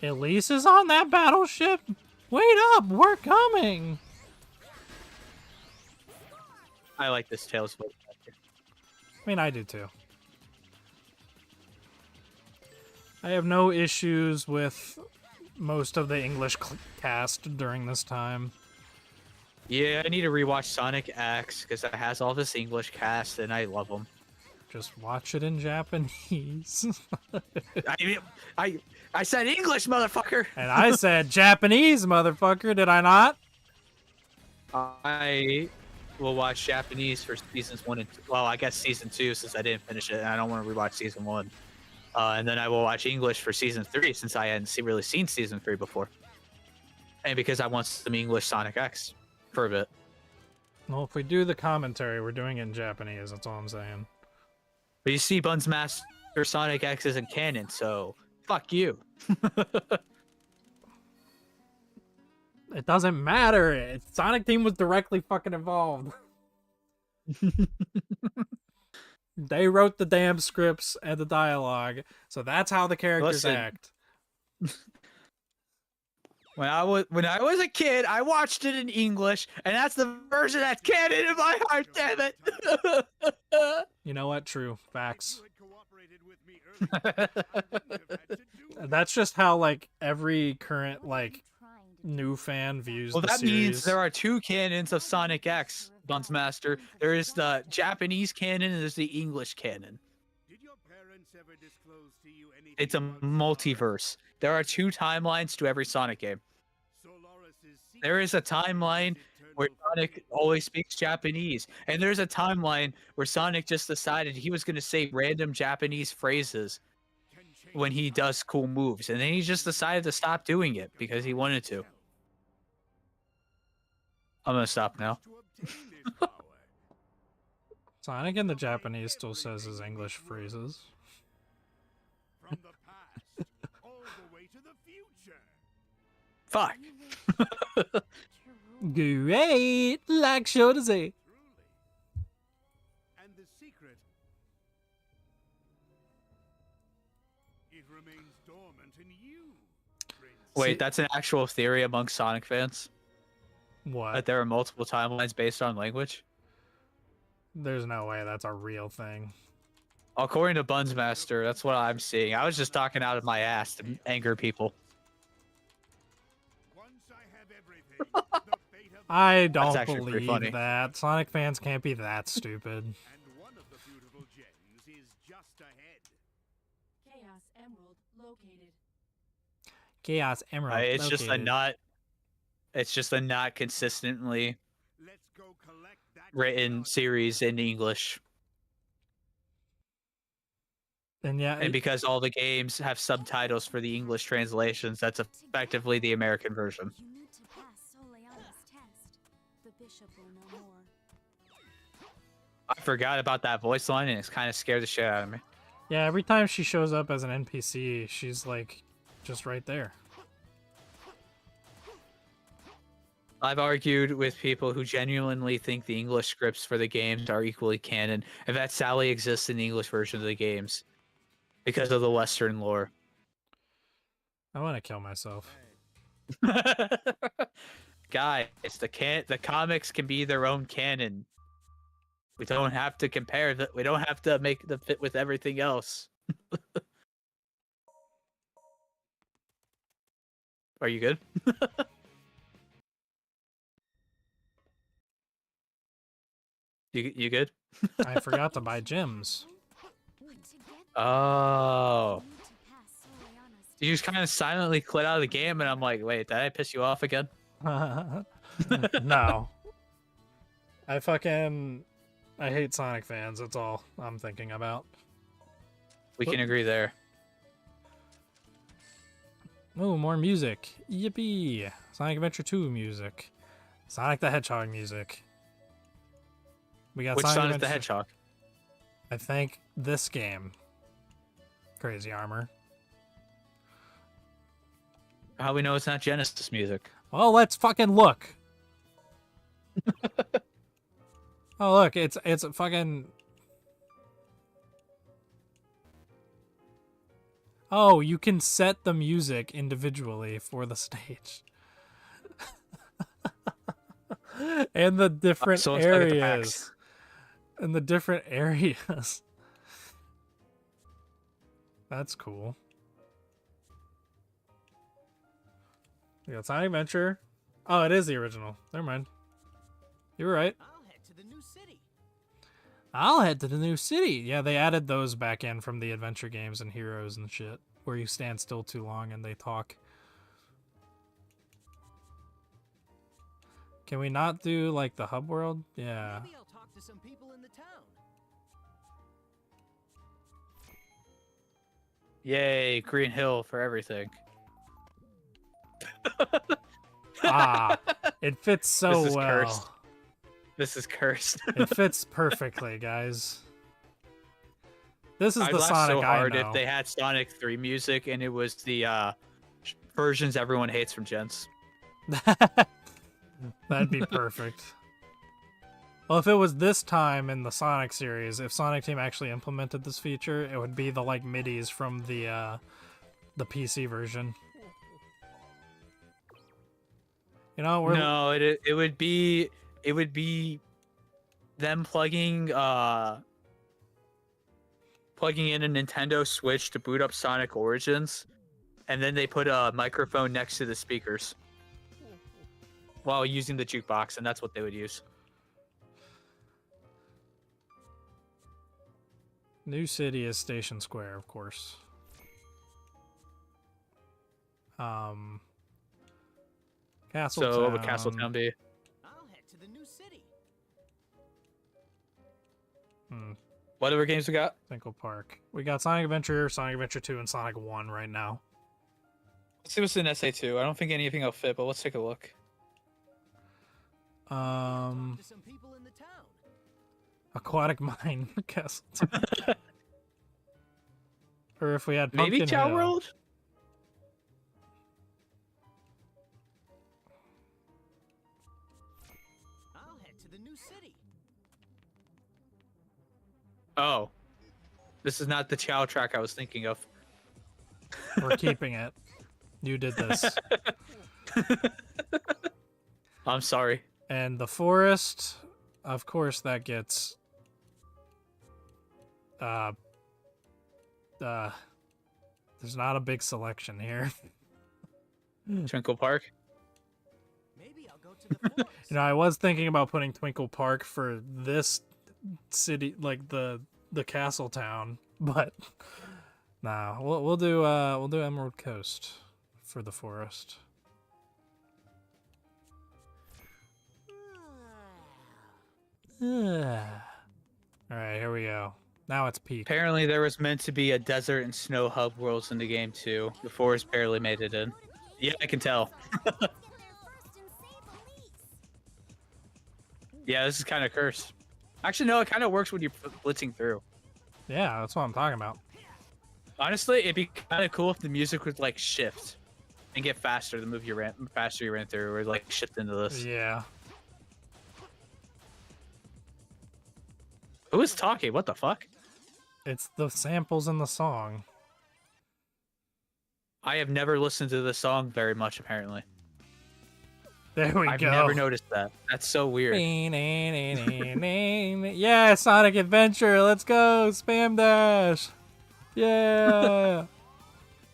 Elise is on that battleship? Wait up, we're coming! I like this Tails voice actor. I mean, I do too. I have no issues with most of the English cast during this time. Yeah, I need to rewatch Sonic X because it has all this English cast, and I love them. Just watch it in Japanese. I said English, motherfucker. And I said Japanese, motherfucker, did I not? I will watch Japanese for seasons 1 and 2. Well, I guess season 2 since I didn't finish it, and I don't want to rewatch season 1. And then I will watch English for season 3 since I hadn't really seen season 3 before. And because I want some English Sonic X for a bit. Well, if we do the commentary, we're doing it in Japanese, that's all I'm saying. But you see, Buns Master Sonic X isn't canon, so fuck you. It doesn't matter. Sonic Team was directly fucking involved. They wrote the damn scripts and the dialogue, so that's how the characters Listen. act. When I was a kid, I watched it in English, and that's the version that's canon in my heart. Damn it! You know what? True. Facts. You had cooperated with me earlier, I wouldn't have had to do it. That's just how, like, every current, like, new fan views Well, the that series. means there are 2 canons of Sonic X, Buns Master. There is the Japanese canon and there's the English canon. Did your parents ever disclose to you anything It's a about multiverse. There are 2 timelines to every Sonic game. Solaris's There is a secret timeline eternal where Sonic always speaks Japanese, and there's a timeline where Sonic just decided he was going to say random Japanese phrases can change when he does cool moves, and then he just decided to stop doing it because he wanted to. I'm gonna stop now. to obtain this power. Sonic in the Japanese still says his English phrases. From the past all the way to the future. Fuck. Great! Like sure to say. Truly. And the secret, it remains dormant in you, Prince. Wait, that's an actual theory among Sonic fans? What? That there are multiple timelines based on language? There's no way that's a real thing. According to Buns Master, that's what I'm seeing. I was just talking out of my ass to anger people. Once I have everything, the fate of I don't actually pretty funny. believe that. Sonic fans can't be that stupid. and one of the beautiful gems is just ahead. Chaos Emerald located. Chaos Emerald. It's just a located. not. It's just a not consistently Let's go collect that written blood. series in English. And yeah, And because all the games have subtitles for the English translations, that's effectively the American version. You need to pass Soleana's test. The bishop will know more. I forgot about that voice line, and it's kind of scared the shit out of me. yeah, every time she shows up as an NPC, she's like just right there. I've argued with people who genuinely think the English scripts for the games are equally canon, and that Sally exists in the English version of the games because of the Western lore. I want to kill myself. Guys, the comics can be their own canon. We don't have to compare that. We don't have to make them fit with everything else. Are you good? You good? I forgot to buy gems. Oh. You just kind of silently quit out of the game, and I'm like, wait, did I piss you off again? No. I hate Sonic fans. That's all I'm thinking about. We can agree there. Oh, more music. Yippee. Sonic Adventure 2 music. Sonic the Hedgehog music. We got Which Sonic the Adventure- Hedgehog? I think this game. Crazy Armor. How we know it's not Genesis music? Well, let's fucking look. Oh, look, it's a fucking. Oh, you can set the music individually for the stage. And the different So it's like at the areas. packs. And the different areas. That's cool. We got Sonic Adventure. Oh, it is the original. Never mind. You were right. I'll head to the new city. I'll head to the new city. Yeah, they added those back in from the adventure games and Heroes and shit, where you stand still too long and they talk. Can we not do like the hub world? Yeah. Maybe I'll talk to some people in the town. Yay, Green Hill for everything. Ah, it fits so This is well. cursed. This is cursed. It fits perfectly, guys. This is I'd the laugh Sonic so hard I know. if they had Sonic 3 music and it was the versions everyone hates from Gens. That'd be perfect. Well, if it was this time in the Sonic series, if Sonic Team actually implemented this feature, it would be the like midis from the PC version. You know, we're No, it would be them plugging in a Nintendo Switch to boot up Sonic Origins, and then they put a microphone next to the speakers while using the jukebox, and that's what they would use. New city is Station Square, of course. Castle So what Town. would Castletown be? I'll head to the new city. What other games we got? Tinkle Park. We got Sonic Adventure, Sonic Adventure 2, and Sonic 1 right now. Let's see what's in SA2. I don't think anything will fit, but let's take a look. Talk to some people in the town. Aquatic Mine Castle Town. Or if we had Maybe Pumpkin Chow Hill. World? I'll head to the new city. Oh. This is not the Chow track I was thinking of. We're keeping it. You did this. I'm sorry. And the forest, of course, that gets there's not a big selection here. Twinkle Park? Maybe I'll go to the forest. You know, I was thinking about putting Twinkle Park for this city, like the castle town, but nah, we'll do Emerald Coast for the forest. All right, here we go. Now it's peak. Apparently there was meant to be a desert and snow hub worlds in the game too. The forest barely made it in. Yeah, I can tell. Yeah, this is kind of cursed. Actually, no, it kind of works when you're blitzing through. Yeah, that's what I'm talking about. Honestly, it'd be kind of cool if the music would like shift and get faster the move you ran faster you ran through, or like shift into this. Yeah. Who is talking? What the fuck? It's the samples in the song. I have never listened to the song very much. Apparently, There we I've go. never noticed that. That's so weird. Yeah, Sonic Adventure. Let's go. Spam dash. Yeah.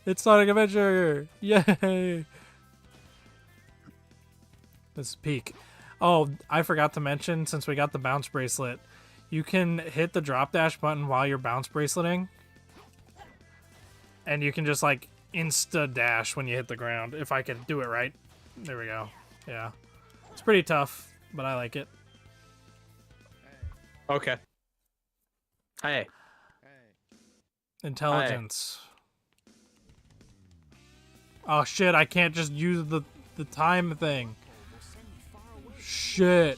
It's Sonic Adventure. Yay. This is peak. Oh, I forgot to mention, since we got the bounce bracelet, you can hit the drop dash button while you're bounce braceleting. And you can just, like, insta dash when you hit the ground. If I could do it right. There we go. Yeah. It's pretty tough, but I like it. Okay. Hey. Intelligence. Oh shit, I can't just use the time thing. Shit.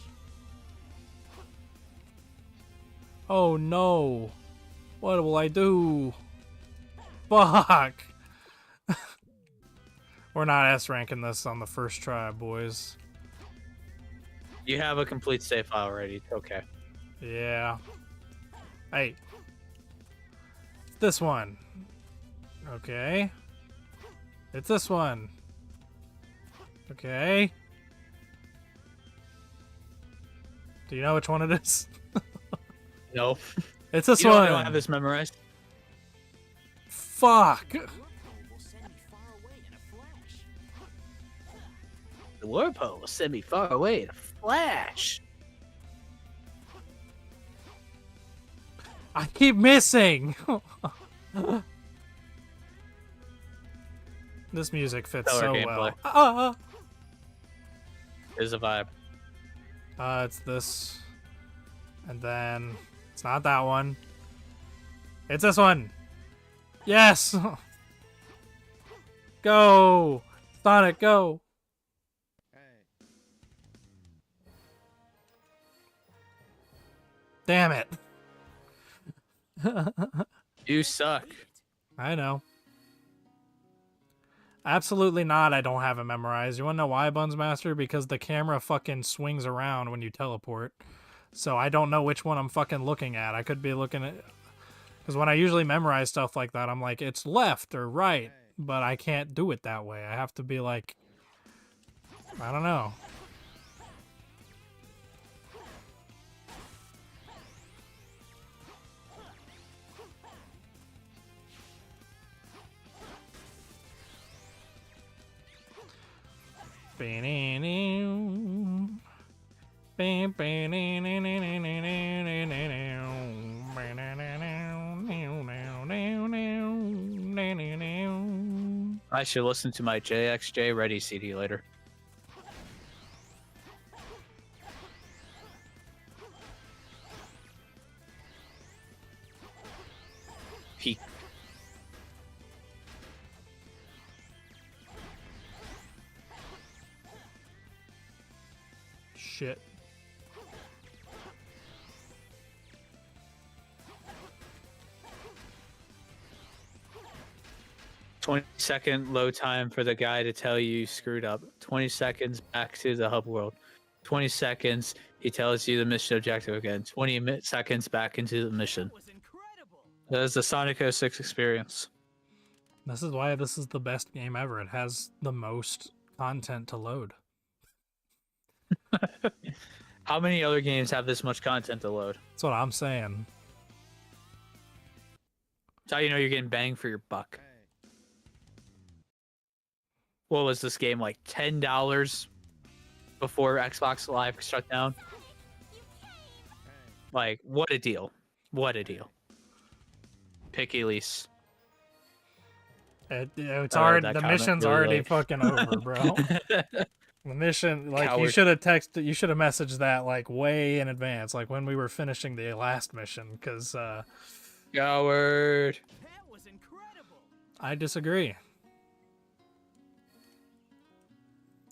Oh no. What will I do? Fuck. We're not S ranking this on the first try, boys. You have a complete save file already. Okay. Yeah. Hey. This one. Okay. It's this one. Okay. Do you know which one it is? No. It's this You one. don't have this memorized? Fuck. The warp pole will send me far away in a flash. I keep missing. This music fits Stellar so gameplay. well. Is a vibe. It's this. And then it's not that one. It's this one. Yes. Go. Sonic, go. Damn it. You suck. I know. Absolutely not. I don't have it memorized. You want to know why, Buns Master? Because the camera fucking swings around when you teleport. So I don't know which one I'm fucking looking at. I could be looking at... Because when I usually memorize stuff like that, I'm like, it's left or right. But I can't do it that way. I have to be like... I don't know. I should listen to my JXJ Ready CD later. Peak. Shit. Second load time for the guy to tell you screwed up. 20 seconds back to the hub world. 20 seconds, he tells you the mission objective again. 20 seconds back into the mission. That is the Sonic 06 experience. This is why this is the best game ever. It has the most content to load. How many other games have this much content to load? That's what I'm saying. That's how you know you're getting bang for your buck. What was this game, like $10 before Xbox Live shut down? Like, what a deal. What a deal. Picky lease. It's I read already that the comment mission's really already late. fucking over, bro. The mission, like, you Coward. should have texted, you should have messaged that like way in advance, like when we were finishing the last mission, because Coward. That was incredible. I disagree.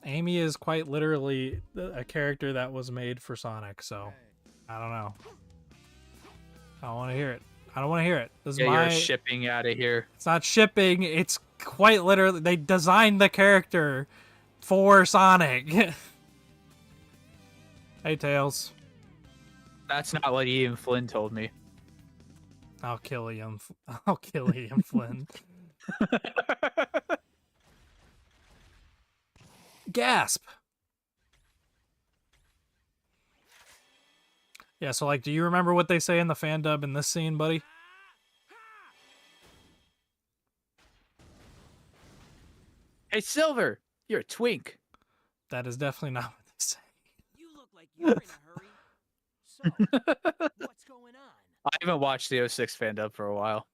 Amy is quite literally a character that was made for Sonic, so I don't know. I don't want to hear it. I don't want to hear it. This is Yeah, my. you're shipping out of here. It's not shipping. It's quite literally they designed the character for Sonic. Hey, Tails. That's not what Ian Flynn told me. I'll kill Ian. I'll kill Ian Flynn. Gasp. Yeah, so like, do you remember what they say in the fan dub in this scene, buddy? Hey, Silver, you're a twink. That is definitely not what they say. You look like you're in a hurry. So, what's going on? I haven't watched the 06 fandub for a while.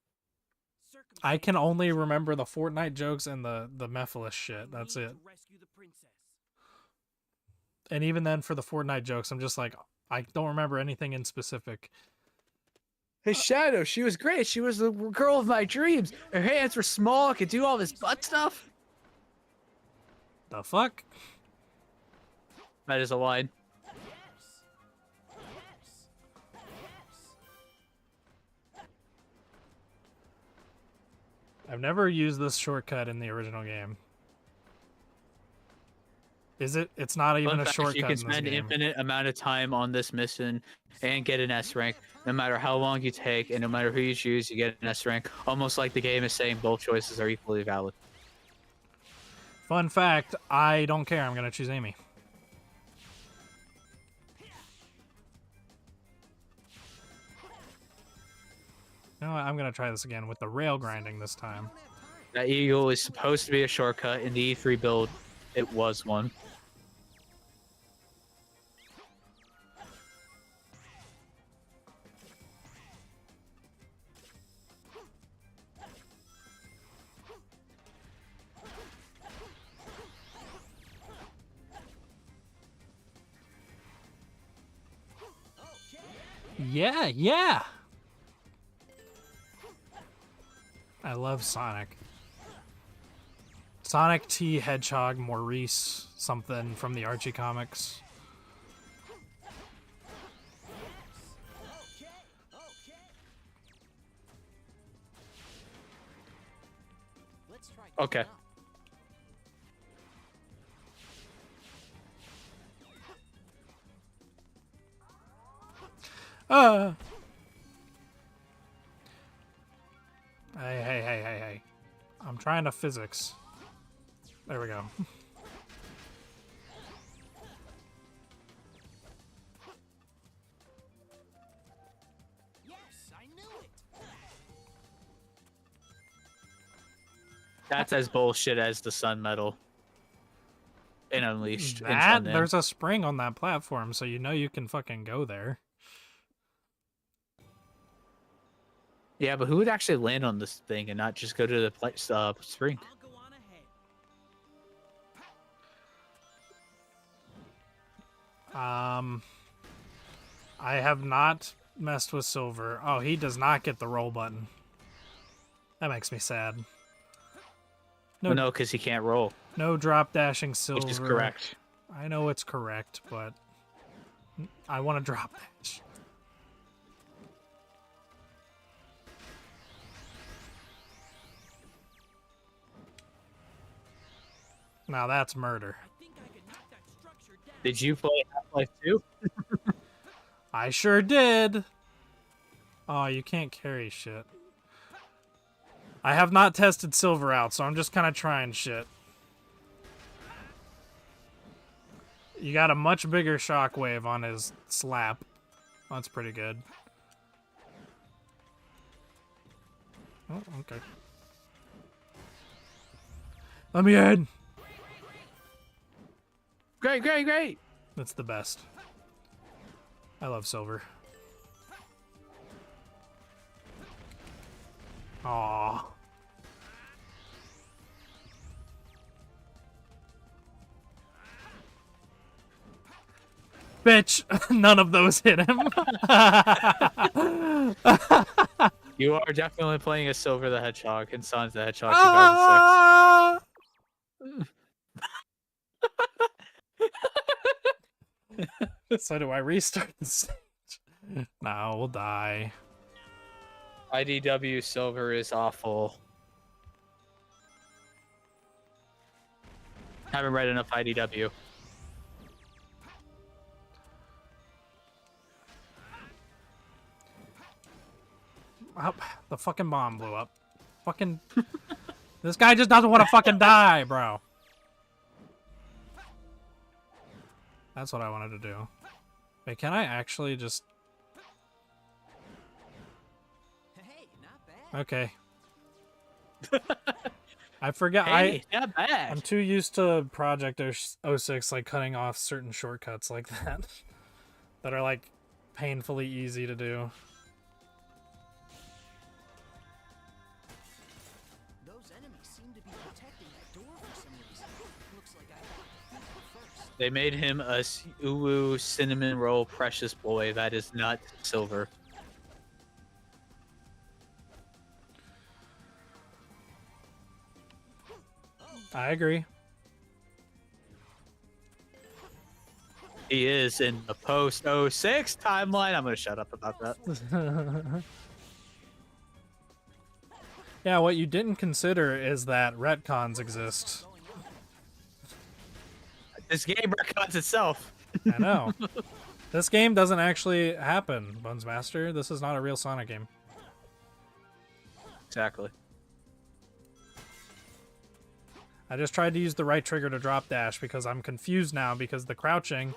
I can only remember the Fortnite jokes and the Mephiles shit. That's it. And even then, for the Fortnite jokes, I'm just like, I don't remember anything in specific. Hey, Shadow, she was great. She was the girl of my dreams. Her hands were small, could do all this butt stuff. The fuck? That is a line. I've never used this shortcut in the original game. Is it? It's not even Fun a fact, shortcut you can in this spend game. infinite amount of time on this mission and get an S rank, no matter how long you take, and no matter who you choose, you get an S rank. Almost like the game is saying both choices are equally valid. Fun fact, I don't care. I'm going to choose Amy. You know what? I'm going to try this again with the rail grinding this time. That eagle is supposed to be a shortcut. In the E3 build, it was one. Yeah, yeah! I love Sonic. Sonic T. Hedgehog Maurice something from the Archie comics. Let's try Okay. going up. Hey. I'm trying to physics. There we go. Yes, I knew it. That's as bullshit as the Sun Medal in Unleashed. in That? Sundan. There's a spring on that platform, so you know you can fucking go there. Yeah, but who would actually land on this thing and not just go to the spring? I'll go on ahead. I have not messed with Silver. Oh, he does not get the roll button. That makes me sad. No, because he can't roll, No drop dashing Silver. which is correct. I know it's correct, but I want to drop dash. Now that's murder. I think I can knock that structure down. Did you play Half-Life 2? I sure did. Oh, you can't carry shit. I have not tested Silver out, so I'm just kind of trying shit. You got a much bigger shockwave on his slap. That's pretty good. Oh, okay. Let me in. Great. That's the best. I love Silver. Aww. Bitch, none of those hit him. You are definitely playing as Silver the Hedgehog in Sonic the Hedgehog 2006. Ah! So do I restart the stage? No, we'll die. IDW Silver is awful. Haven't read enough IDW. Oh, the fucking bomb blew up. Fucking... This guy just doesn't want to fucking die, bro. That's what I wanted to do. Wait, can I actually just... Hey, not bad. Okay. I forgot. Hey, not bad. I'm too used to Project 06 like cutting off certain shortcuts like that that are like painfully easy to do. Those enemies seem to be protecting that door for some reason. Looks like I got first. They made him a uwu cinnamon roll precious boy that is not silver. I agree. He is in the post 06 timeline. I'm gonna shut up about that. Yeah, what you didn't consider is that retcons exist. This game records itself. I know. This game doesn't actually happen, Buns Master. This is not a real Sonic game. Exactly. I just tried to use the right trigger to drop dash because I'm confused now because the crouching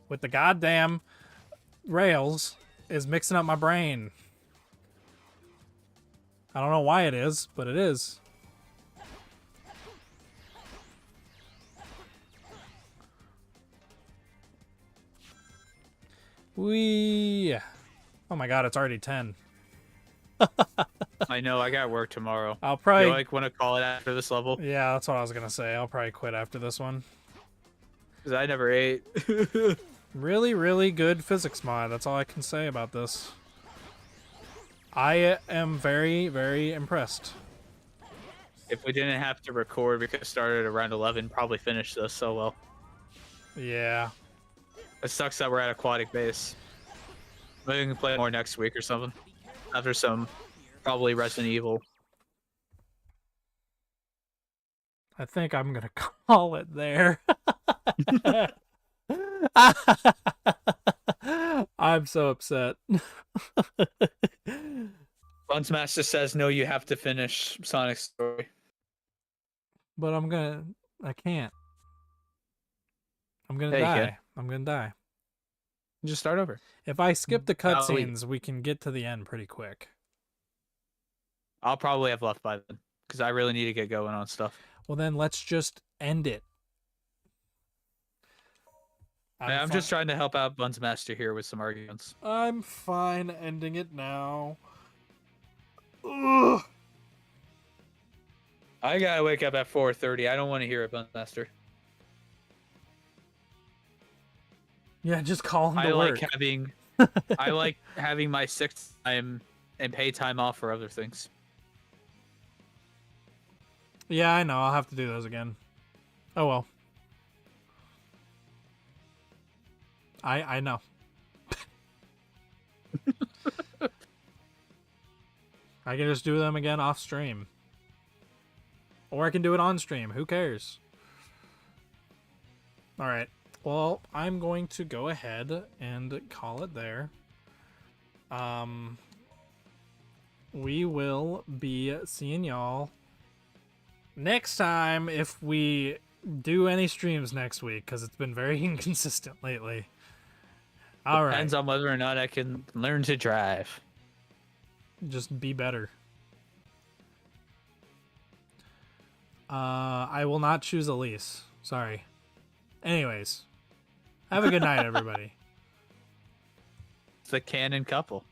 with the goddamn rails is mixing up my brain. I don't know why it is, but it is. Wee. Oh my god, it's already 10. I know. I got work tomorrow. I'll probably... You like want to call it after this level? Yeah, that's what I was gonna say. I'll probably quit after this one. Because I never ate. Really, really good physics mod. That's all I can say about this. I am very, very impressed. If we didn't have to record, we could have started around 11, probably finished this so well. Yeah. It sucks that we're at Aquatic Base. Maybe we can play more next week or something. After some, probably Resident Evil. I think I'm gonna call it there. I'm so upset. Buns Master says, no, you have to finish Sonic's story. But I can't. I'm gonna Yeah, you die. can. I'm gonna die. Just start over. If I skip the Oh, wait. cutscenes, we can get to the end pretty quick. I'll probably have left by then. Because I really need to get going on stuff. Well, then let's just end it. I'm just trying to help out Buns Master here with some arguments. I'm fine ending it now. Ugh. I gotta wake up at 4:30. I don't want to hear it, Buns Master. Yeah, just call him to I work. like having I like having my 6th time and pay time off for other things. Yeah, I know. I'll have to do those again. Oh well. I know. I can just do them again off stream. Or I can do it on stream. Who cares? Alright. Well, I'm going to go ahead and call it there. We will be seeing y'all next time if we do any streams next week, because it's been very inconsistent lately. Alright. Depends on whether or not I can learn to drive. Just be better. I will not choose Elise. Sorry. Anyways. Have a good night, everybody. It's a canon couple.